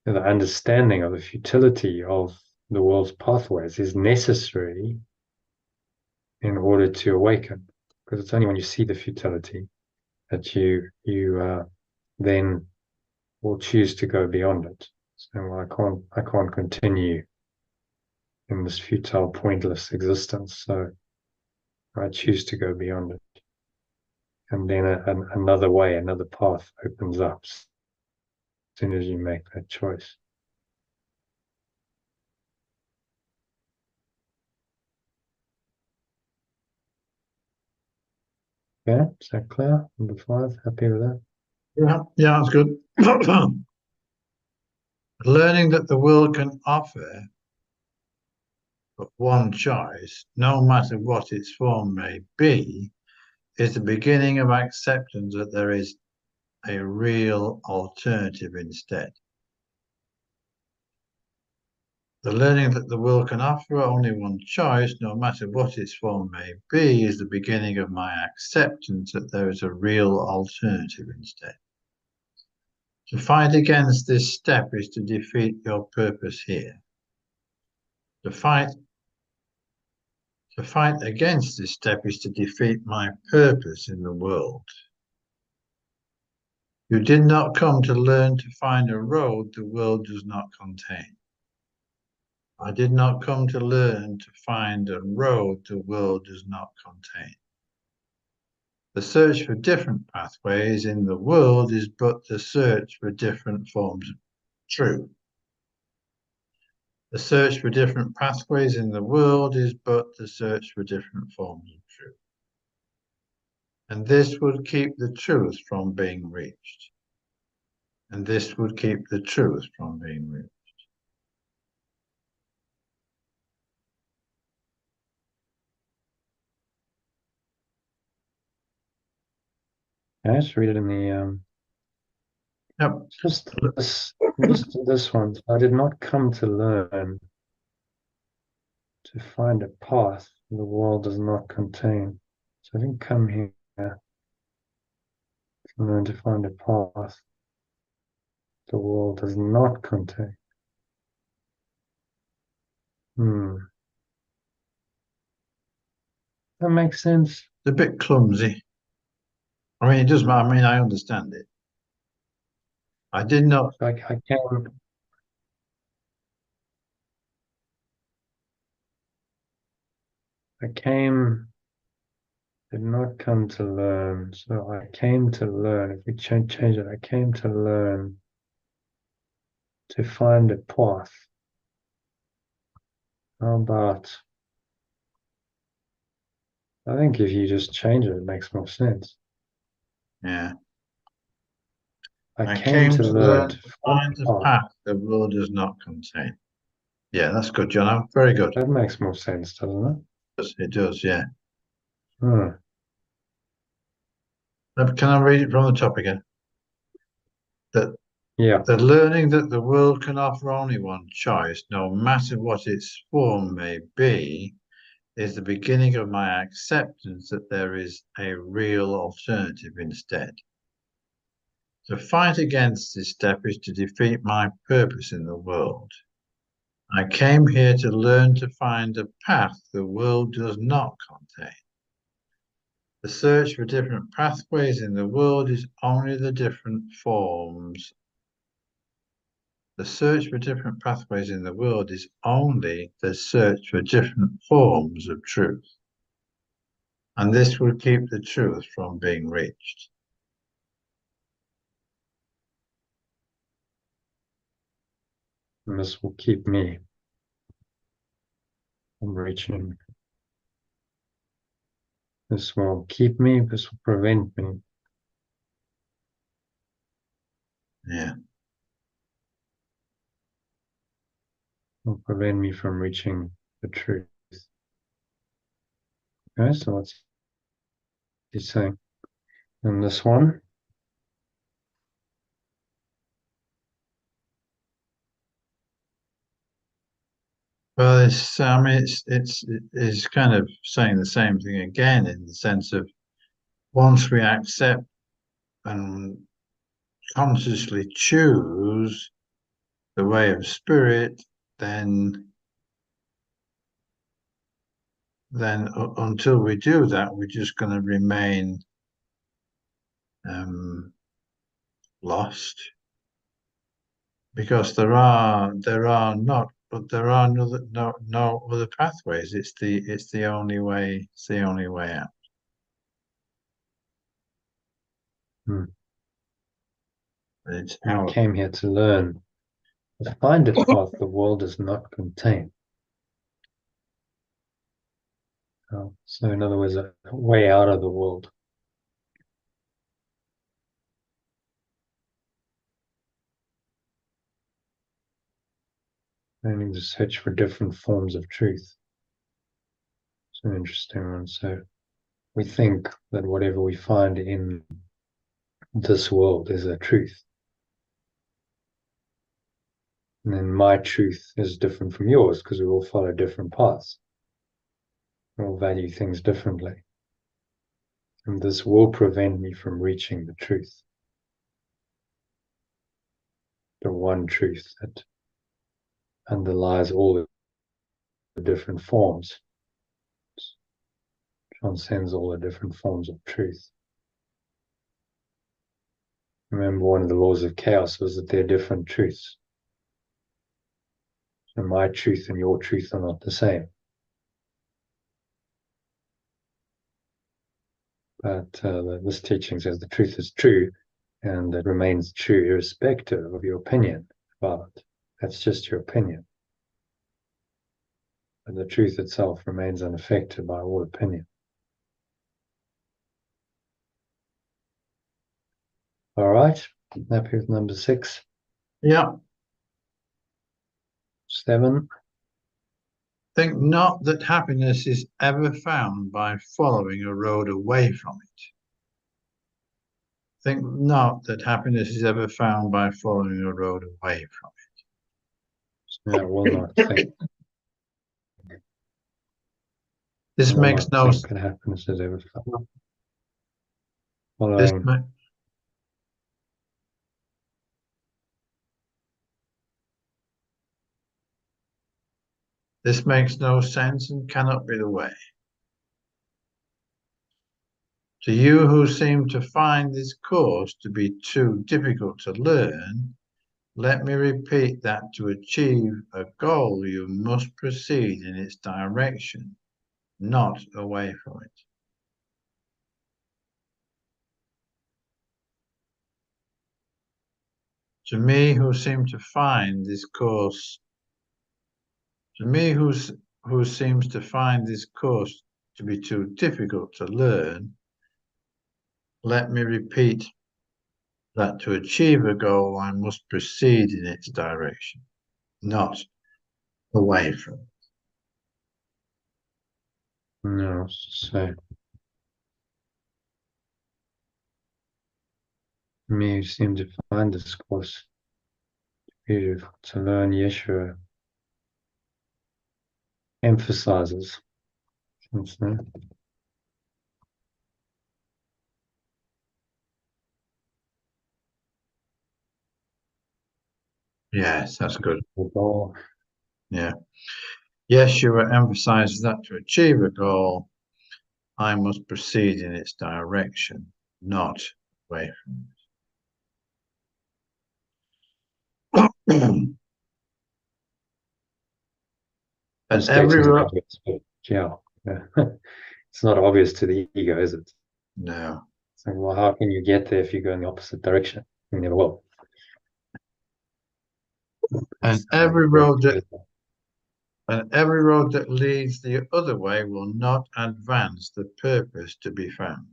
[SPEAKER 1] understanding of the futility of the world's pathways is necessary in order to awaken, because it's only when you see the futility that you then will choose to go beyond it. So well, I can't continue in this futile, pointless existence. So I choose to go beyond it, and then another way, another path opens up as soon as you make that choice. Yeah, is that clear? Number 5, happy with that?
[SPEAKER 2] Yeah, that's good. Learning that the world can offer but one choice, no matter what its form may be, is the beginning of acceptance that there is a real alternative instead. The learning that the world can offer only one choice, no matter what its form may be, is the beginning of my acceptance that there is a real alternative instead. To fight against this step is to defeat your purpose here. To fight against this step is to defeat my purpose in the world. You did not come to learn to find a road the world does not contain. I did not come to learn to find a road the world does not contain. The search for different pathways in the world is but the search for different forms of truth. The search for different pathways in the world is but the search for different forms of truth. And this would keep the truth from being reached. And this would keep the truth from being reached.
[SPEAKER 1] I just read it in the
[SPEAKER 2] Yep.
[SPEAKER 1] just this one. I did not come to learn to find a path the world does not contain. So I didn't come here to learn to find a path the world does not contain. That makes sense.
[SPEAKER 2] It's a bit clumsy. I mean, it does. I mean, I understand it. I did not.
[SPEAKER 1] Like I did not come to learn. So I came to learn. If we change it, I came to learn to find a path. How about? I think if you just change it, it makes more sense.
[SPEAKER 2] Yeah.
[SPEAKER 1] I came to learn to
[SPEAKER 2] find a path the world does not contain. Yeah, that's good, John. Very good.
[SPEAKER 1] That makes more sense, doesn't
[SPEAKER 2] it? It does, yeah.
[SPEAKER 1] Hmm.
[SPEAKER 2] Can I read it from the top again?
[SPEAKER 1] Yeah.
[SPEAKER 2] The learning that the world can offer only one choice, no matter what its form may be, is the beginning of my acceptance that there is a real alternative instead. To fight against this step is to defeat my purpose in the world. I came here to learn to find a path the world does not contain. The search for different pathways in the world is only the different forms. The search for different pathways in the world is only the search for different forms of truth. And this will keep the truth from being reached.
[SPEAKER 1] And this will keep me from reaching. This will keep me, this will prevent me.
[SPEAKER 2] Yeah.
[SPEAKER 1] Will prevent me from reaching the truth. Okay, so what's he saying? And this one?
[SPEAKER 2] Well, I mean, it's kind of saying the same thing again in the sense of once we accept and consciously choose the way of spirit, then until we do that, we're just going to remain lost, because there are no other pathways. It's the only way. It's the only way out.
[SPEAKER 1] Hmm.
[SPEAKER 2] It's
[SPEAKER 1] I
[SPEAKER 2] how.
[SPEAKER 1] came here to learn, to find a path the world does not contain. So in other words, a way out of the world. Only to search for different forms of truth. It's an interesting one. So we think that whatever we find in this world is a truth. And then my truth is different from yours because we all follow different paths. We all value things differently. And this will prevent me from reaching the truth. The one truth that underlies all the different forms, transcends all the different forms of truth. Remember, one of the laws of chaos was that they're different truths. And my truth and your truth are not the same. But this teaching says the truth is true, and it remains true irrespective of your opinion about it. That's just your opinion. And the truth itself remains unaffected by all opinion. All right, happy with number 6?
[SPEAKER 2] Yeah.
[SPEAKER 1] 7.
[SPEAKER 2] Think not that happiness is ever found by following a road away from it. Think not that happiness is ever found by following a road away from
[SPEAKER 1] I will not think.
[SPEAKER 2] it. This
[SPEAKER 1] I will
[SPEAKER 2] makes
[SPEAKER 1] not
[SPEAKER 2] no
[SPEAKER 1] think that happiness is ever found.
[SPEAKER 2] this,
[SPEAKER 1] Following.
[SPEAKER 2] this makes no sense and cannot be the way. To you who seem to find this course to be too difficult to learn, let me repeat that to achieve a goal, you must proceed in its direction, not away from it. To me who seem to find this course, to me who seems to find this course to be too difficult to learn, let me repeat that to achieve a goal, I must proceed in its direction, not away from it.
[SPEAKER 1] No, so me who seem to find this course beautiful to learn, Yeshua emphasizes.
[SPEAKER 2] Yes, that's good.
[SPEAKER 1] The goal.
[SPEAKER 2] Yeah. Yeshua emphasizes that to achieve a goal, I must proceed in its direction, not away from it. And every
[SPEAKER 1] Obvious, but yeah. It's not obvious to the ego, is it?
[SPEAKER 2] no,
[SPEAKER 1] It's like, well, how can you get there if you go in the opposite direction? You never will.
[SPEAKER 2] and every road that leads the other way will not advance the purpose to be found.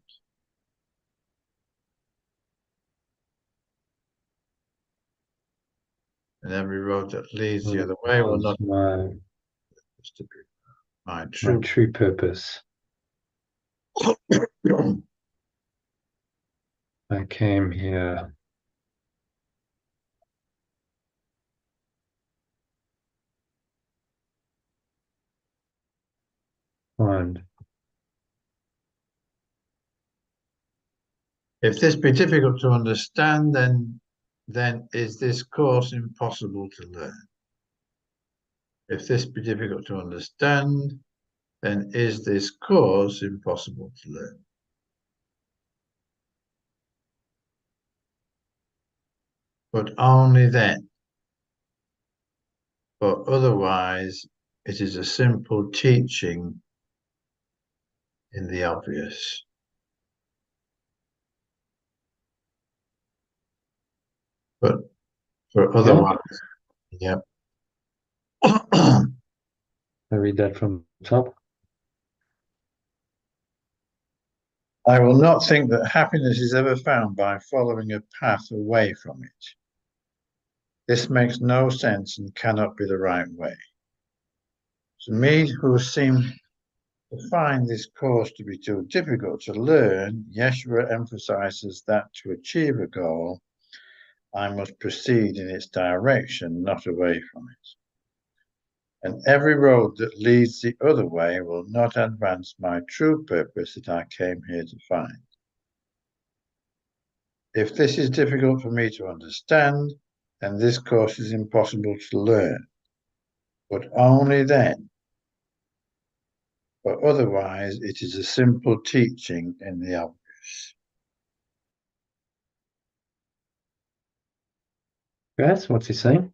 [SPEAKER 2] And every road that leads the other way will not
[SPEAKER 1] my
[SPEAKER 2] to be my
[SPEAKER 1] true purpose. I came here
[SPEAKER 2] If this be difficult to understand, then is this course impossible to learn? If this be difficult to understand, then is this course impossible to learn? But only then. For otherwise, it is a simple teaching in the obvious. But for otherwise, yeah.
[SPEAKER 1] I read that from the top.
[SPEAKER 2] I will not think that happiness is ever found by following a path away from it. This makes no sense and cannot be the right way. To me, who seem to find this course to be too difficult to learn, Yeshua emphasizes that to achieve a goal, I must proceed in its direction, not away from it. And every road that leads the other way will not advance my true purpose that I came here to find. If this is difficult for me to understand, then this course is impossible to learn, but only then. For otherwise, it is a simple teaching in the obvious.
[SPEAKER 1] Yes, what's he saying?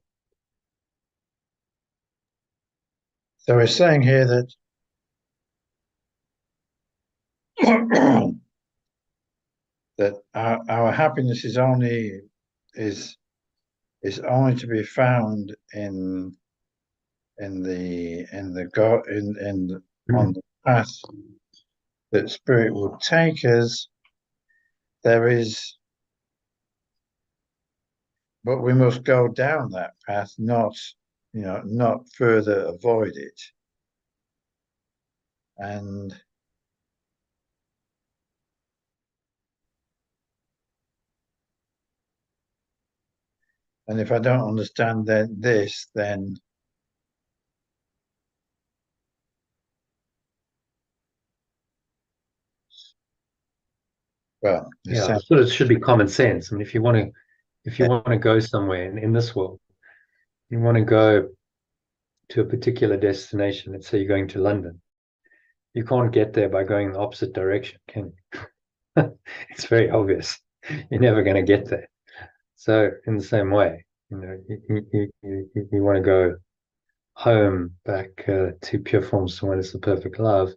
[SPEAKER 2] So we're saying here that that our happiness is only to be found on the path that spirit will take us. But we must go down that path, not further avoid it. And if I don't understand this, then well,
[SPEAKER 1] Yeah, I thought it should be common sense. I mean, if you want to go somewhere in this world, you want to go to a particular destination. Let's say you're going to London. You can't get there by going in the opposite direction, can you? It's very obvious. You're never going to get there. So in the same way, you want to go home back to pure forms to when it's the perfect love.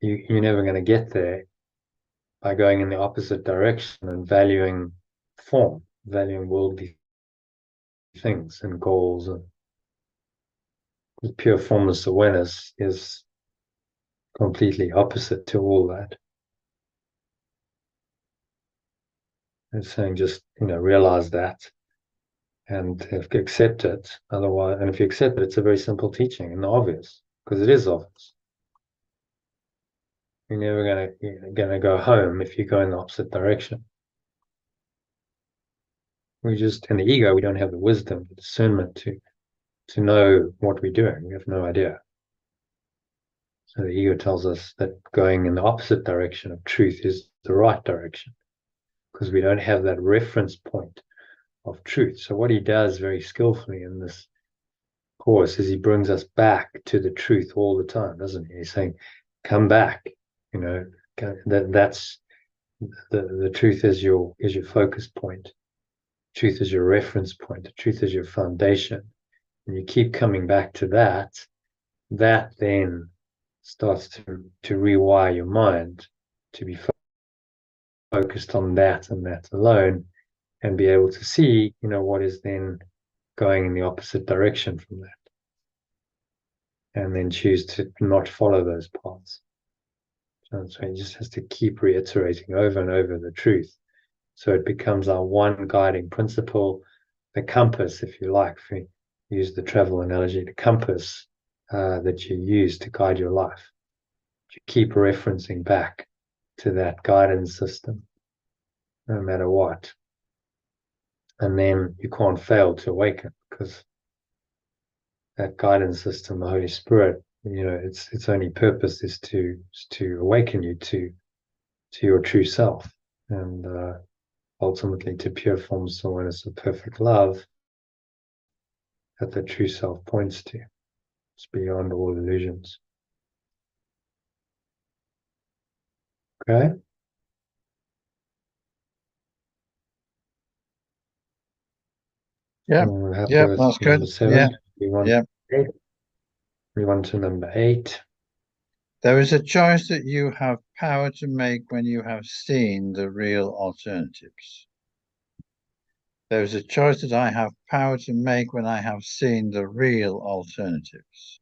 [SPEAKER 1] You're never going to get there by going in the opposite direction and valuing form, valuing worldly things and goals. And pure formless awareness is completely opposite to all that. It's saying just realize that and accept it. Otherwise, and if you accept it, it's a very simple teaching and obvious, because it is obvious. You're never gonna go home if you go in the opposite direction. We just in the ego, we don't have the wisdom, the discernment to know what we're doing. We have no idea. So the ego tells us that going in the opposite direction of truth is the right direction, because we don't have that reference point of truth. So what he does very skillfully in this course is he brings us back to the truth all the time, doesn't he? He's saying, come back, that's the truth is your focus point. Truth is your reference point. The truth is your foundation. And you keep coming back to that then starts to rewire your mind to be focused on that and that alone, and be able to see, what is then going in the opposite direction from that. And then choose to not follow those paths. So he just has to keep reiterating over and over the truth. So it becomes our one guiding principle, the compass, if you like, if we use the travel analogy, the compass that you use to guide your life. You keep referencing back to that guidance system, no matter what. And then you can't fail to awaken, because that guidance system, the Holy Spirit, its only purpose is to awaken you to your true self. and ultimately to pure forms, the one is the perfect love that the true self points to. It's beyond all illusions. Okay?
[SPEAKER 2] Yeah,
[SPEAKER 1] We're happy
[SPEAKER 2] yeah,
[SPEAKER 1] with
[SPEAKER 2] that's good.
[SPEAKER 1] number
[SPEAKER 2] Yeah,
[SPEAKER 1] 7. We want
[SPEAKER 2] yeah.
[SPEAKER 1] 8. We want to number 8.
[SPEAKER 2] There is a choice that you have power to make when you have seen the real alternatives. There is a choice that I have power to make when I have seen the real alternatives.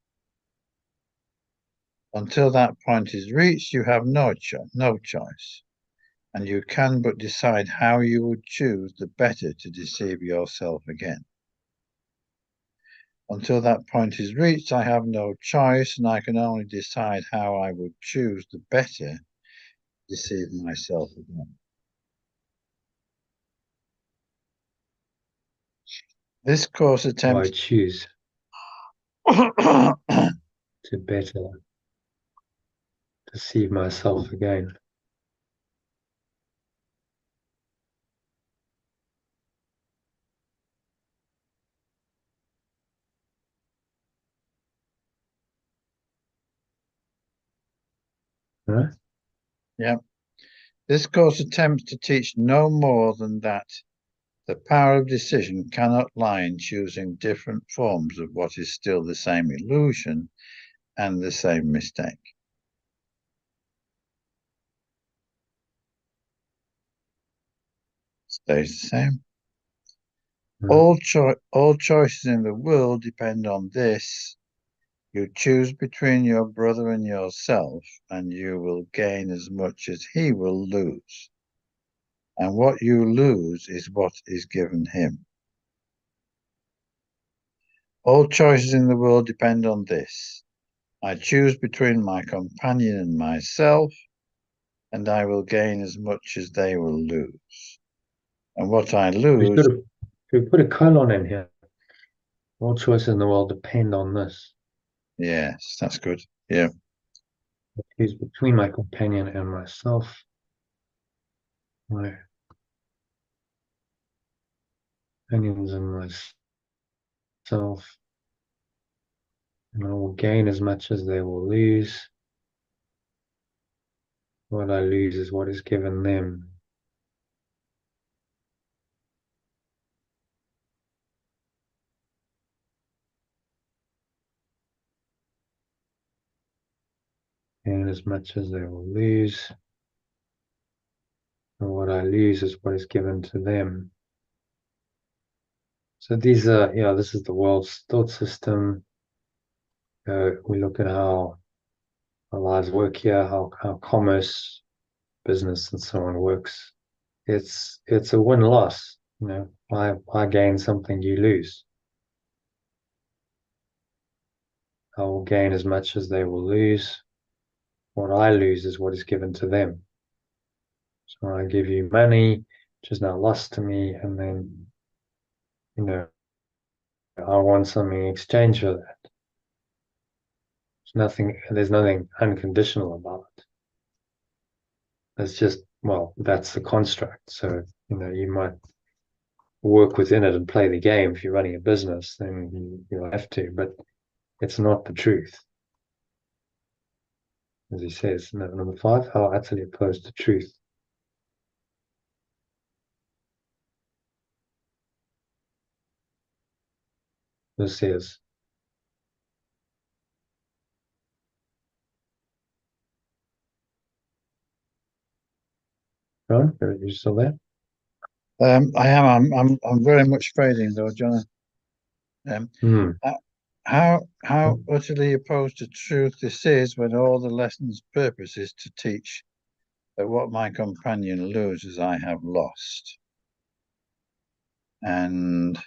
[SPEAKER 2] Until that point is reached, you have no choice, and you can but decide how you would choose the better to deceive yourself again. Until that point is reached, I have no choice, and I can only decide how I would choose the better to deceive myself again. This course
[SPEAKER 1] I
[SPEAKER 2] attempts
[SPEAKER 1] choose to better deceive myself again. Huh?
[SPEAKER 2] Yeah. This course attempts to teach no more than that the power of decision cannot lie in choosing different forms of what is still the same illusion and the same mistake. Stays the same.
[SPEAKER 1] Huh?
[SPEAKER 2] All choices in the world depend on this. You choose between your brother and yourself, and you will gain as much as he will lose. And what you lose is what is given him. All choices in the world depend on this. I choose between my companion and myself, and I will gain as much as they will lose. And what I
[SPEAKER 1] We
[SPEAKER 2] lose,
[SPEAKER 1] should have we put a colon in here. All choices in the world depend on this.
[SPEAKER 2] yes, that's good. Yeah.
[SPEAKER 1] Choose between my companion and myself. My companions and myself. And I will gain as much as they will lose. What I lose is what is given them. Gain as much as they will lose. And what I lose is what is given to them. So these are, this is the world's thought system. We look at how our lives work here, how commerce, business, and so on works. It's a win-loss. I gain something, you lose. I will gain as much as they will lose. What I lose is what is given to them. So I give you money, which is now lost to me, and then, I want something in exchange for that. There's nothing unconditional about it. It's just, well, that's the construct. So, you might work within it and play the game. If you're running a business, then you'll have to, but it's not the truth. As he says, number 5, how utterly opposed to truth. This says, John, are you still there?
[SPEAKER 2] I am. I'm very much fading though, John.
[SPEAKER 1] Hmm.
[SPEAKER 2] Uh, how utterly opposed to truth this is when all the lesson's purpose is to teach that what my companion loses I have lost, and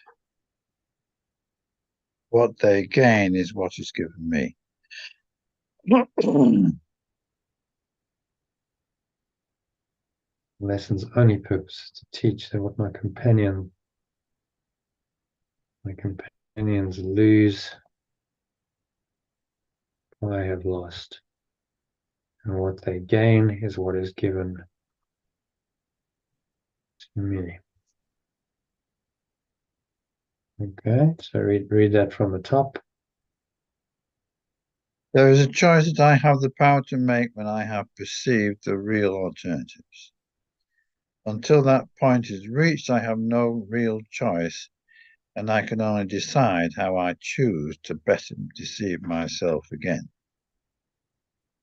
[SPEAKER 2] what they gain is what is given me.
[SPEAKER 1] Lesson's only purpose is to teach that what my companions lose, I have lost. And what they gain is what is given me. Okay, so read that from the top.
[SPEAKER 2] There is a choice that I have the power to make when I have perceived the real alternatives. Until that point is reached, I have no real choice, and I can only decide how I choose to better deceive myself again.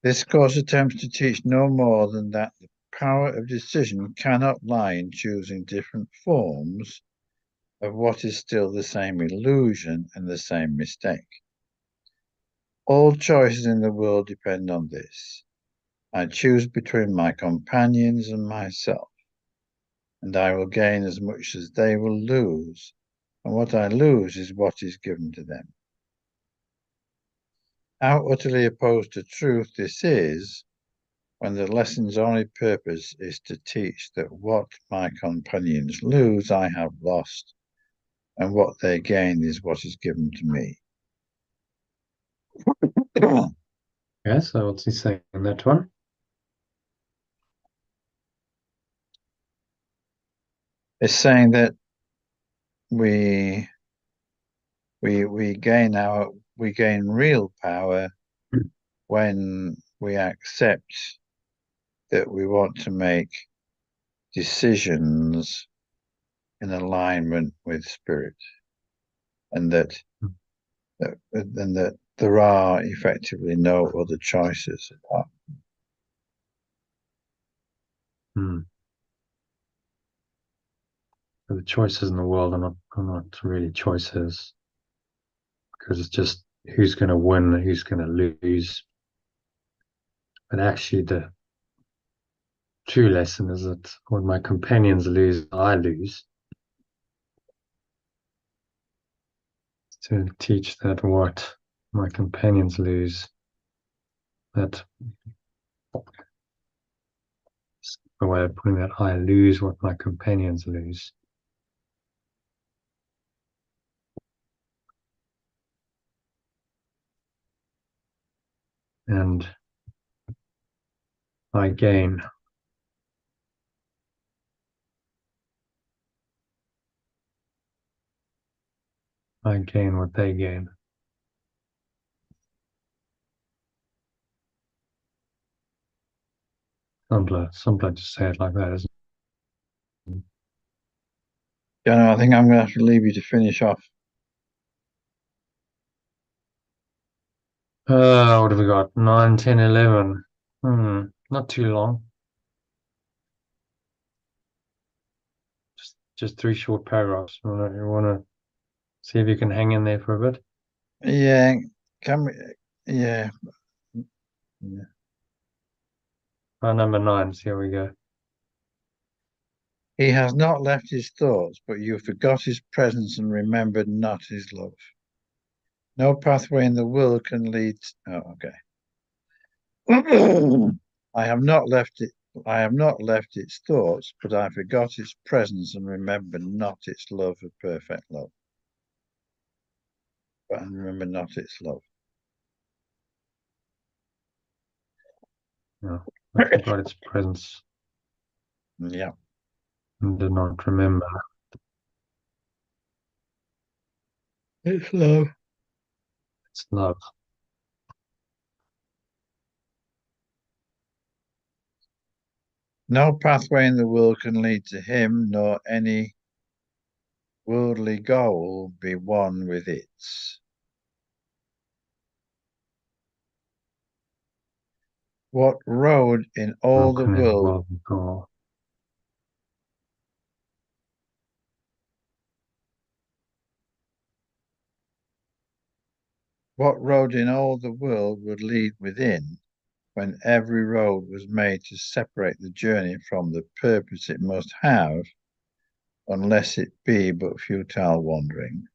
[SPEAKER 2] This course attempts to teach no more than that the power of decision cannot lie in choosing different forms of what is still the same illusion and the same mistake. All choices in the world depend on this. I choose between my companions and myself, and I will gain as much as they will lose, and what I lose is what is given to them. How utterly opposed to truth this is, when the lesson's only purpose is to teach that what my companions lose I have lost, and what they gain is what is given to me.
[SPEAKER 1] Okay, so what's he saying in that one?
[SPEAKER 2] It's saying that we gain real power when we accept that we want to make decisions in alignment with spirit, and that there are effectively no other choices apart.
[SPEAKER 1] Hmm. The choices in the world are not really choices, because it's just who's going to win and who's going to lose. But actually, the true lesson is that when my companions lose, I lose. To teach that what my companions lose, that the way of putting that, I lose what my companions lose. And I gain what they gain. Simpler to say it like that, isn't it?
[SPEAKER 2] Yeah, I think I'm going to have to leave you to finish off.
[SPEAKER 1] What have we got? 9, 10, 11. Not too long. Just three short paragraphs. You wanna see if you can hang in there for a bit?
[SPEAKER 2] Yeah, can we? Yeah. Yeah.
[SPEAKER 1] Number 9, see how we go.
[SPEAKER 2] He has not left his thoughts, but you forgot his presence and remembered not his love. No pathway in the world can lead. Oh, okay. I have not left it. I have not left its thoughts, but I forgot its presence and remembered not its love of perfect love. But I remember not its love.
[SPEAKER 1] No, I forgot its presence
[SPEAKER 2] Yeah.
[SPEAKER 1] and did not remember
[SPEAKER 2] It's love.
[SPEAKER 1] its love.
[SPEAKER 2] No pathway in the world can lead to him, nor any worldly goal be one with its. What road in all the
[SPEAKER 1] Broken in the
[SPEAKER 2] world
[SPEAKER 1] world of God.
[SPEAKER 2] What road in all the world would lead within, when every road was made to separate the journey from the purpose it must have, unless it be but futile wandering?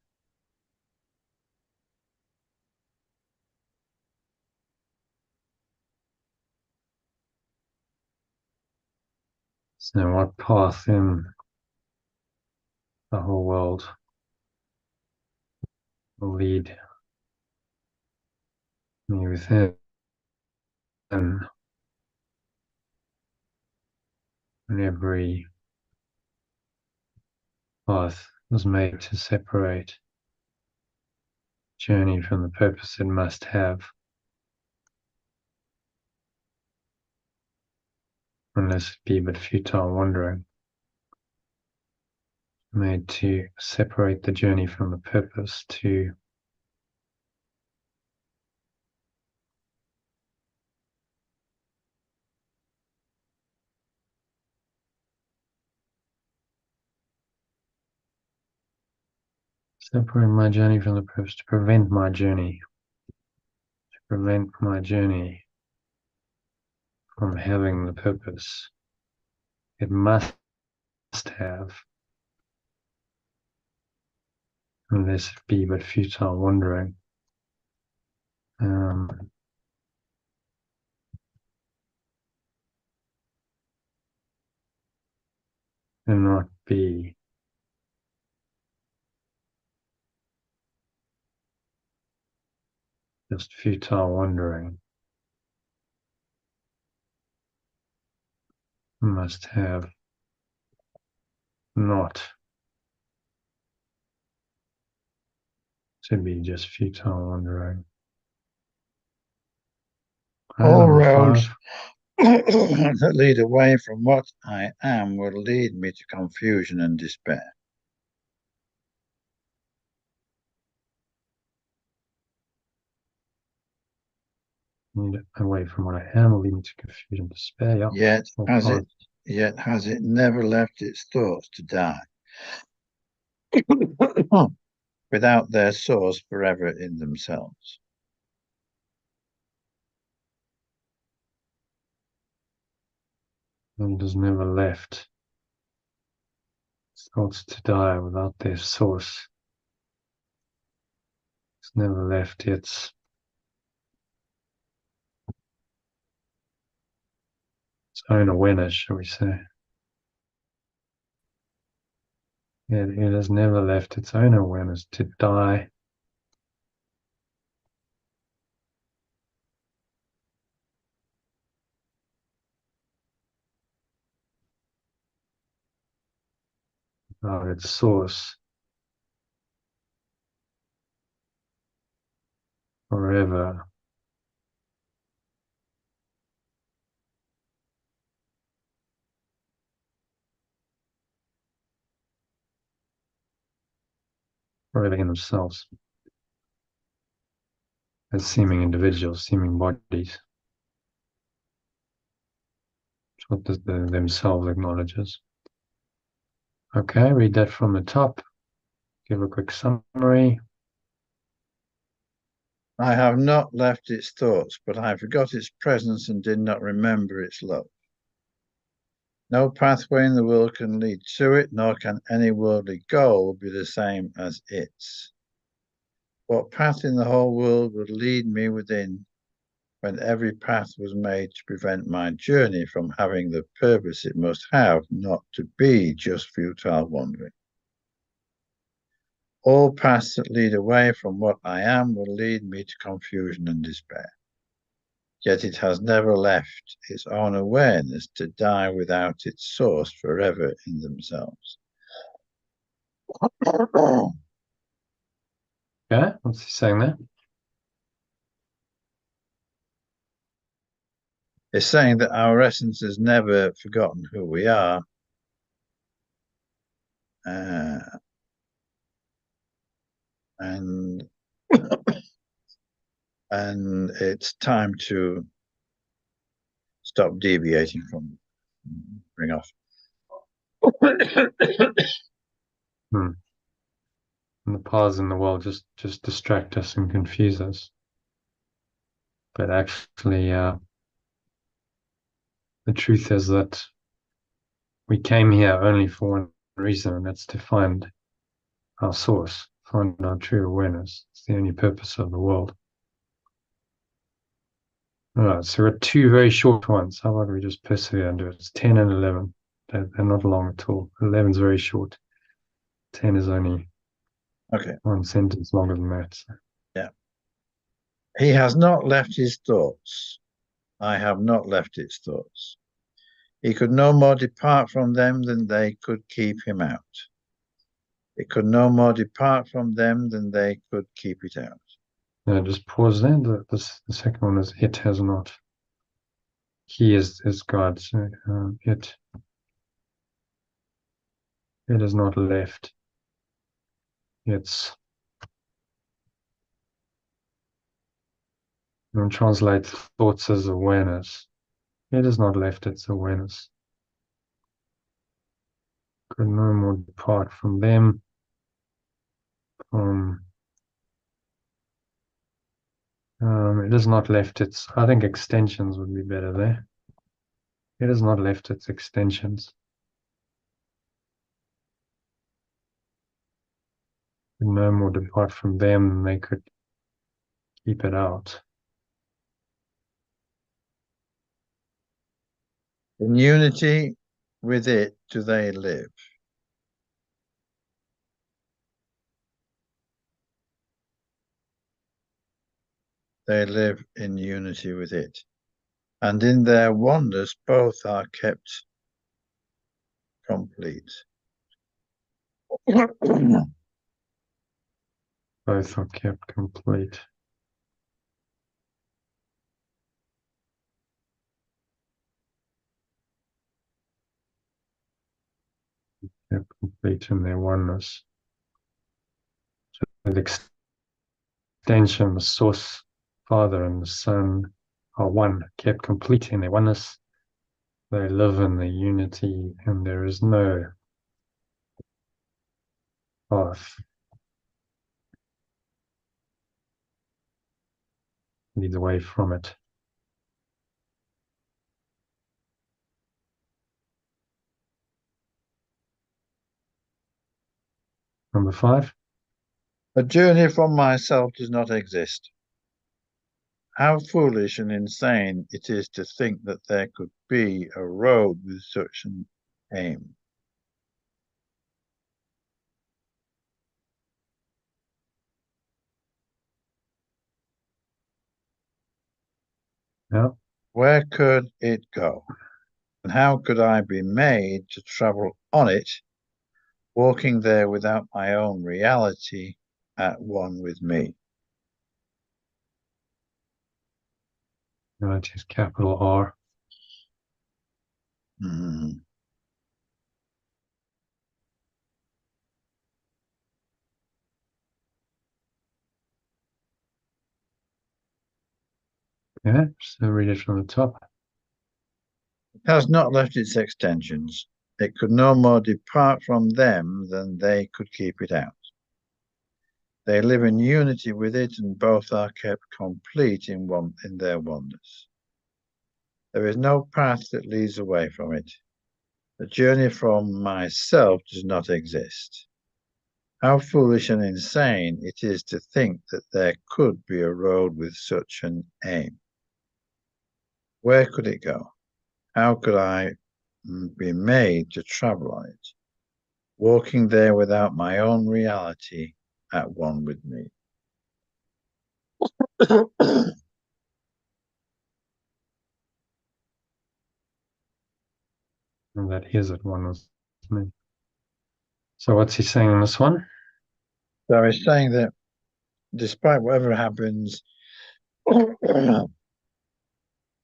[SPEAKER 1] So what path in the whole world will lead me within, and every path was made to separate journey from the purpose it must have, unless it be but futile wandering. Made to separate the journey from the purpose, to separate my journey from the purpose, to prevent my journey, from having the purpose it must have, unless it be but futile wandering. And not be just futile wandering. Must have not to be just futile wandering.
[SPEAKER 2] All
[SPEAKER 1] Number
[SPEAKER 2] roads
[SPEAKER 1] 5.
[SPEAKER 2] that lead away from what I am will lead me to confusion and despair.
[SPEAKER 1] Away from what I am will lead me to confusion and despair. Yeah.
[SPEAKER 2] Yet has it never left its thoughts to die without their source forever in themselves.
[SPEAKER 1] And has never left its thoughts to die without their source. It's never left its own awareness, shall we say. It has never left its own awareness to die without its source forever. Forever in themselves. As seeming individuals, seeming bodies. It's what the themselves acknowledges. Okay, read that from the top. Give a quick summary.
[SPEAKER 2] I have not left its thoughts, but I forgot its presence and did not remember its love. No pathway in the world can lead to it, nor can any worldly goal be the same as its. What path in the whole world would lead me within, when every path was made to prevent my journey from having the purpose it must have, not to be just futile wandering? All paths that lead away from what I am will lead me to confusion and despair. Yet it has never left its own awareness to die without its source forever in themselves.
[SPEAKER 1] Okay, what's he saying there?
[SPEAKER 2] It's saying that our essence has never forgotten who we are. And it's time to stop deviating from, bring off.
[SPEAKER 1] And the paths in the world just distract us and confuse us. But actually, the truth is that we came here only for one reason, and that's to find our source, find our true awareness. It's the only purpose of the world. All right, so we've got 2 very short ones. How about we just persevere and do it? It's 10 and 11. They're not long at all. 11 is very short. 10 is only one sentence longer than that. So.
[SPEAKER 2] Yeah. He has not left his thoughts. I have not left its thoughts. He could no more depart from them than they could keep him out. It could no more depart from them than they could keep it out.
[SPEAKER 1] Just pause there. The second one is it has not. He is God. So it is not left. It's translate thoughts as awareness. It is not left its awareness. Could no more depart from them. It has not left its. I think extensions would be better there. It has not left its extensions. Could no more depart from them than they could keep it out.
[SPEAKER 2] In unity with it do they live. They live in unity with it. And in their oneness both are kept complete.
[SPEAKER 1] Both are kept complete. Kept complete in their oneness. So the extension, the source, Father and the Son are one, kept complete in their oneness. They live in the unity, and there is no path leads away from it. Number 5.
[SPEAKER 2] A journey from myself does not exist. How foolish and insane it is to think that there could be a road with such an aim.
[SPEAKER 1] Yeah.
[SPEAKER 2] Where could it go? And how could I be made to travel on it, walking there without my own reality at one with me?
[SPEAKER 1] That is capital R.
[SPEAKER 2] Mm.
[SPEAKER 1] Yeah, so read it from the top.
[SPEAKER 2] It has not left its extensions. It could no more depart from them than they could keep it out. They live in unity with it, and both are kept complete in their oneness. There is no path that leads away from it. The journey from myself does not exist. How foolish and insane it is to think that there could be a road with such an aim. Where could it go? How could I be made to travel on it, walking there without my own reality at one with me?
[SPEAKER 1] And that is at one with me. So what's he saying in this one?
[SPEAKER 2] So he's saying that despite whatever happens,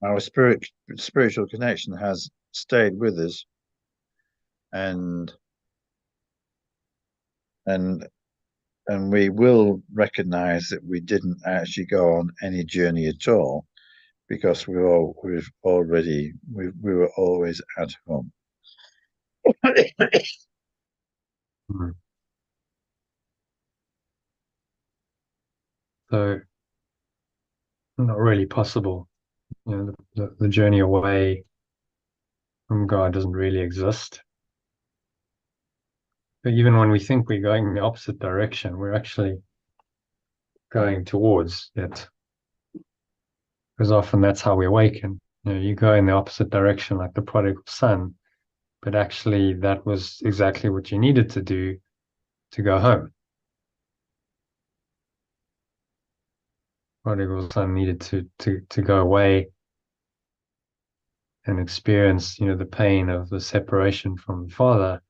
[SPEAKER 2] our spiritual connection has stayed with us, and and and we will recognize that we didn't actually go on any journey at all because we were always at home.
[SPEAKER 1] Hmm. So not really possible. The journey away from God doesn't really exist. But even when we think we're going in the opposite direction, we're actually going towards it. Because often that's how we awaken. You go in the opposite direction like the prodigal son, but actually that was exactly what you needed to do to go home. Prodigal son needed to go away and experience, the pain of the separation from the father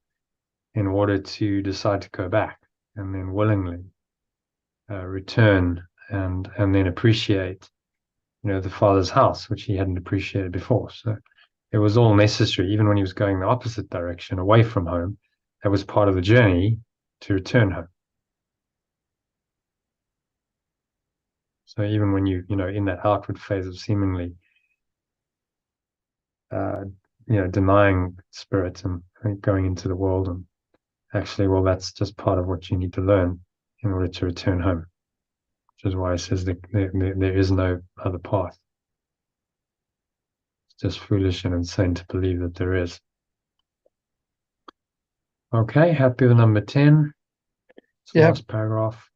[SPEAKER 1] in order to decide to go back and then willingly return and then appreciate, the Father's house, which he hadn't appreciated before. So it was all necessary, even when he was going the opposite direction, away from home. That was part of the journey to return home. So even when in that outward phase of seemingly, denying spirit and going into the world, and actually, well, that's just part of what you need to learn in order to return home, which is why it says that there is no other path. It's just foolish and insane to believe that there is. Okay, happy with number 10. It's the last paragraph.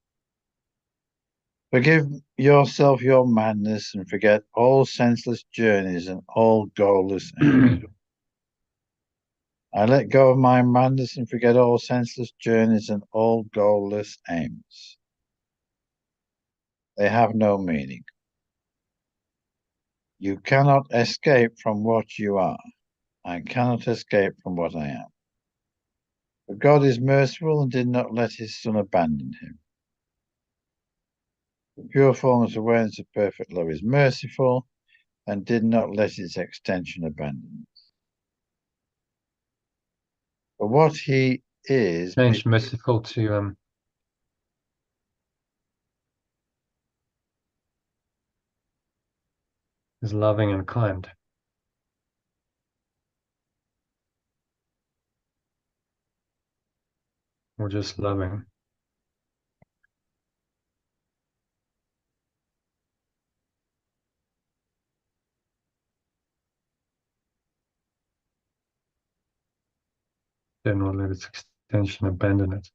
[SPEAKER 2] Forgive yourself your madness and forget all senseless journeys and all goalless aims. I let go of my madness and forget all senseless journeys and all goalless aims. They have no meaning. You cannot escape from what you are. I cannot escape from what I am. But God is merciful and did not let his Son abandon him. The pure formless awareness of perfect love is merciful and did not let its extension abandon it. But what he is...
[SPEAKER 1] Change merciful to is loving and kind. Or just loving. Did not let its extension abandon it.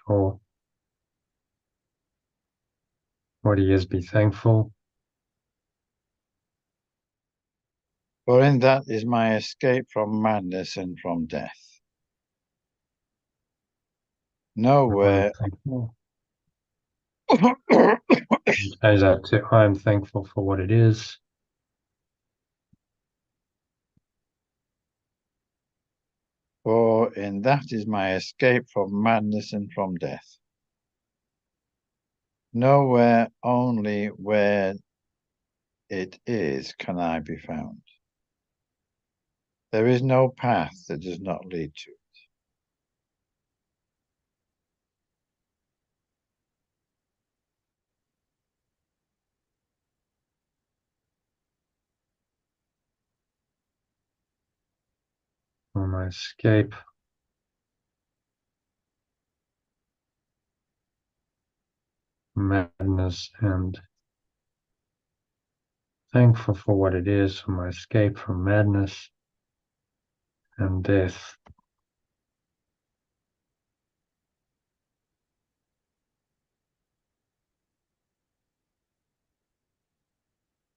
[SPEAKER 1] Or what he is, be thankful.
[SPEAKER 2] For in that is my escape from madness and from death. Nowhere.
[SPEAKER 1] Change that to I am thankful for what it is.
[SPEAKER 2] For in that is my escape from madness and from death. Nowhere, only where it is can I be found. There is no path that does not lead to it.
[SPEAKER 1] For my escape. Madness and thankful for what it is, for my escape from madness and death.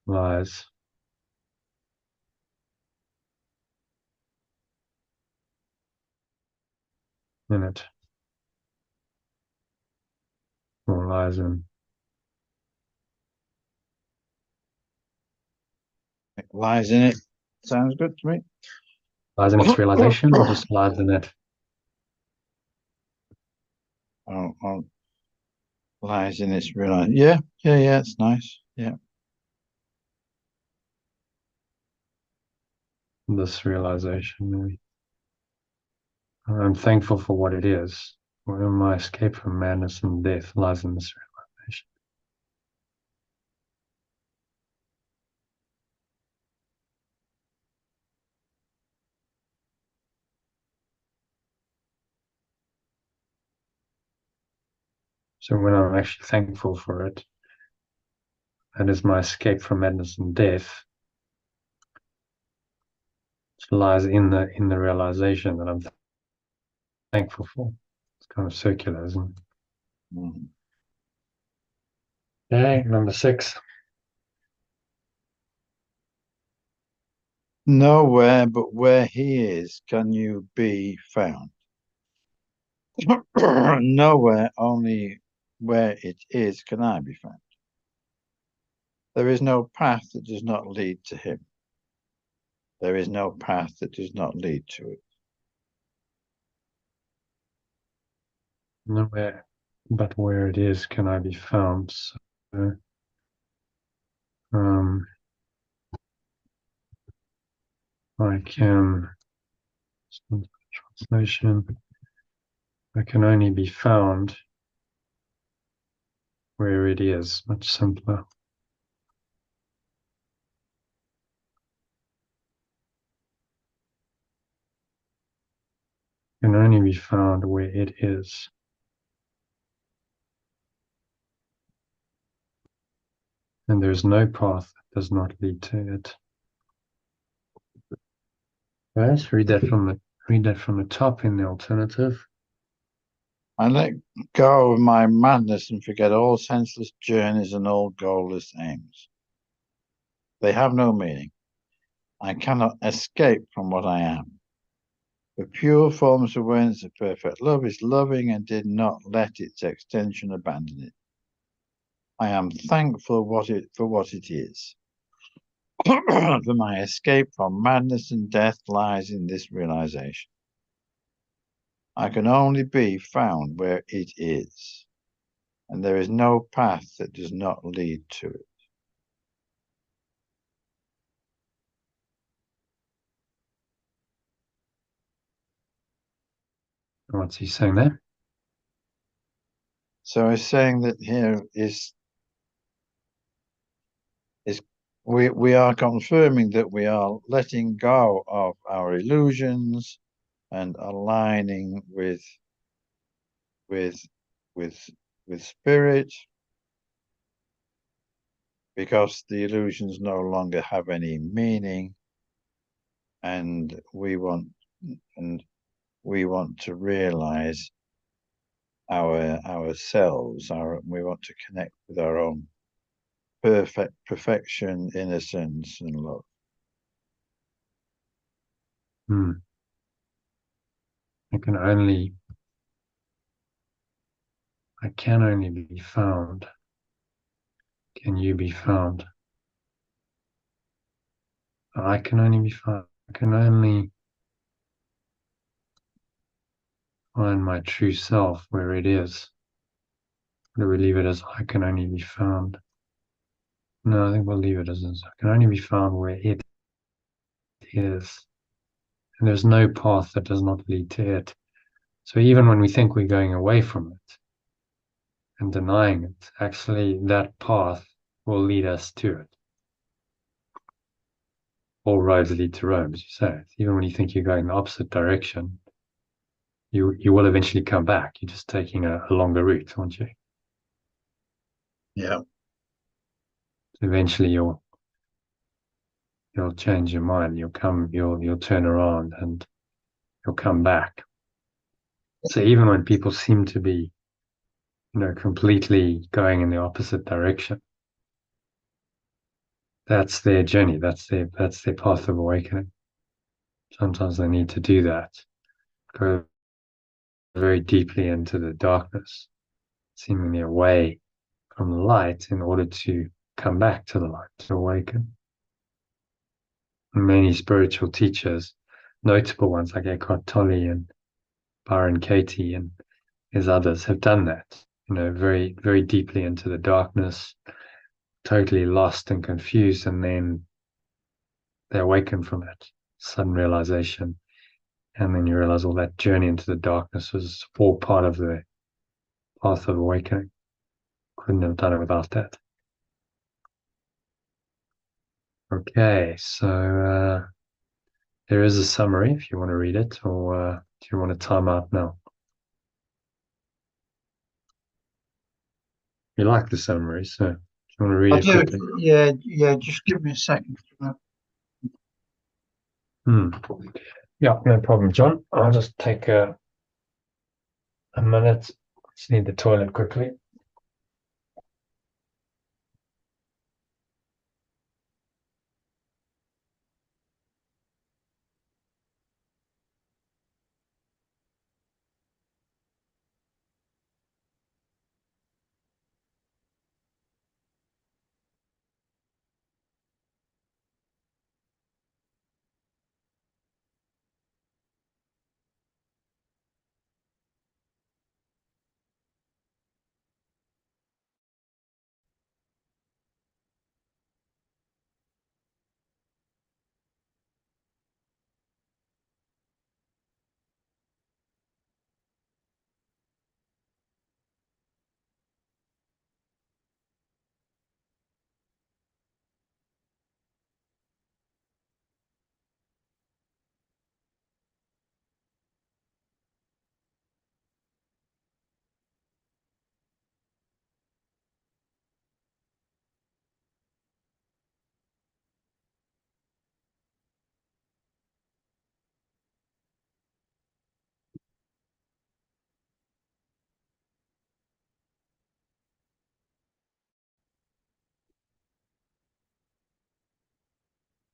[SPEAKER 1] Lies. In it. Or lies in.
[SPEAKER 2] It lies in it. Sounds good to me.
[SPEAKER 1] Lies in its realization or just lies in it?
[SPEAKER 2] Oh, lies in its realization. Yeah, it's nice. Yeah.
[SPEAKER 1] This realization, maybe. I'm thankful for what it is. Where my escape from madness and death lies in this realization. So when I'm actually thankful for it, that is my escape from madness and death. It lies in the realization that I'm thankful for. It's kind of circular, isn't it?
[SPEAKER 2] Mm-hmm.
[SPEAKER 1] Okay, number 6.
[SPEAKER 2] Nowhere but where he is can you be found. Nowhere, only where it is can I be found. There is no path that does not lead to him. There is no path that does not lead to it.
[SPEAKER 1] Nowhere but where it is can I be found. So, I can, translation, I can only be found where it is, much simpler. Can only be found where it is. And there's no path that does not lead to it. Let's read that from the top in the alternative.
[SPEAKER 2] I let go of my madness and forget all senseless journeys and all goalless aims. They have no meaning. I cannot escape from what I am. The pure formless awareness of perfect love is loving and did not let its extension abandon it. I am thankful for what it is. For my escape from madness and death lies in this realization. I can only be found where it is, and there is no path that does not lead to it.
[SPEAKER 1] What's he saying there?
[SPEAKER 2] So he's saying that here is we are confirming that we are letting go of our illusions and aligning with with with spirit, because the illusions no longer have any meaning, and we want to realize ourselves. We want to connect with our own perfection, innocence, and love.
[SPEAKER 1] I can only be found. Can you be found? I can only be found. I can only find my true self where it is. Do we leave it as I can only be found? No, I think we'll leave it as I can only be found where it is. And there's no path that does not lead to it. So even when we think we're going away from it and denying it, actually that path will lead us to it. All roads lead to Rome, as you say. Even when you think you're going the opposite direction, you will eventually come back. You're just taking a longer route, aren't you?
[SPEAKER 2] Yeah.
[SPEAKER 1] Eventually you'll change your mind. You'll turn around and you'll come back. So even when people seem to be, completely going in the opposite direction, that's their journey. That's their path of awakening. Sometimes they need to do that. Go very deeply into the darkness, seemingly away from the light in order to come back to the light, to awaken. And many spiritual teachers, notable ones like Eckhart Tolle and Byron Katie and his others, have done that, very, very deeply into the darkness, totally lost and confused, and then they awaken from it, sudden realization. And then you realize all that journey into the darkness was all part of the path of awakening. Couldn't have done it without that. Okay, so there is a summary if you want to read it, or do you want to time out now? You like the summary, so do you want to read it quickly?
[SPEAKER 2] Yeah, just give me a second.
[SPEAKER 1] Yeah, no problem, John. I'll just take a minute. Just need the toilet quickly.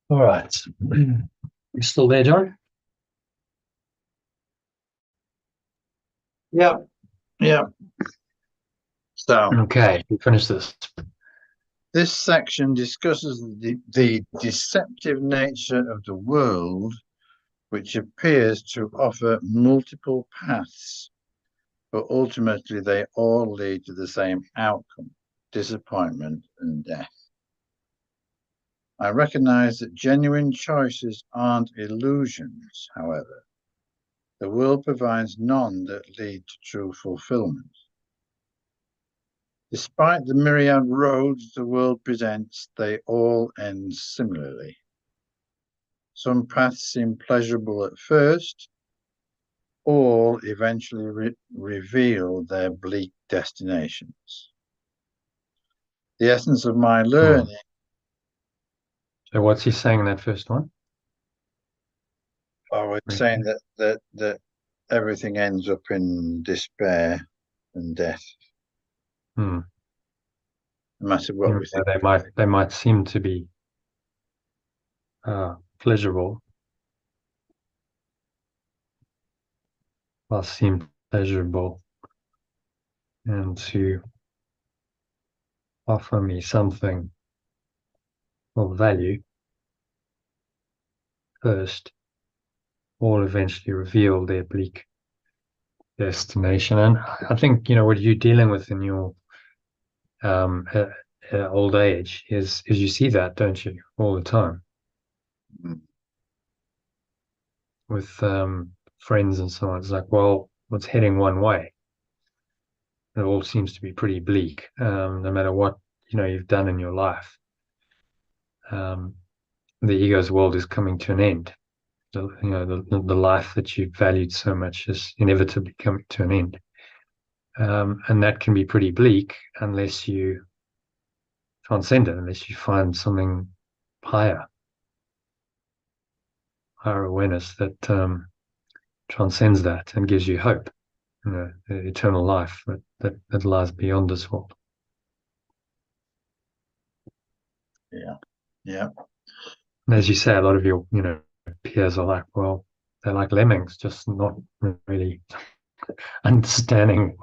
[SPEAKER 1] All right. You still there, John?
[SPEAKER 2] Yeah, yeah. So
[SPEAKER 1] Okay, we finished this.
[SPEAKER 2] this section discusses the deceptive nature of the world, which appears to offer multiple paths, but ultimately they all lead to the same outcome: disappointment and death. I recognize that genuine choices aren't illusions, however. The world provides none that lead to true fulfillment. Despite the myriad roads the world presents, they all end similarly. Some paths seem pleasurable at first, all eventually reveal their bleak destinations. The essence of my learning.
[SPEAKER 1] So what's he saying in that first one?
[SPEAKER 2] I was saying that everything ends up in despair and death,
[SPEAKER 1] Hmm.
[SPEAKER 2] no matter what we think.
[SPEAKER 1] They might seem to be pleasurable, or seem pleasurable, and to offer me something of value first, all eventually reveal their bleak destination. And I think, what you're dealing with in your old age is you see that, don't you, all the time
[SPEAKER 2] Mm.
[SPEAKER 1] with friends and so on. It's like, well, it's heading one way. It all seems to be pretty bleak, no matter what you've done in your life. The ego's world is coming to an end. The life that you valued so much is inevitably coming to an end. And that can be pretty bleak unless you transcend it, unless you find something higher awareness that transcends that and gives you hope, the eternal life that lies beyond this world.
[SPEAKER 2] Yeah.
[SPEAKER 1] And as you say, a lot of your peers are like, well, they're like lemmings, just not really understanding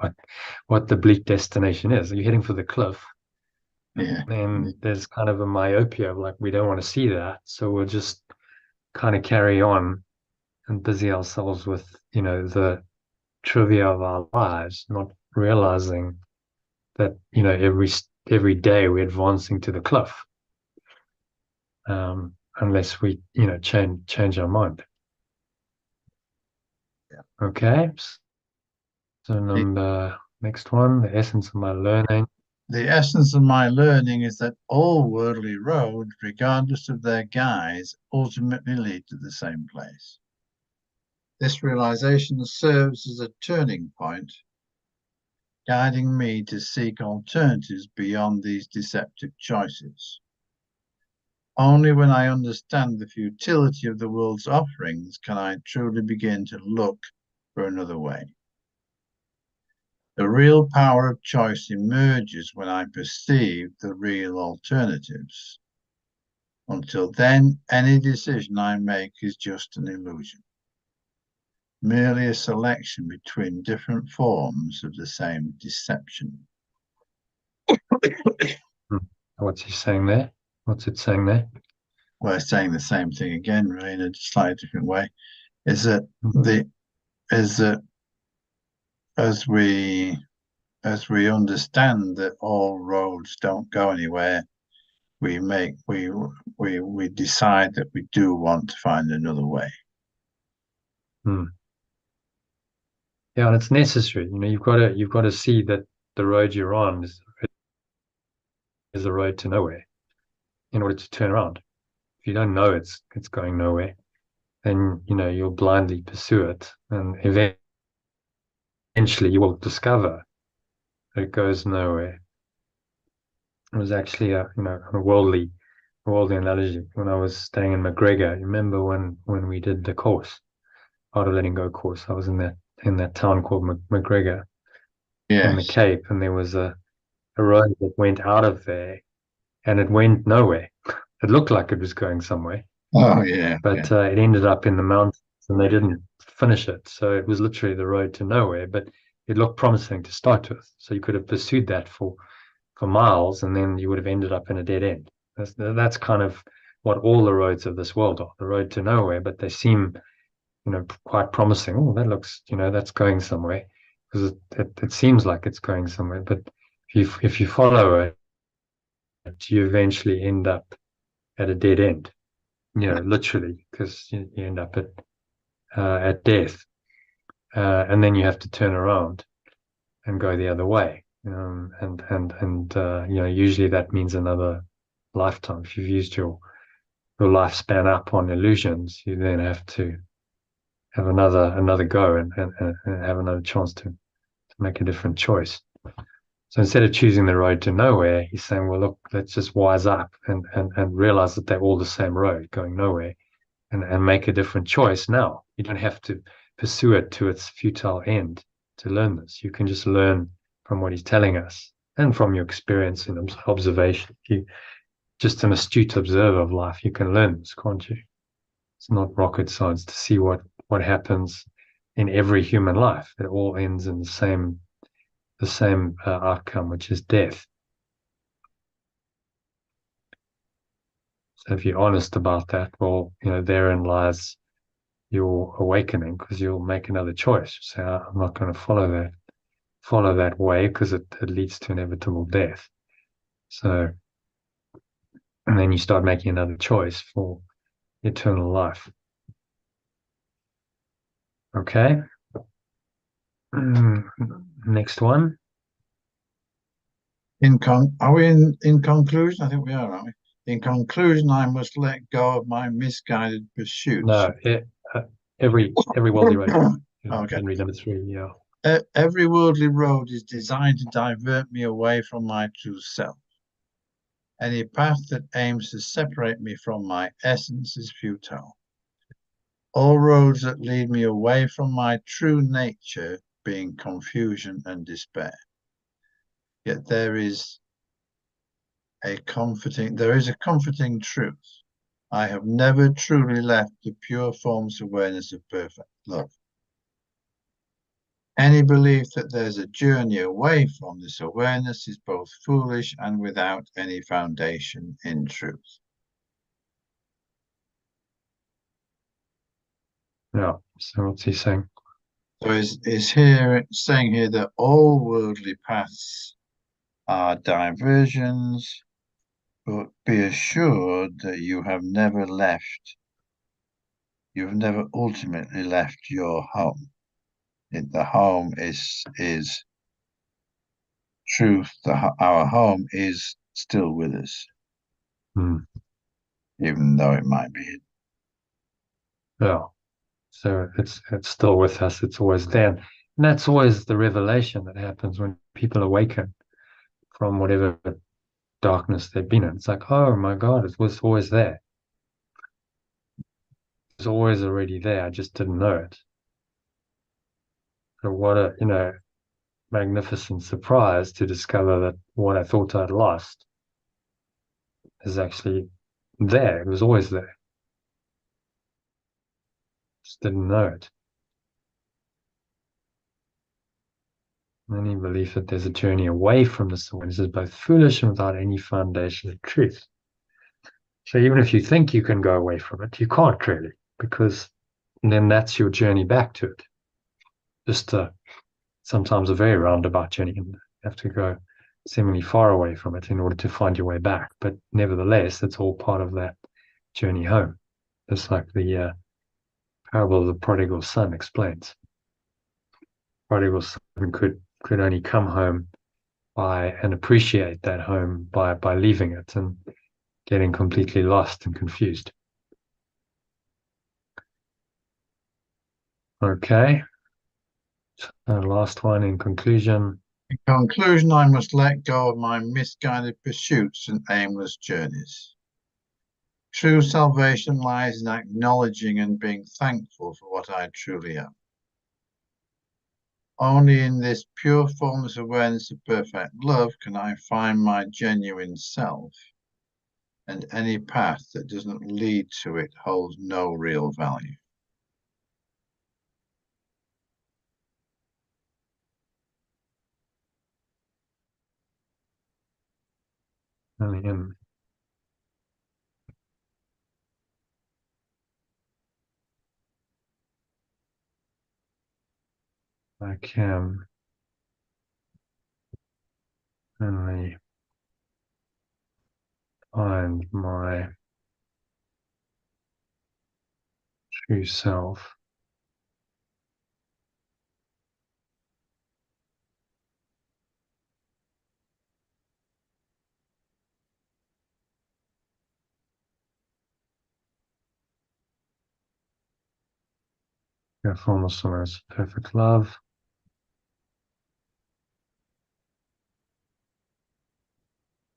[SPEAKER 1] what the bleak destination is. You're heading for the cliff,
[SPEAKER 2] Yeah.
[SPEAKER 1] and there's kind of a myopia of like, we don't want to see that, so we'll just kind of carry on and busy ourselves with the trivia of our lives, not realizing that every day we're advancing to the cliff, unless we change our mind.
[SPEAKER 2] Yeah.
[SPEAKER 1] Okay, so next one, the essence of my learning.
[SPEAKER 2] The essence of my learning is that all worldly roads, regardless of their guise, ultimately lead to the same place. This realization serves as a turning point, guiding me to seek alternatives beyond these deceptive choices. Only when I understand the futility of the world's offerings can I truly begin to look for another way. The real power of choice emerges when I perceive the real alternatives. Until then, any decision I make is just an illusion, merely a selection between different forms of the same deception.
[SPEAKER 1] What's he saying there? What's it saying there?
[SPEAKER 2] We're saying the same thing again, really, in a slightly different way. Is that as we understand that all roads don't go anywhere, we decide that we do want to find another way.
[SPEAKER 1] Yeah, and it's necessary. You've got to see that the road you're on is a road to nowhere in order to turn around. If you don't know it's going nowhere, then you'll blindly pursue it, and eventually you will discover that it goes nowhere. It was actually a worldly analogy when I was staying in McGregor. You remember when we did the course, Art of Letting Go course? I was in that town called McGregor in the
[SPEAKER 2] Yes.
[SPEAKER 1] Cape, and there was a road that went out of there, and it went nowhere. It looked like it was going somewhere,
[SPEAKER 2] Oh, yeah, yeah.
[SPEAKER 1] but it ended up in the mountains and they didn't finish it. So it was literally the road to nowhere, but it looked promising to start with. So you could have pursued that for miles and then you would have ended up in a dead end. That's kind of what all the roads of this world are, the road to nowhere, but they seem, quite promising. Oh, that looks, that's going somewhere because it seems like it's going somewhere. But if you follow it, you eventually end up at a dead end, literally, because you end up at death, and then you have to turn around and go the other way. And usually that means another lifetime. If you've used your lifespan up on illusions, you then have to have another go and have another chance to make a different choice. So instead of choosing the road to nowhere, he's saying, well, look, let's just wise up and realize that they're all the same road going nowhere and make a different choice now. You don't have to pursue it to its futile end to learn this. You can just learn from what he's telling us and from your experience and observation. If you just an astute observer of life, you can learn this, can't you? It's not rocket science to see what happens in every human life. It all ends in the same outcome, which is death. So if you're honest about that, well, therein lies your awakening because you'll make another choice. Say, I'm not going to follow that way because it leads to inevitable death. So, and then you start making another choice for eternal life. Okay. Next one.
[SPEAKER 2] Are we in conclusion? I think we are, aren't we? In conclusion, I must let go of my misguided pursuits.
[SPEAKER 1] No, uh, every worldly road.
[SPEAKER 2] Okay.
[SPEAKER 1] Henry number 3. Yeah.
[SPEAKER 2] Every worldly road is designed to divert me away from my true self. Any path that aims to separate me from my essence is futile. All roads that lead me away from my true nature being confusion and despair. Yet there is a comforting truth. I have never truly left the pure form's awareness of perfect love. Any belief that there's a journey away from this awareness is both foolish and without any foundation in truth.
[SPEAKER 1] Yeah. So what's he saying?
[SPEAKER 2] So is saying here that all worldly paths are diversions, but be assured that you've never ultimately left your home. The home is truth. Our home is still with us,
[SPEAKER 1] Hmm.
[SPEAKER 2] even though it might be hidden.
[SPEAKER 1] Yeah. So it's still with us. It's always there. And that's always the revelation that happens when people awaken from whatever darkness they've been in. It's like, oh my God, it was always there. It's always already there. I just didn't know it. So what a, magnificent surprise to discover that what I thought I'd lost is actually there. It was always there. Just didn't know it. Any belief that there's a journey away from this awareness is both foolish and without any foundation of truth. So even if you think you can go away from it, you can't really, because then that's your journey back to it. Just sometimes a very roundabout journey, and you have to go seemingly far away from it in order to find your way back. But nevertheless, it's all part of that journey home. Just like the parable of the prodigal son explains. Prodigal son could only come home by and appreciate that home by leaving it and getting completely lost and confused. Okay. So last one in conclusion.
[SPEAKER 2] In conclusion, I must let go of my misguided pursuits and aimless journeys. True salvation lies in acknowledging and being thankful for what I truly am. Only in this pure formless awareness of perfect love can I find my genuine self. and any path that doesn't lead to it holds no real value.
[SPEAKER 1] I am. I can only find my true self in form of someone's perfect love.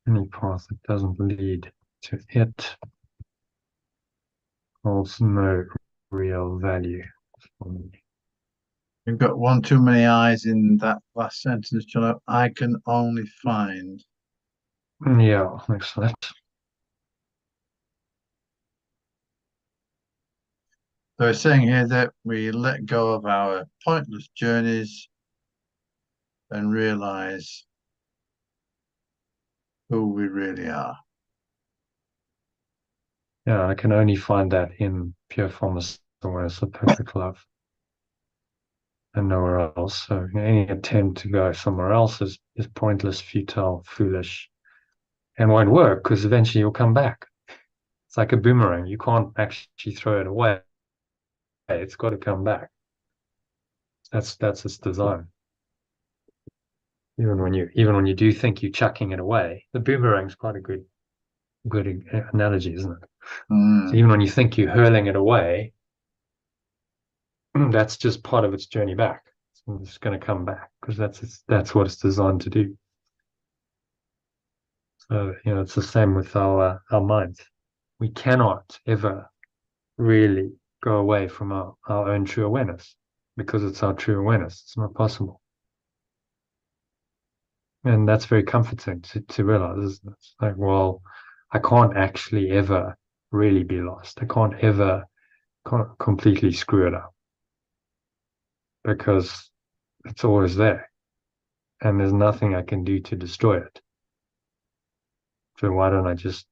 [SPEAKER 1] Any path that doesn't lead to it holds no real value for me.
[SPEAKER 2] You've got one too many eyes in that last sentence, John. I can only find.
[SPEAKER 1] Yeah, excellent.
[SPEAKER 2] So it's saying here that we let go of our pointless journeys and realize who we really are.
[SPEAKER 1] Yeah, I can only find that in pure formless awareness of perfect love and nowhere else. So any attempt to go somewhere else is pointless, futile, foolish, and won't work because eventually you'll come back. It's like a boomerang. You can't actually throw it away. It's got to come back. That's its design. Even when you do think you're chucking it away, the boomerang's quite a good analogy, isn't it? So even when you think you're hurling it away, that's just part of its journey back. So it's going to come back because that's what it's designed to do. So it's the same with our minds. We cannot ever really go away from our own true awareness because it's our true awareness. It's not possible. And that's very comforting to realize, isn't it? It's like, well, I can't actually ever really be lost. I can't ever completely screw it up because it's always there and there's nothing I can do to destroy it. So why don't I just,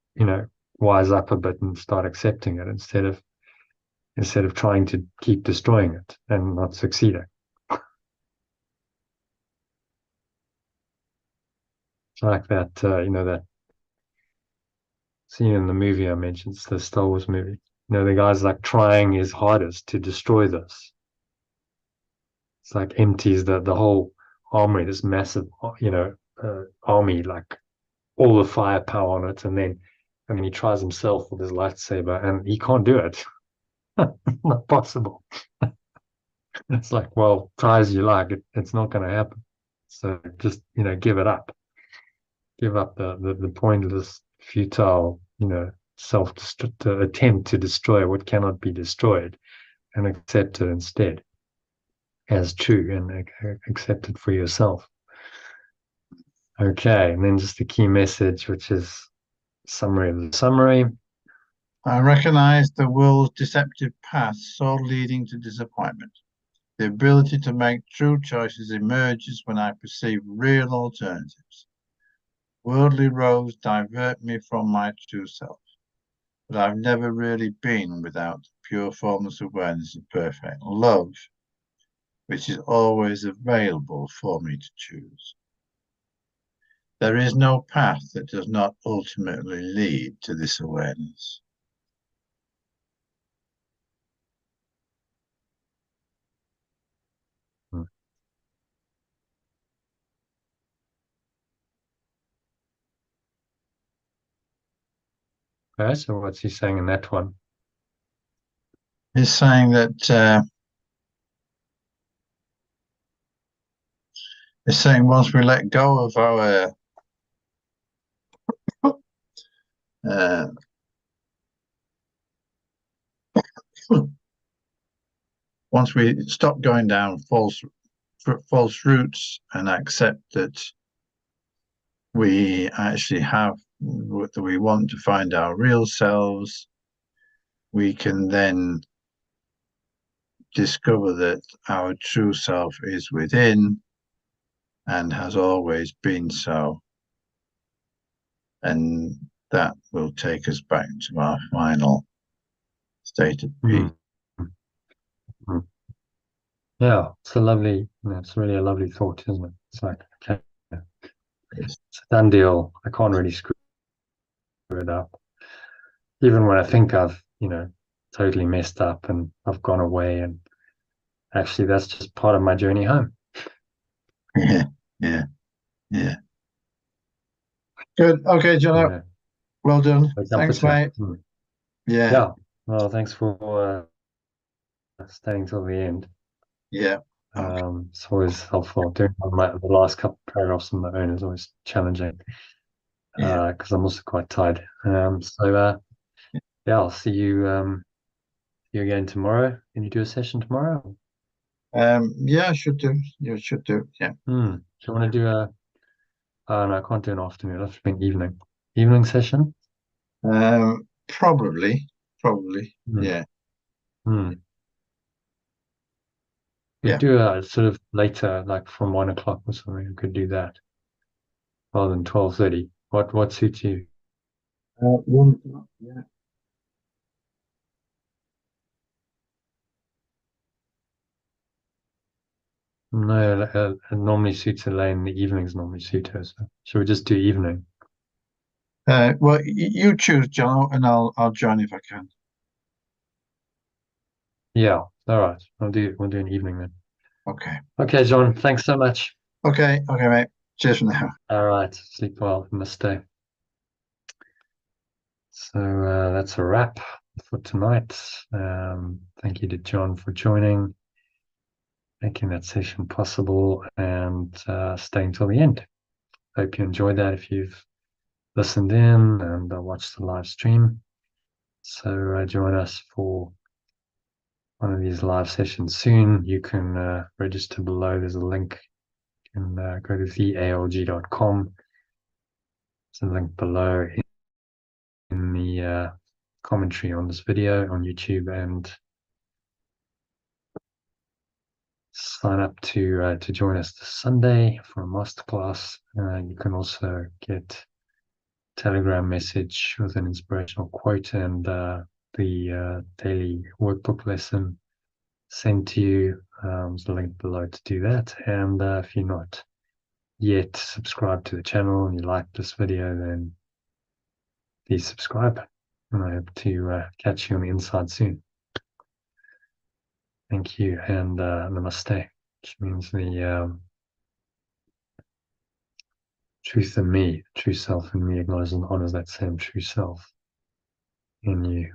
[SPEAKER 1] wise up a bit and start accepting it instead of trying to keep destroying it and not succeeding. It's like that, that scene in the movie I mentioned, it's the Star Wars movie. The guy's like trying his hardest to destroy this. It's like empties the whole armory, this massive, army, like all the firepower on it. And then, he tries himself with his lightsaber and he can't do it. Not possible. It's like, well, try as you like, it's not going to happen. So just, give it up. Give up the pointless, futile, self attempt to destroy what cannot be destroyed and accept it instead as true and accept it for yourself. Okay, and then just the key message, which is summary of the summary.
[SPEAKER 2] I recognize the world's deceptive paths so leading to disappointment. The ability to make true choices emerges when I perceive real alternatives. Worldly roads divert me from my true self, but I've never really been without pure formless awareness of perfect love, which is always available for me to choose. There is no path that does not ultimately lead to this awareness.
[SPEAKER 1] Okay, so what's he saying in that one?
[SPEAKER 2] He's saying that once we let go of our once we stop going down false routes and accept that we actually have we want to find our real selves, we can then discover that our true self is within and has always been so. And that will take us back to our final state of peace.
[SPEAKER 1] Mm. Yeah, it's a lovely, it's really a lovely thought, isn't it? It's like, okay,
[SPEAKER 2] Yes.
[SPEAKER 1] it's a done deal. I can't really screw it up. Even when I think I've, totally messed up and I've gone away, and actually that's just part of my journey home.
[SPEAKER 2] Yeah, yeah, yeah. Good. Okay, John.
[SPEAKER 1] Yeah,
[SPEAKER 2] Well done.
[SPEAKER 1] so
[SPEAKER 2] Thanks,
[SPEAKER 1] comforting.
[SPEAKER 2] mate.
[SPEAKER 1] Mm.
[SPEAKER 2] Yeah,
[SPEAKER 1] Yeah. Well, thanks for staying till the end.
[SPEAKER 2] yeah. Okay.
[SPEAKER 1] It's always helpful. Doing the last couple of paragraphs on my own is always challenging
[SPEAKER 2] Yeah.
[SPEAKER 1] because I'm also quite tired. Yeah, I'll see you again tomorrow. Can you do a session tomorrow?
[SPEAKER 2] Yeah, I should do. You should do. Yeah.
[SPEAKER 1] Do you want to do a? No, I can't do an afternoon. It'll have to be an evening session.
[SPEAKER 2] Probably. Probably.
[SPEAKER 1] Hmm.
[SPEAKER 2] Yeah.
[SPEAKER 1] Hmm. We
[SPEAKER 2] Yeah.
[SPEAKER 1] do a sort of later, like from 1 o'clock or something. We could do that rather than 12:30. What suits you?
[SPEAKER 2] 1 o'clock. Yeah.
[SPEAKER 1] No, it normally suits Elaine. The evenings normally suit her. So should we just do evening?
[SPEAKER 2] Well, you choose, John, and I'll join if I can.
[SPEAKER 1] Yeah. All right. We'll do an evening then.
[SPEAKER 2] Okay.
[SPEAKER 1] Okay, John. Thanks so much.
[SPEAKER 2] Okay. Okay, mate. Cheers for now.
[SPEAKER 1] All right. Sleep well. Namaste. So that's a wrap for tonight. Thank you to John for joining, making that session possible, and staying till the end. Hope you enjoyed that if you've listened in and watched the live stream. So join us for one of these live sessions soon. You can register below. There's a link. You can go to thealg.com. There's a link below in the commentary on this video on YouTube, and sign up to join us this Sunday for a masterclass. You can also get a Telegram message with an inspirational quote and the daily workbook lesson sent to you. There's a link below to do that. And if you're not yet subscribed to the channel and you like this video, then please subscribe. And I hope to catch you on the inside soon. Thank you, and namaste, which means the truth in me, true self in me, acknowledges and honors that same true self in you.